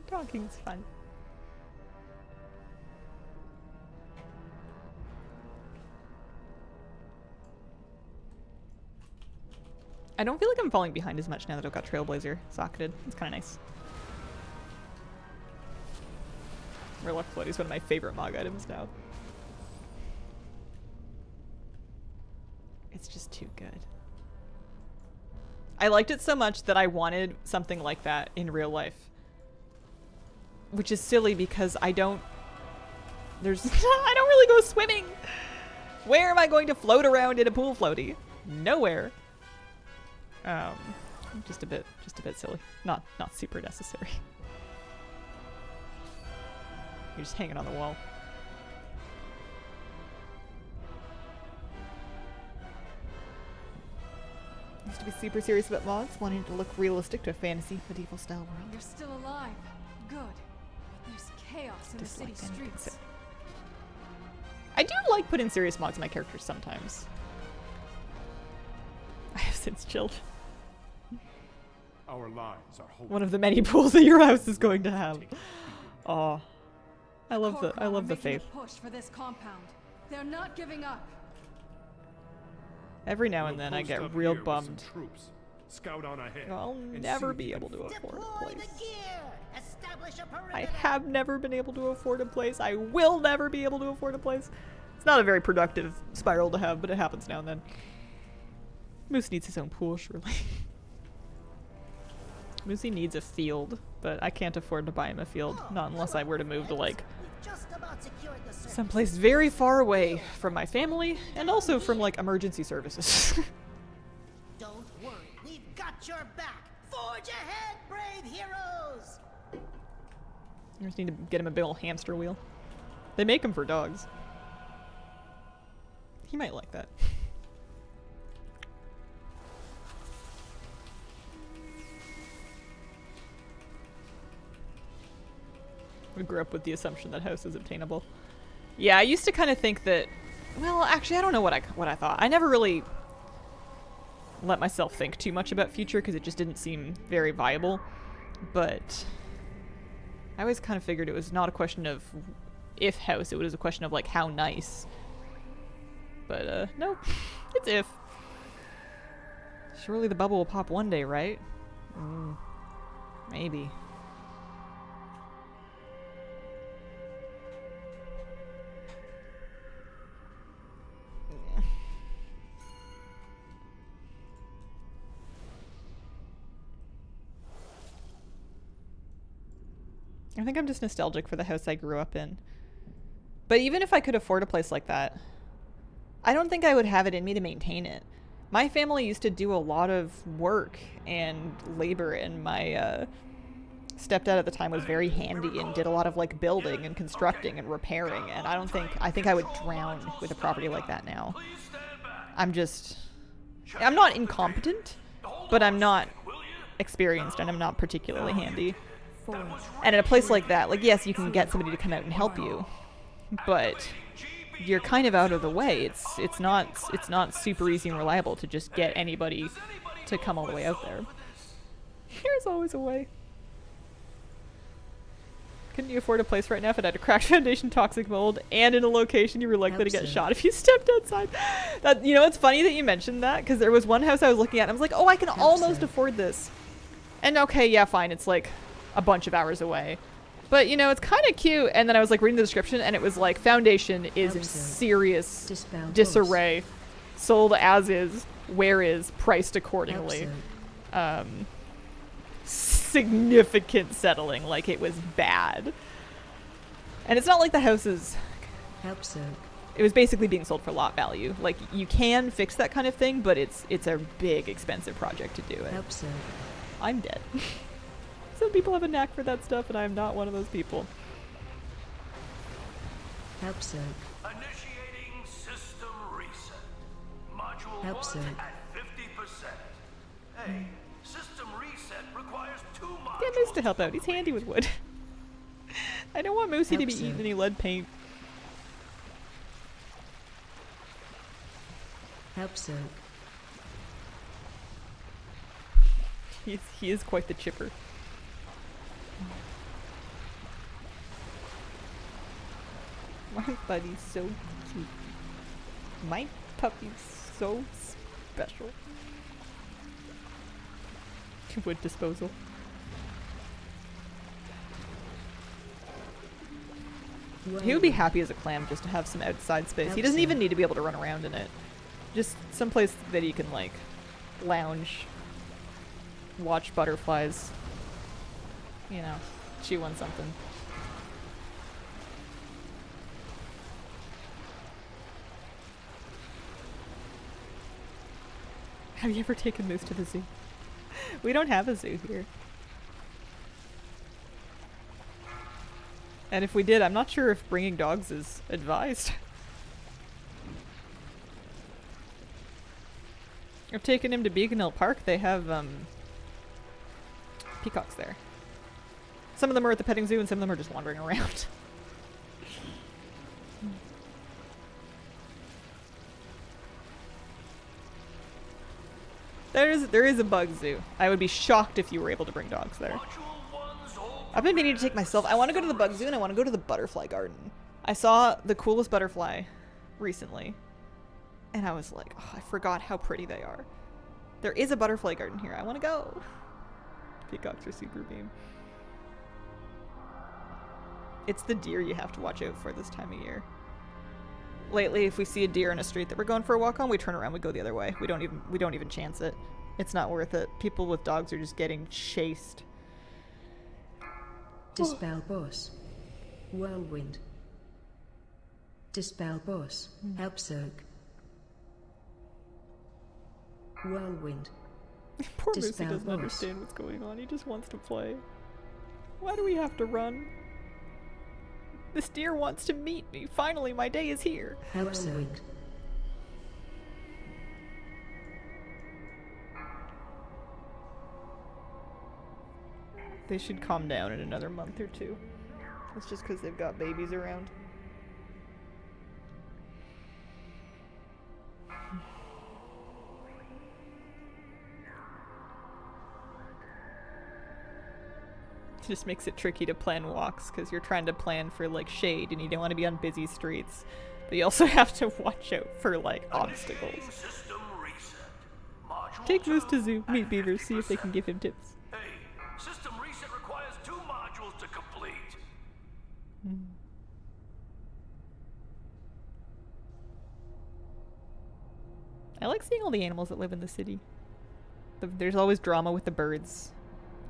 Talking's fun. I don't feel like I'm falling behind as much now that I've got Trailblazer socketed. It's kind of nice. Murloc Floaty is one of my favorite Mog items now. It's just too good. I liked it so much that I wanted something like that in real life. Which is silly because I don't really go swimming. Where am I going to float around in a pool floaty? Nowhere. Just a bit silly. Not super necessary. You're just hanging on the wall. Used to be super serious about mods, wanting to look realistic to a fantasy medieval style world. You're still alive. Good. But there's chaos in the city streets. I do like putting serious mods in my characters sometimes. I have since chilled. Our lives are one of the many pools that your house is going to have. Oh, I love the faith. Push for this compound. They're not giving up. Every now and then I get real bummed Scout on ahead. I'll and never see be if able to you afford a Deploy place. the gear. Establish a perimeter. I have never been able to afford a place. I will never be able to afford a place. It's not a very productive spiral to have, but it happens now and then. Moose needs his own pool, surely. Moosey needs a field, but I can't afford to buy him a field. Not unless I were to move to, like, Just about secured the surface. someplace very far away from my family, and also from, like, emergency services. Don't worry, we've got your back. Forge ahead, brave heroes. I just need to get him a big old hamster wheel. They make them for dogs. He might like that. We grew up with the assumption that house is obtainable. Yeah, I used to kind of think that. Well, actually, I don't know what I thought. I never really let myself think too much about future because it just didn't seem very viable. But I always kind of figured it was not a question of if house; it was a question of like how nice. But nope, it's if. Surely the bubble will pop one day, right? Maybe. I think I'm just nostalgic for the house I grew up in. But even if I could afford a place like that, I don't think I would have it in me to maintain it. My family used to do a lot of work and labor, and my stepdad at the time was very handy and did a lot of like building and constructing and repairing, and I think I would drown with a property like that now. I'm not incompetent, but I'm not experienced, and I'm not particularly handy. And at a place like that, like, yes, you can get somebody to come out and help you, but you're kind of out of the way. It's not super easy and reliable to just get anybody to come all the way out there. There's always a way. Couldn't you afford a place right now if it had a cracked foundation, toxic mold, and in a location you were likely to get shot if you stepped outside? That, you know, it's funny that you mentioned that, because there was one house I was looking at and I was like, oh, I can almost afford this. And okay, yeah, fine, it's like a bunch of hours away. But, you know, it's kind of cute. And then I was like reading the description and it was like, foundation is in serious disarray. Sold as is, where is, priced accordingly. Significant settling, like it was bad. And it's not like the house is... It was basically being sold for lot value. Like, you can fix that kind of thing, but it's a big, expensive project to do it. I'm dead. Some people have a knack for that stuff, and I'm not one of those people. Initiating system reset. Module 1 at 50%. Hey, system reset requires 2 modules. Get Moose to help out. He's handy with wood. I don't want Moosey to be eating any lead paint. He is quite the chipper. My buddy's so cute. My puppy's so special. Wood disposal. He would be happy as a clam just to have some outside space. He doesn't even need to be able to run around in it. Just someplace that he can, like, lounge, watch butterflies, you know, chew on something. Have you ever taken Moose to the zoo? We don't have a zoo here. And if we did, I'm not sure if bringing dogs is advised. I've taken him to Beacon Hill Park. They have peacocks there. Some of them are at the petting zoo and some of them are just wandering around. There is a bug zoo. I would be shocked if you were able to bring dogs there. I've been meaning to take myself. I want to go to the bug zoo and I want to go to the butterfly garden. I saw the coolest butterfly recently. And I was like, oh, I forgot how pretty they are. There is a butterfly garden here. I want to go. Peacocks are super beam. It's the deer you have to watch out for this time of year. Lately, if we see a deer in a street that we're going for a walk on, we turn around, we go the other way. We don't even chance it. It's not worth it. People with dogs are just getting chased. Dispel boss. Whirlwind. Dispel boss. Helpzerg. Whirlwind. Poor Moosey Dispel doesn't boss. understand what's going on. He just wants to play. Why do we have to run? This deer wants to meet me. Finally, my day is here. Helpzerg. They should calm down in another month or two. It's just because they've got babies around. It just makes it tricky to plan walks because you're trying to plan for like shade and you don't want to be on busy streets. But you also have to watch out for like obstacles. Take Moose to zoo, meet beavers, see if they can give him tips. Hey, system reset requires 2 modules to complete. I like seeing all the animals that live in the city. There's always drama with the birds.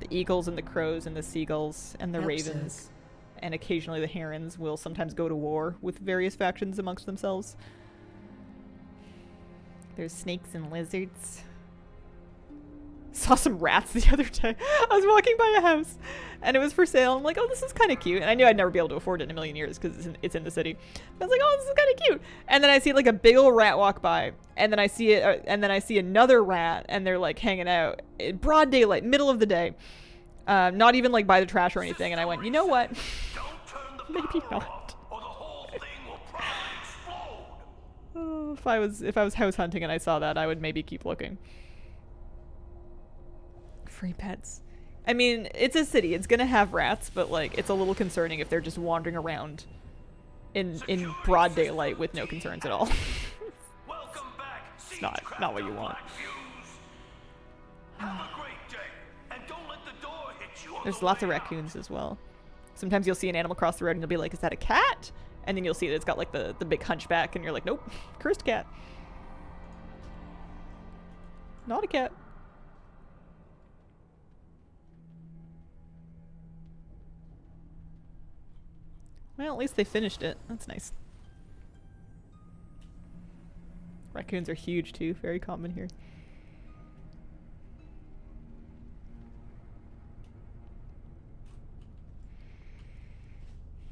The eagles and the crows and the seagulls and the ravens. And occasionally the herons will sometimes go to war with various factions amongst themselves. There's snakes and lizards. Saw some rats the other day. I was walking by a house and it was for sale. I'm like, oh, this is kind of cute. And I knew I'd never be able to afford it in a million years because it's in the city. I was like, oh, this is kind of cute. And then I see like a big old rat walk by, and then I see it, and then I see another rat, and they're like hanging out in broad daylight, middle of the day, not even like by the trash or anything. And I went, you know what? Maybe not. Oh, if I was house hunting and I saw that, I would maybe keep looking. Free pets. I mean, it's a city. It's gonna have rats, but like, it's a little concerning if they're just wandering around in broad daylight with no concerns at all. It's not what you want. There's lots of raccoons as well. Sometimes you'll see an animal cross the road and you'll be like, is that a cat? And then you'll see that it's got like the big hunchback and you're like, nope, cursed cat. Not a cat. Well, at least they finished it. That's nice. Raccoons are huge too. Very common here.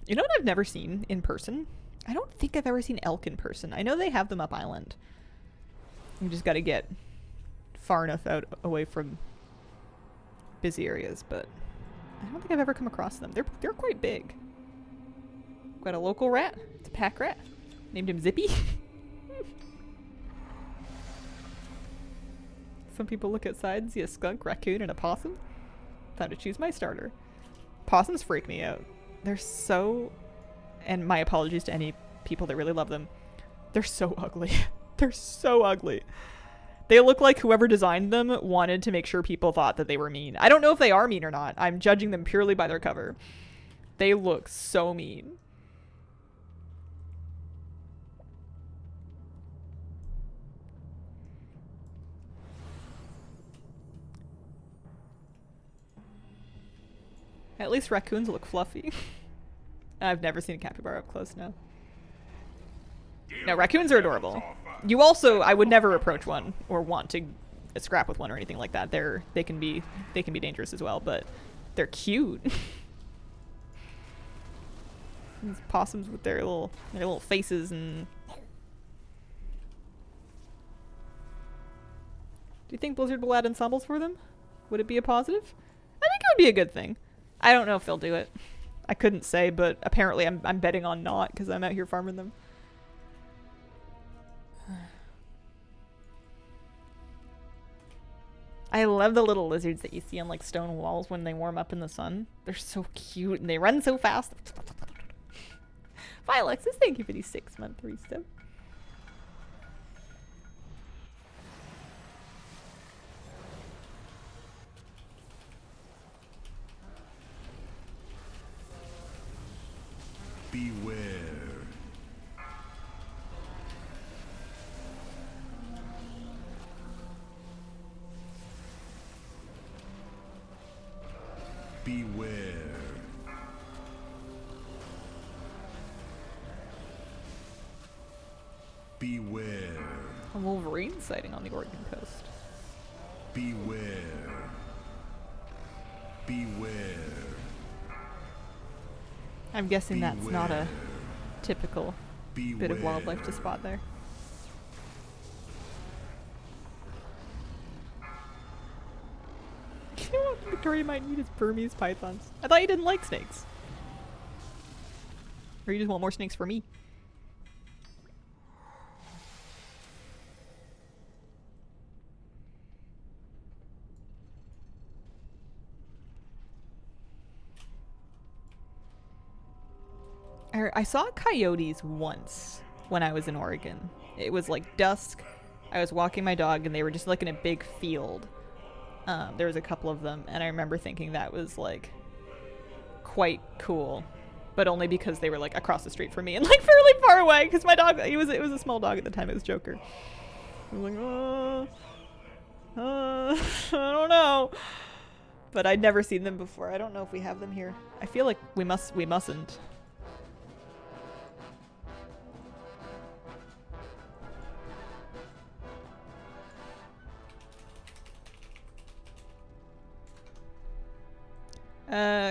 You know what I've never seen in person? I don't think I've ever seen elk in person. I know they have them up island. You just gotta get far enough out away from busy areas, but I don't think I've ever come across them. They're quite big. Got a local rat. It's a pack rat. Named him Zippy. Some people look outside and see a skunk, raccoon, and a possum. Time to choose my starter. Possums freak me out. They're so... And my apologies to any people that really love them. They're so ugly. They're so ugly. They look like whoever designed them wanted to make sure people thought that they were mean. I don't know if they are mean or not. I'm judging them purely by their cover. They look so mean. At least raccoons look fluffy. I've never seen a capybara up close now. No, raccoons are adorable. You also, I would never approach one or want to scrap with one or anything like that. They can be dangerous as well, but they're cute. These possums with their little faces and... Do you think Blizzard will add ensembles for them? Would it be a positive? I think it would be a good thing. I don't know if they'll do it. I couldn't say, but apparently I'm betting on not because I'm out here farming them. I love the little lizards that you see on like stone walls when they warm up in the sun. They're so cute and they run so fast. Bye, Alexis. Thank you for the 6-month resub. Beware. Beware. Beware. A Wolverine sighting on the Oregon coast. Beware. Beware. I'm guessing that's not a typical bit of wildlife to spot there. You know what Victoria might need is Burmese pythons. I thought you didn't like snakes. Or you just want more snakes for me. I saw coyotes once when I was in Oregon. It was like dusk. I was walking my dog and they were just like in a big field. There was a couple of them and I remember thinking that was like quite cool, but only because they were like across the street from me and like fairly far away because my dog, it was a small dog at the time. It was Joker. I was like, I don't know. But I'd never seen them before. I don't know if we have them here. I feel like we mustn't.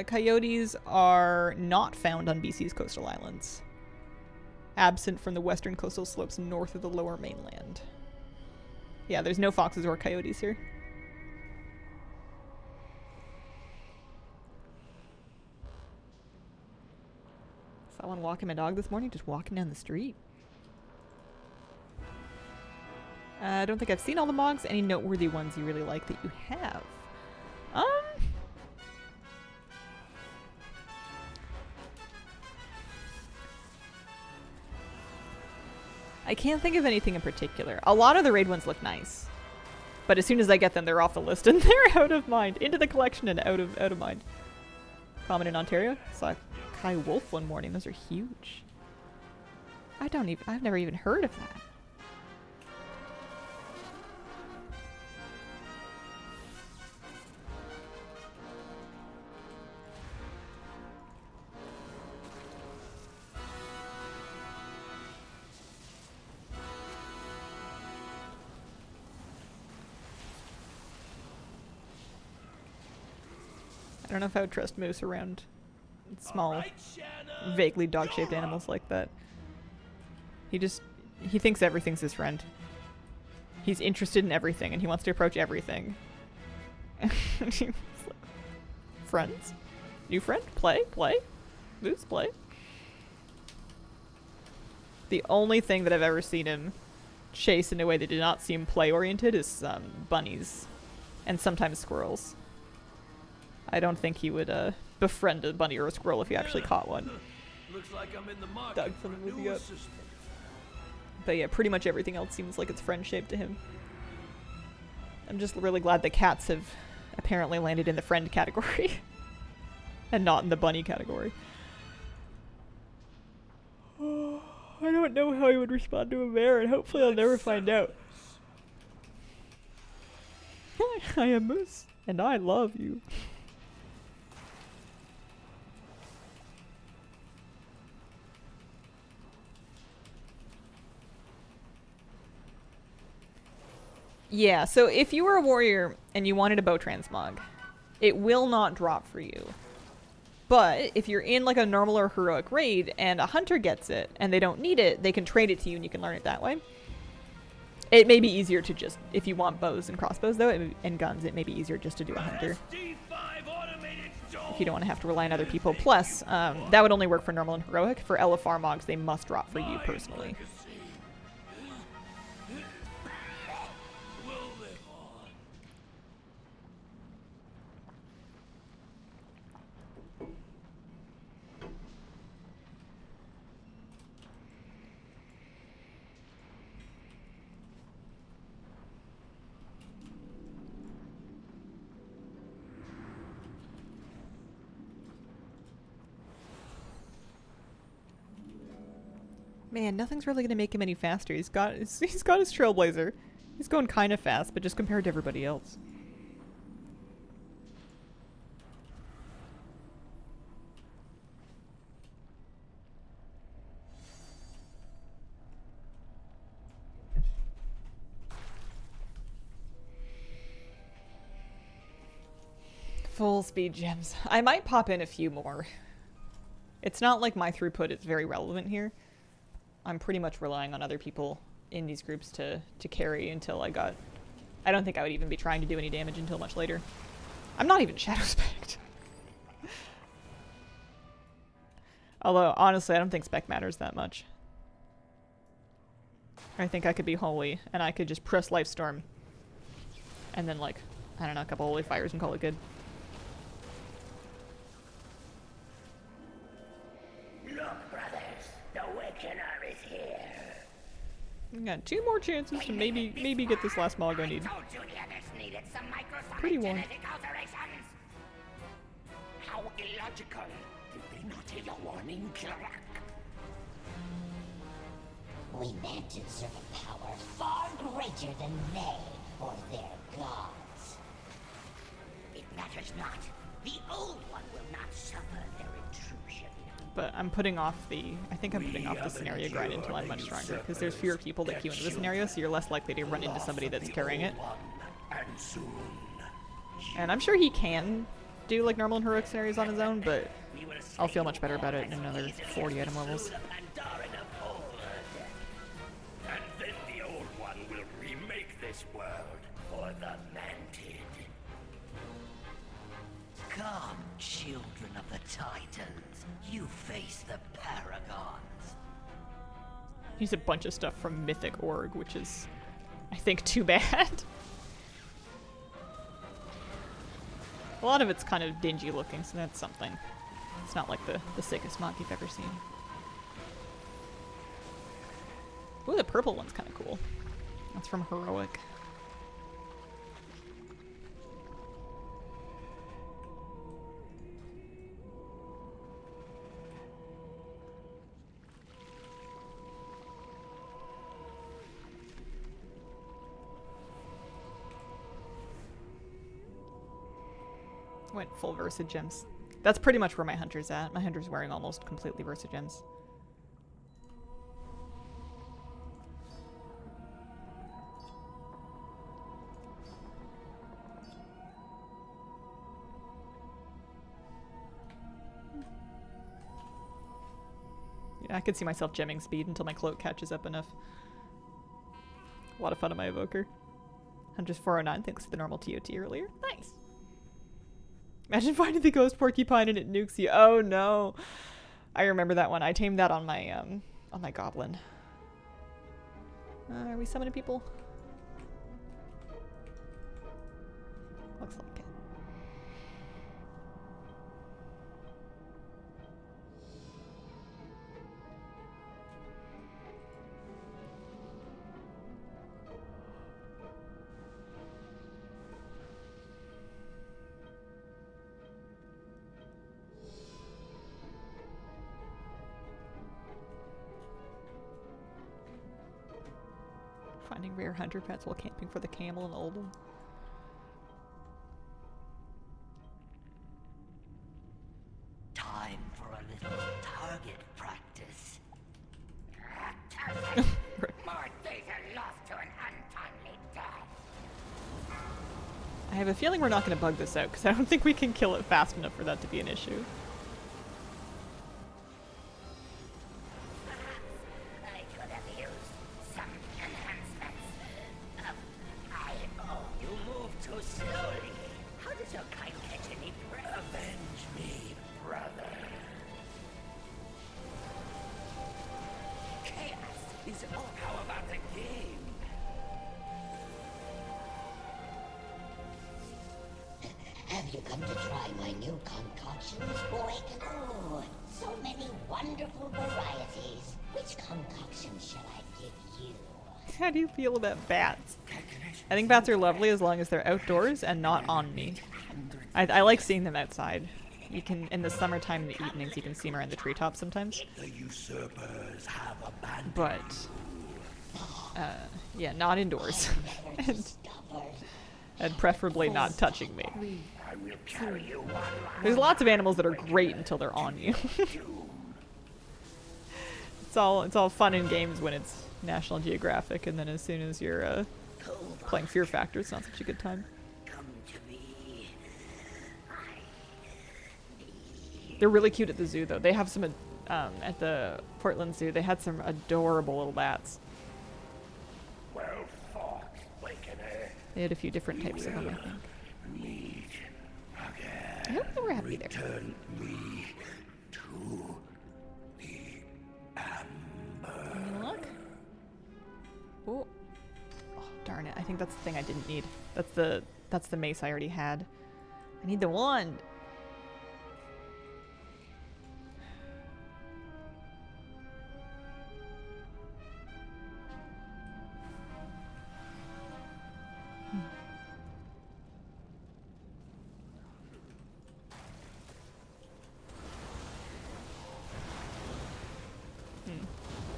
Coyotes are not found on BC's coastal islands. Absent from the western coastal slopes north of the lower mainland. Yeah, there's no foxes or coyotes here. Saw one walking my dog this morning, just walking down the street. I don't think I've seen all the mogs. Any noteworthy ones you really like that you have? I can't think of anything in particular. A lot of the raid ones look nice. But as soon as I get them, they're off the list and they're out of mind. Into the collection and out of mind. Common in Ontario. Saw a Kai wolf one morning. Those are huge. I've never even heard of that. I don't know if I would trust moose around small, vaguely dog-shaped animals like that. He thinks everything's his friend. He's interested in everything and he wants to approach everything. Friends? New friend? Play? Moose? Play? The only thing that I've ever seen him chase in a way that did not seem play-oriented is bunnies. And sometimes squirrels. I don't think he would befriend a bunny or a squirrel if he actually caught one. Looks like I'm in the market Doug from the for movie new up. assistant. But yeah, pretty much everything else seems like it's friend-shaped to him. I'm just really glad the cats have apparently landed in the friend category. And not in the bunny category. I don't know how he would respond to a bear, and hopefully I'll never find out. I am Moose, and I love you. Yeah, so if you were a warrior and you wanted a bow transmog, it will not drop for you. But if you're in like a normal or heroic raid and a hunter gets it and they don't need it, they can trade it to you and you can learn it that way. It may be easier to just, if you want bows and crossbows though, and guns, it may be easier just to do a hunter. If you don't want to have to rely on other people. Plus, that would only work for normal and heroic. For LFR mogs, they must drop for you personally. Man, nothing's really gonna make him any faster. He's got his Trailblazer. He's going kind of fast, but just compared to everybody else. Full speed gems. I might pop in a few more. It's not like my throughput is very relevant here. I'm pretty much relying on other people in these groups to carry until I got... I don't think I would even be trying to do any damage until much later. I'm not even Shadow Spect. Although, honestly, I don't think spec matters that much. I think I could be Holy, and I could just press Lifestorm. And then, like, I don't know, a couple Holy Fires and call it good. Look, brothers, the Awakener is here. I got 2 more chances to maybe get this last Mog I need. Pretty warm. How illogical. Did they not hear your warning, Kirak? We mansions are a power far greater than they or their gods. It matters not. The old one will not suffer their intrusion. But I'm putting off the... I think I'm putting off the scenario grind until I'm much stronger, because there's fewer people that queue into the scenario, so you're less likely to run into somebody that's carrying it. And I'm sure he can do like normal and heroic scenarios on his own, but I'll feel much better about it in another 40 item levels. And then the old one will remake this world for the Manted. Come, children of the Titans. You face the Paragons. Use a bunch of stuff from Mythic Org, which is, I think, too bad. A lot of it's kind of dingy looking, so that's something. It's not like the sickest mod you've ever seen. Ooh, the purple one's kind of cool. That's from Heroic. Went full Versa gems. That's pretty much where my hunter's at. My hunter's wearing almost completely Versa gems. Yeah, I could see myself gemming speed until my cloak catches up enough. A lot of fun on my evoker. Hunter's 409, thanks for the normal TOT earlier. Nice. Imagine finding the ghost porcupine and it nukes you. Oh no. I remember that one. I tamed that on my goblin. Are we summoning people? Looks like it. Finding rare hunter pets while camping for the camel and Oldham. Time for a little target practice. More days are lost to an untimely death. I have a feeling we're not going to bug this out, because I don't think we can kill it fast enough for that to be an issue. Have you come to try my new concoctions, boy? Oh, so many wonderful varieties. Which concoction shall I give you? How do you feel about bats? I think bats are lovely as long as they're outdoors and not on me. I like seeing them outside. You can, in the summertime, in the evenings, you can see them around the treetops sometimes. The usurpers have abandoned. But, yeah, not indoors. and preferably not touching me. I will carry you on. There's lots of animals that are great until they're on you. It's all fun and games when it's National Geographic, and then as soon as you're playing Fear Factor, it's not such a good time. They're really cute at the zoo, though. They have some at the Portland Zoo. They had some adorable little bats. Well fought, Wakener. They had a few different types of them, I think. Meet again. I hope they were happy there. Return me to the amber. Any luck? Oh, darn it! I think that's the thing I didn't need. That's the mace I already had. I need the wand.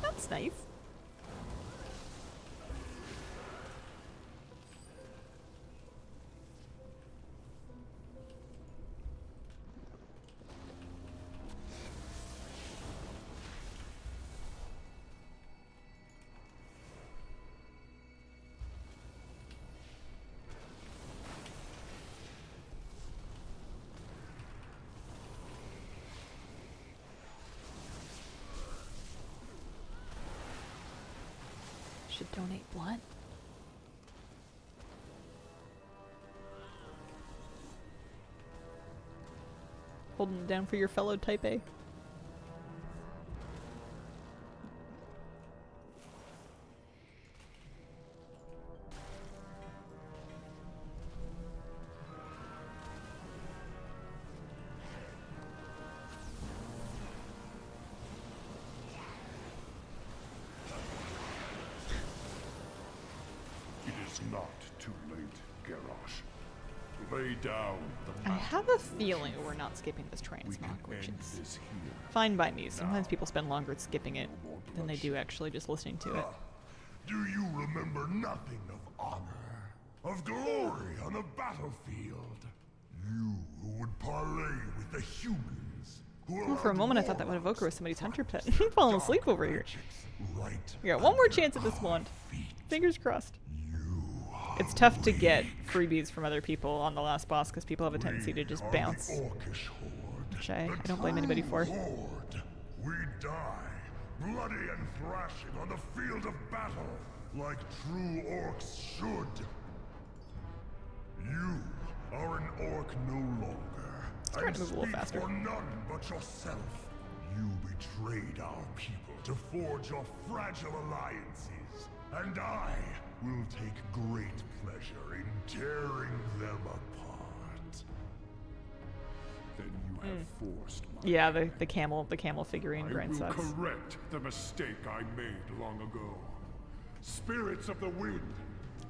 That's nice. Should donate blood. Holding it down for your fellow Type A. Not too late, Garrosh. Lay down the I have a feeling we're not skipping this transmog, which is fine by me. Sometimes people spend longer skipping it than they do actually just listening to it. Do you remember nothing of honor, of glory on the battlefield? You who would parley with the humans. Well, for a moment I thought that would evoker was somebody's hunter pet. I'm falling asleep over here. Right. We got one more chance at this wand. Fingers crossed. It's tough to get freebies from other people on the last boss because people have a tendency to just bounce, which I don't blame anybody for. We die, bloody and thrashing on the field of battle, like true orcs should. You are an orc no longer. Trying to move a little faster. For none but yourself. You betrayed our people to forge your fragile alliances, and I will take great pleasure in tearing them apart. Then you have forced my Yeah, the camel figurine grind I will sucks. correct the mistake I made long ago. Spirits of the wind.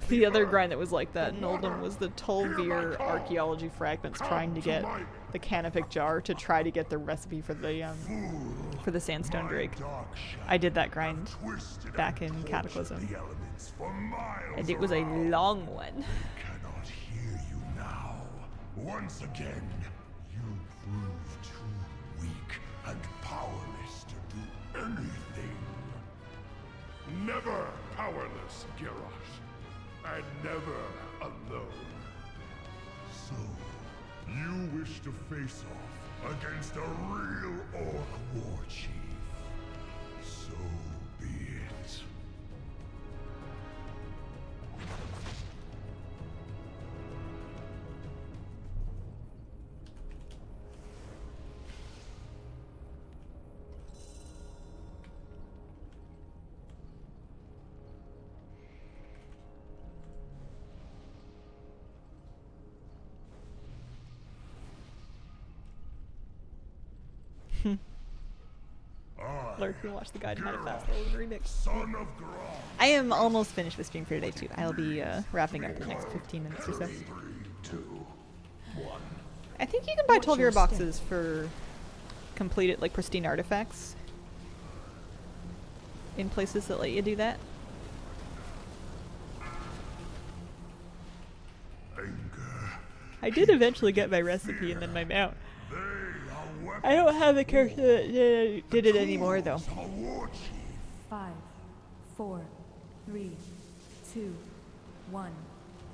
The other grind that was like that in Oldham was the Tolvir archaeology fragments trying to get the Canopic jar to try to get the recipe for the sandstone drake. I did that grind back in Cataclysm, and it was a long one. Cannot hear you now. Once again, you prove too weak and powerless to do anything. Never powerless, Garrosh. And never alone. So, you wish to face off against a real orc war chief. So be it. Lurk, you watch the guide and how to fast forward remix. Son of Grom. I am almost finished with stream for today too. I'll be wrapping up in the next 15 minutes or so. 3, 2, 1. I think you can buy Watch 12 your year boxes for completed, like, pristine artifacts. In places that let you do that. I did eventually get my recipe and then my mount. I don't have the character that did it anymore, though. 5, 4, 3, 2, 1.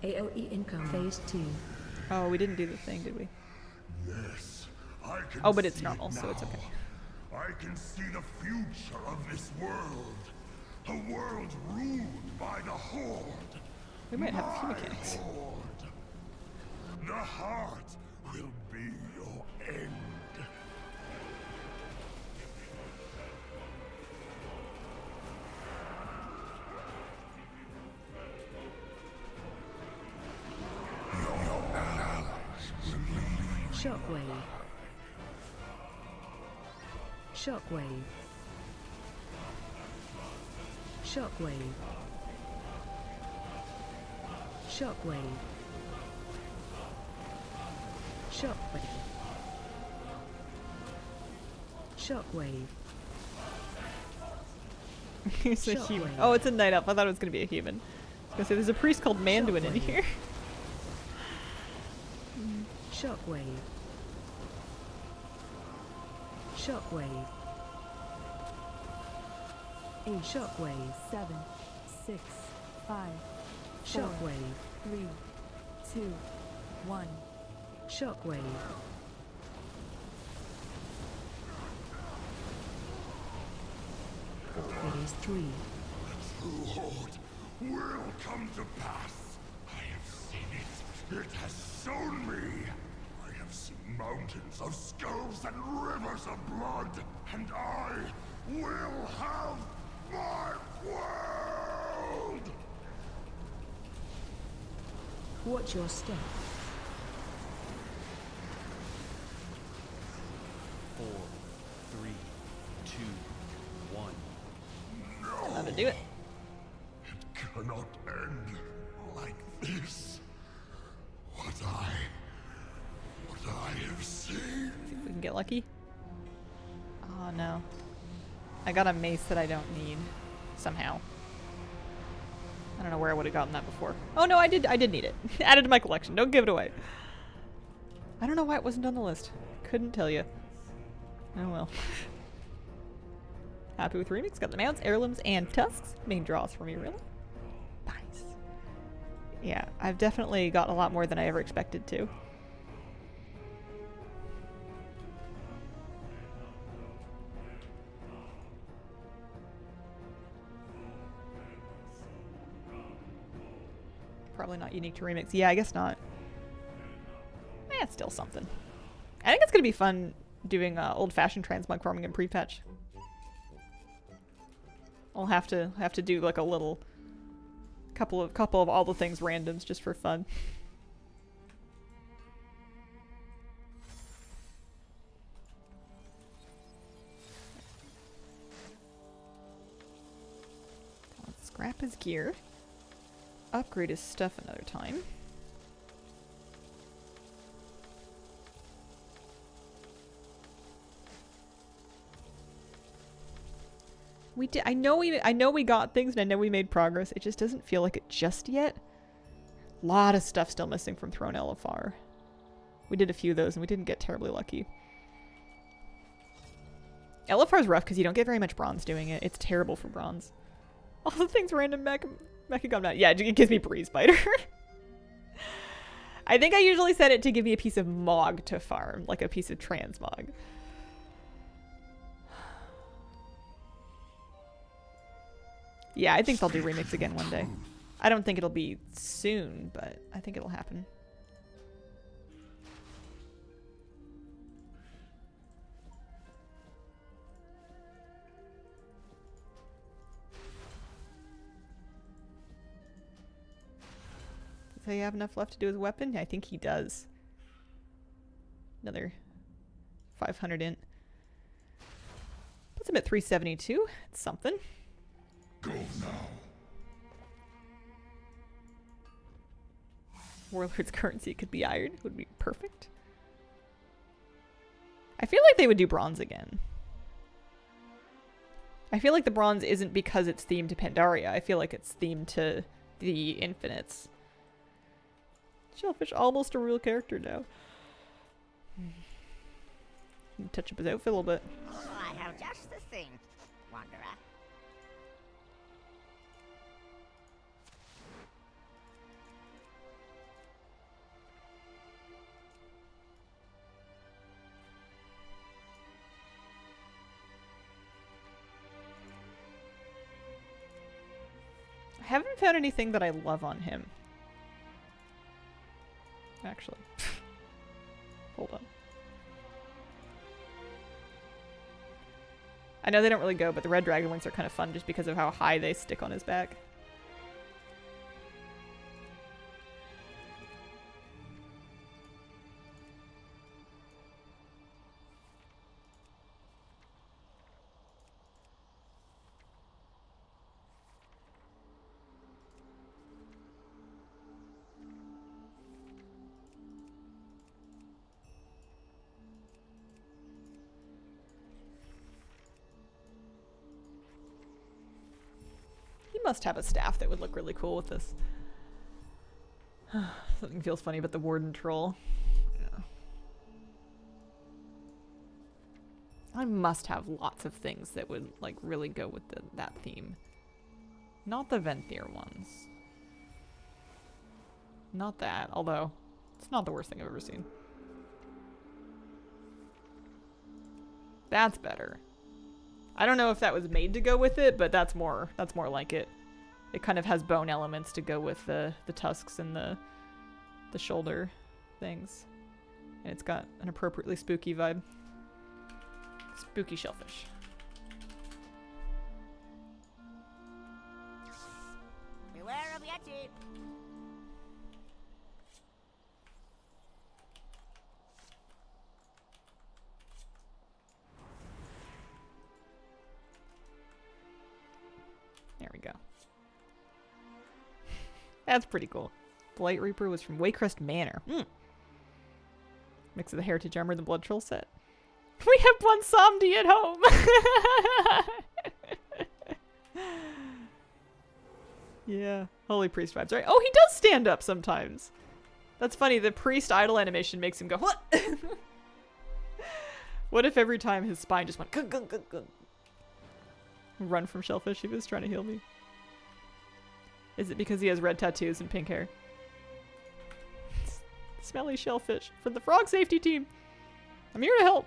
AOE income phase 2. Oh, we didn't do the thing, did we? Yes, I can Oh, but it's see normal, it so it's now. okay. I can see the future of this world. A world ruled by the Horde. We might have a few My mechanics. Horde. The heart will be your end. Shockwave. Shockwave. Shockwave. Shockwave. Shockwave. Shockwave. He's a human. Oh, it's a night elf. I thought it was going to be a human. I was going to say, there's a priest called Manduin in here. Shockwave. Shockwave. A shockwave. 7, 6, 5, 4, Shockwave. 3, 2, 1. Shockwave. Phase 3. True Horde will come to pass. I have seen it. It has shown me. I have seen mountains of skulls and rivers of blood. And I will have my world! Watch your step. 4, 3, 2, 1. How to do it. It cannot end like this. What I have seen. See if we can get lucky. Oh no. I got a mace that I don't need. Somehow. I don't know where I would have gotten that before. Oh no, I did need it. Added to my collection. Don't give it away. I don't know why it wasn't on the list. Couldn't tell you. Oh well. Happy with remix. Got the mounts, heirlooms, and tusks. Main draws for me, really. Nice. Yeah, I've definitely got a lot more than I ever expected to. Probably not unique to remix. Yeah, I guess not. It's still something. I think it's gonna be fun doing old-fashioned transmog farming and pre-patch. I'll have to do like a little couple of all the things randoms just for fun. Let's scrap his gear. Upgrade his stuff another time. We did. I know we got things, and I know we made progress. It just doesn't feel like it just yet. A lot of stuff still missing from Throne LFR. We did a few of those, and we didn't get terribly lucky. LFR is rough because you don't get very much bronze doing it. It's terrible for bronze. All the things random Mechagum now. Yeah, it gives me Breeze Biter. I think I usually set it to give me a piece of Mog to farm, like a piece of Transmog. Yeah, I think they'll do remix again one day. I don't think it'll be soon, but I think it'll happen. Does he have enough left to do his weapon? I think he does. Another 500 int. Puts him at 372. It's something. Go now. Warlord's currency could be iron. Would be perfect. I feel like they would do bronze again. I feel like the bronze isn't because it's themed to Pandaria. I feel like it's themed to the Infinites. Shellfish almost a real character now. Touch up his outfit a little bit. Oh, I have just the thing, Wanderer. I haven't found anything that I love on him. Actually. Hold on. I know they don't really go, but the red dragon wings are kind of fun just because of how high they stick on his back. Must have a staff that would look really cool with this. Something feels funny about the warden troll. Yeah. I must have lots of things that would like really go with that theme. Not the Venthyr ones. Not that, although it's not the worst thing I've ever seen. That's better. I don't know if that was made to go with it, but that's more like it. It kind of has bone elements to go with the tusks and the shoulder things. And it's got an appropriately spooky vibe. Spooky shellfish. Beware of Yeti. There we go. That's pretty cool. Blight Reaper was from Waycrest Manor. Mix of the Heritage Armor and the Blood Troll set. We have one Somdi at home! Yeah. Holy Priest vibes, right? Oh, he does stand up sometimes. That's funny. The Priest idle animation makes him go, what? What if every time his spine just went, gug, gug, gug, gug. Run from Shellfish if he was trying to heal me. Is it because he has red tattoos and pink hair? Smelly Shellfish for the frog safety team. I'm here to help.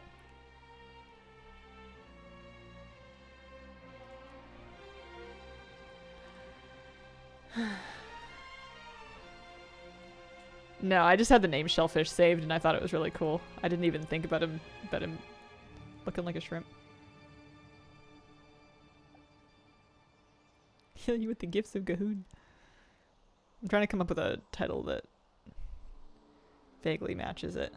No, I just had the name Shellfish saved and I thought it was really cool. I didn't even think about him looking like a shrimp. Heal you with the gifts of Gahoon. I'm trying to come up with a title that vaguely matches it.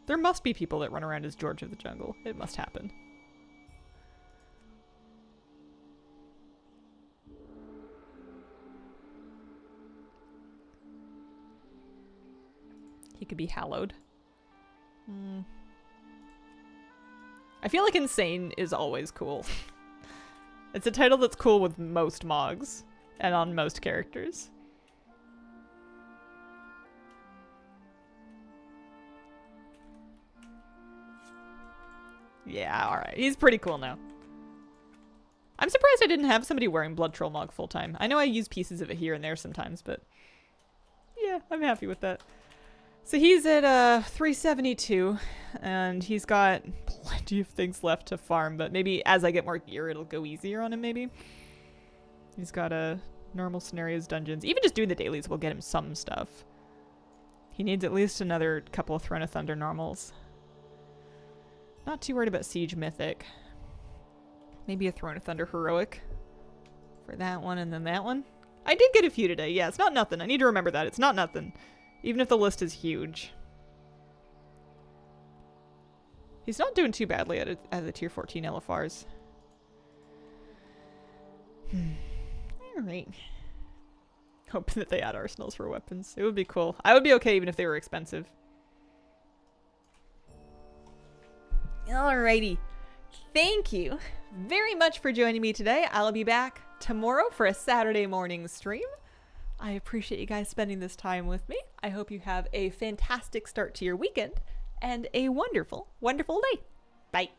There must be people that run around as George of the Jungle. It must happen. He could be hallowed. I feel like Insane is always cool. It's a title that's cool with most Mogs and on most characters. Yeah, alright. He's pretty cool now. I'm surprised I didn't have somebody wearing Blood Troll Mog full time. I know I use pieces of it here and there sometimes, but yeah, I'm happy with that. So he's at 372, and he's got plenty of things left to farm, but maybe as I get more gear, it'll go easier on him, maybe. He's got normal scenarios, dungeons. Even just doing the dailies will get him some stuff. He needs at least another couple of Throne of Thunder normals. Not too worried about Siege Mythic. Maybe a Throne of Thunder heroic for that one and then that one. I did get a few today. Yeah, it's not nothing. I need to remember that. It's not nothing. Even if the list is huge. He's not doing too badly at the tier 14 LFRs. Alright. Hoping that they add arsenals for weapons. It would be cool. I would be okay even if they were expensive. Alrighty. Thank you very much for joining me today. I'll be back tomorrow for a Saturday morning stream. I appreciate you guys spending this time with me. I hope you have a fantastic start to your weekend and a wonderful, wonderful day. Bye.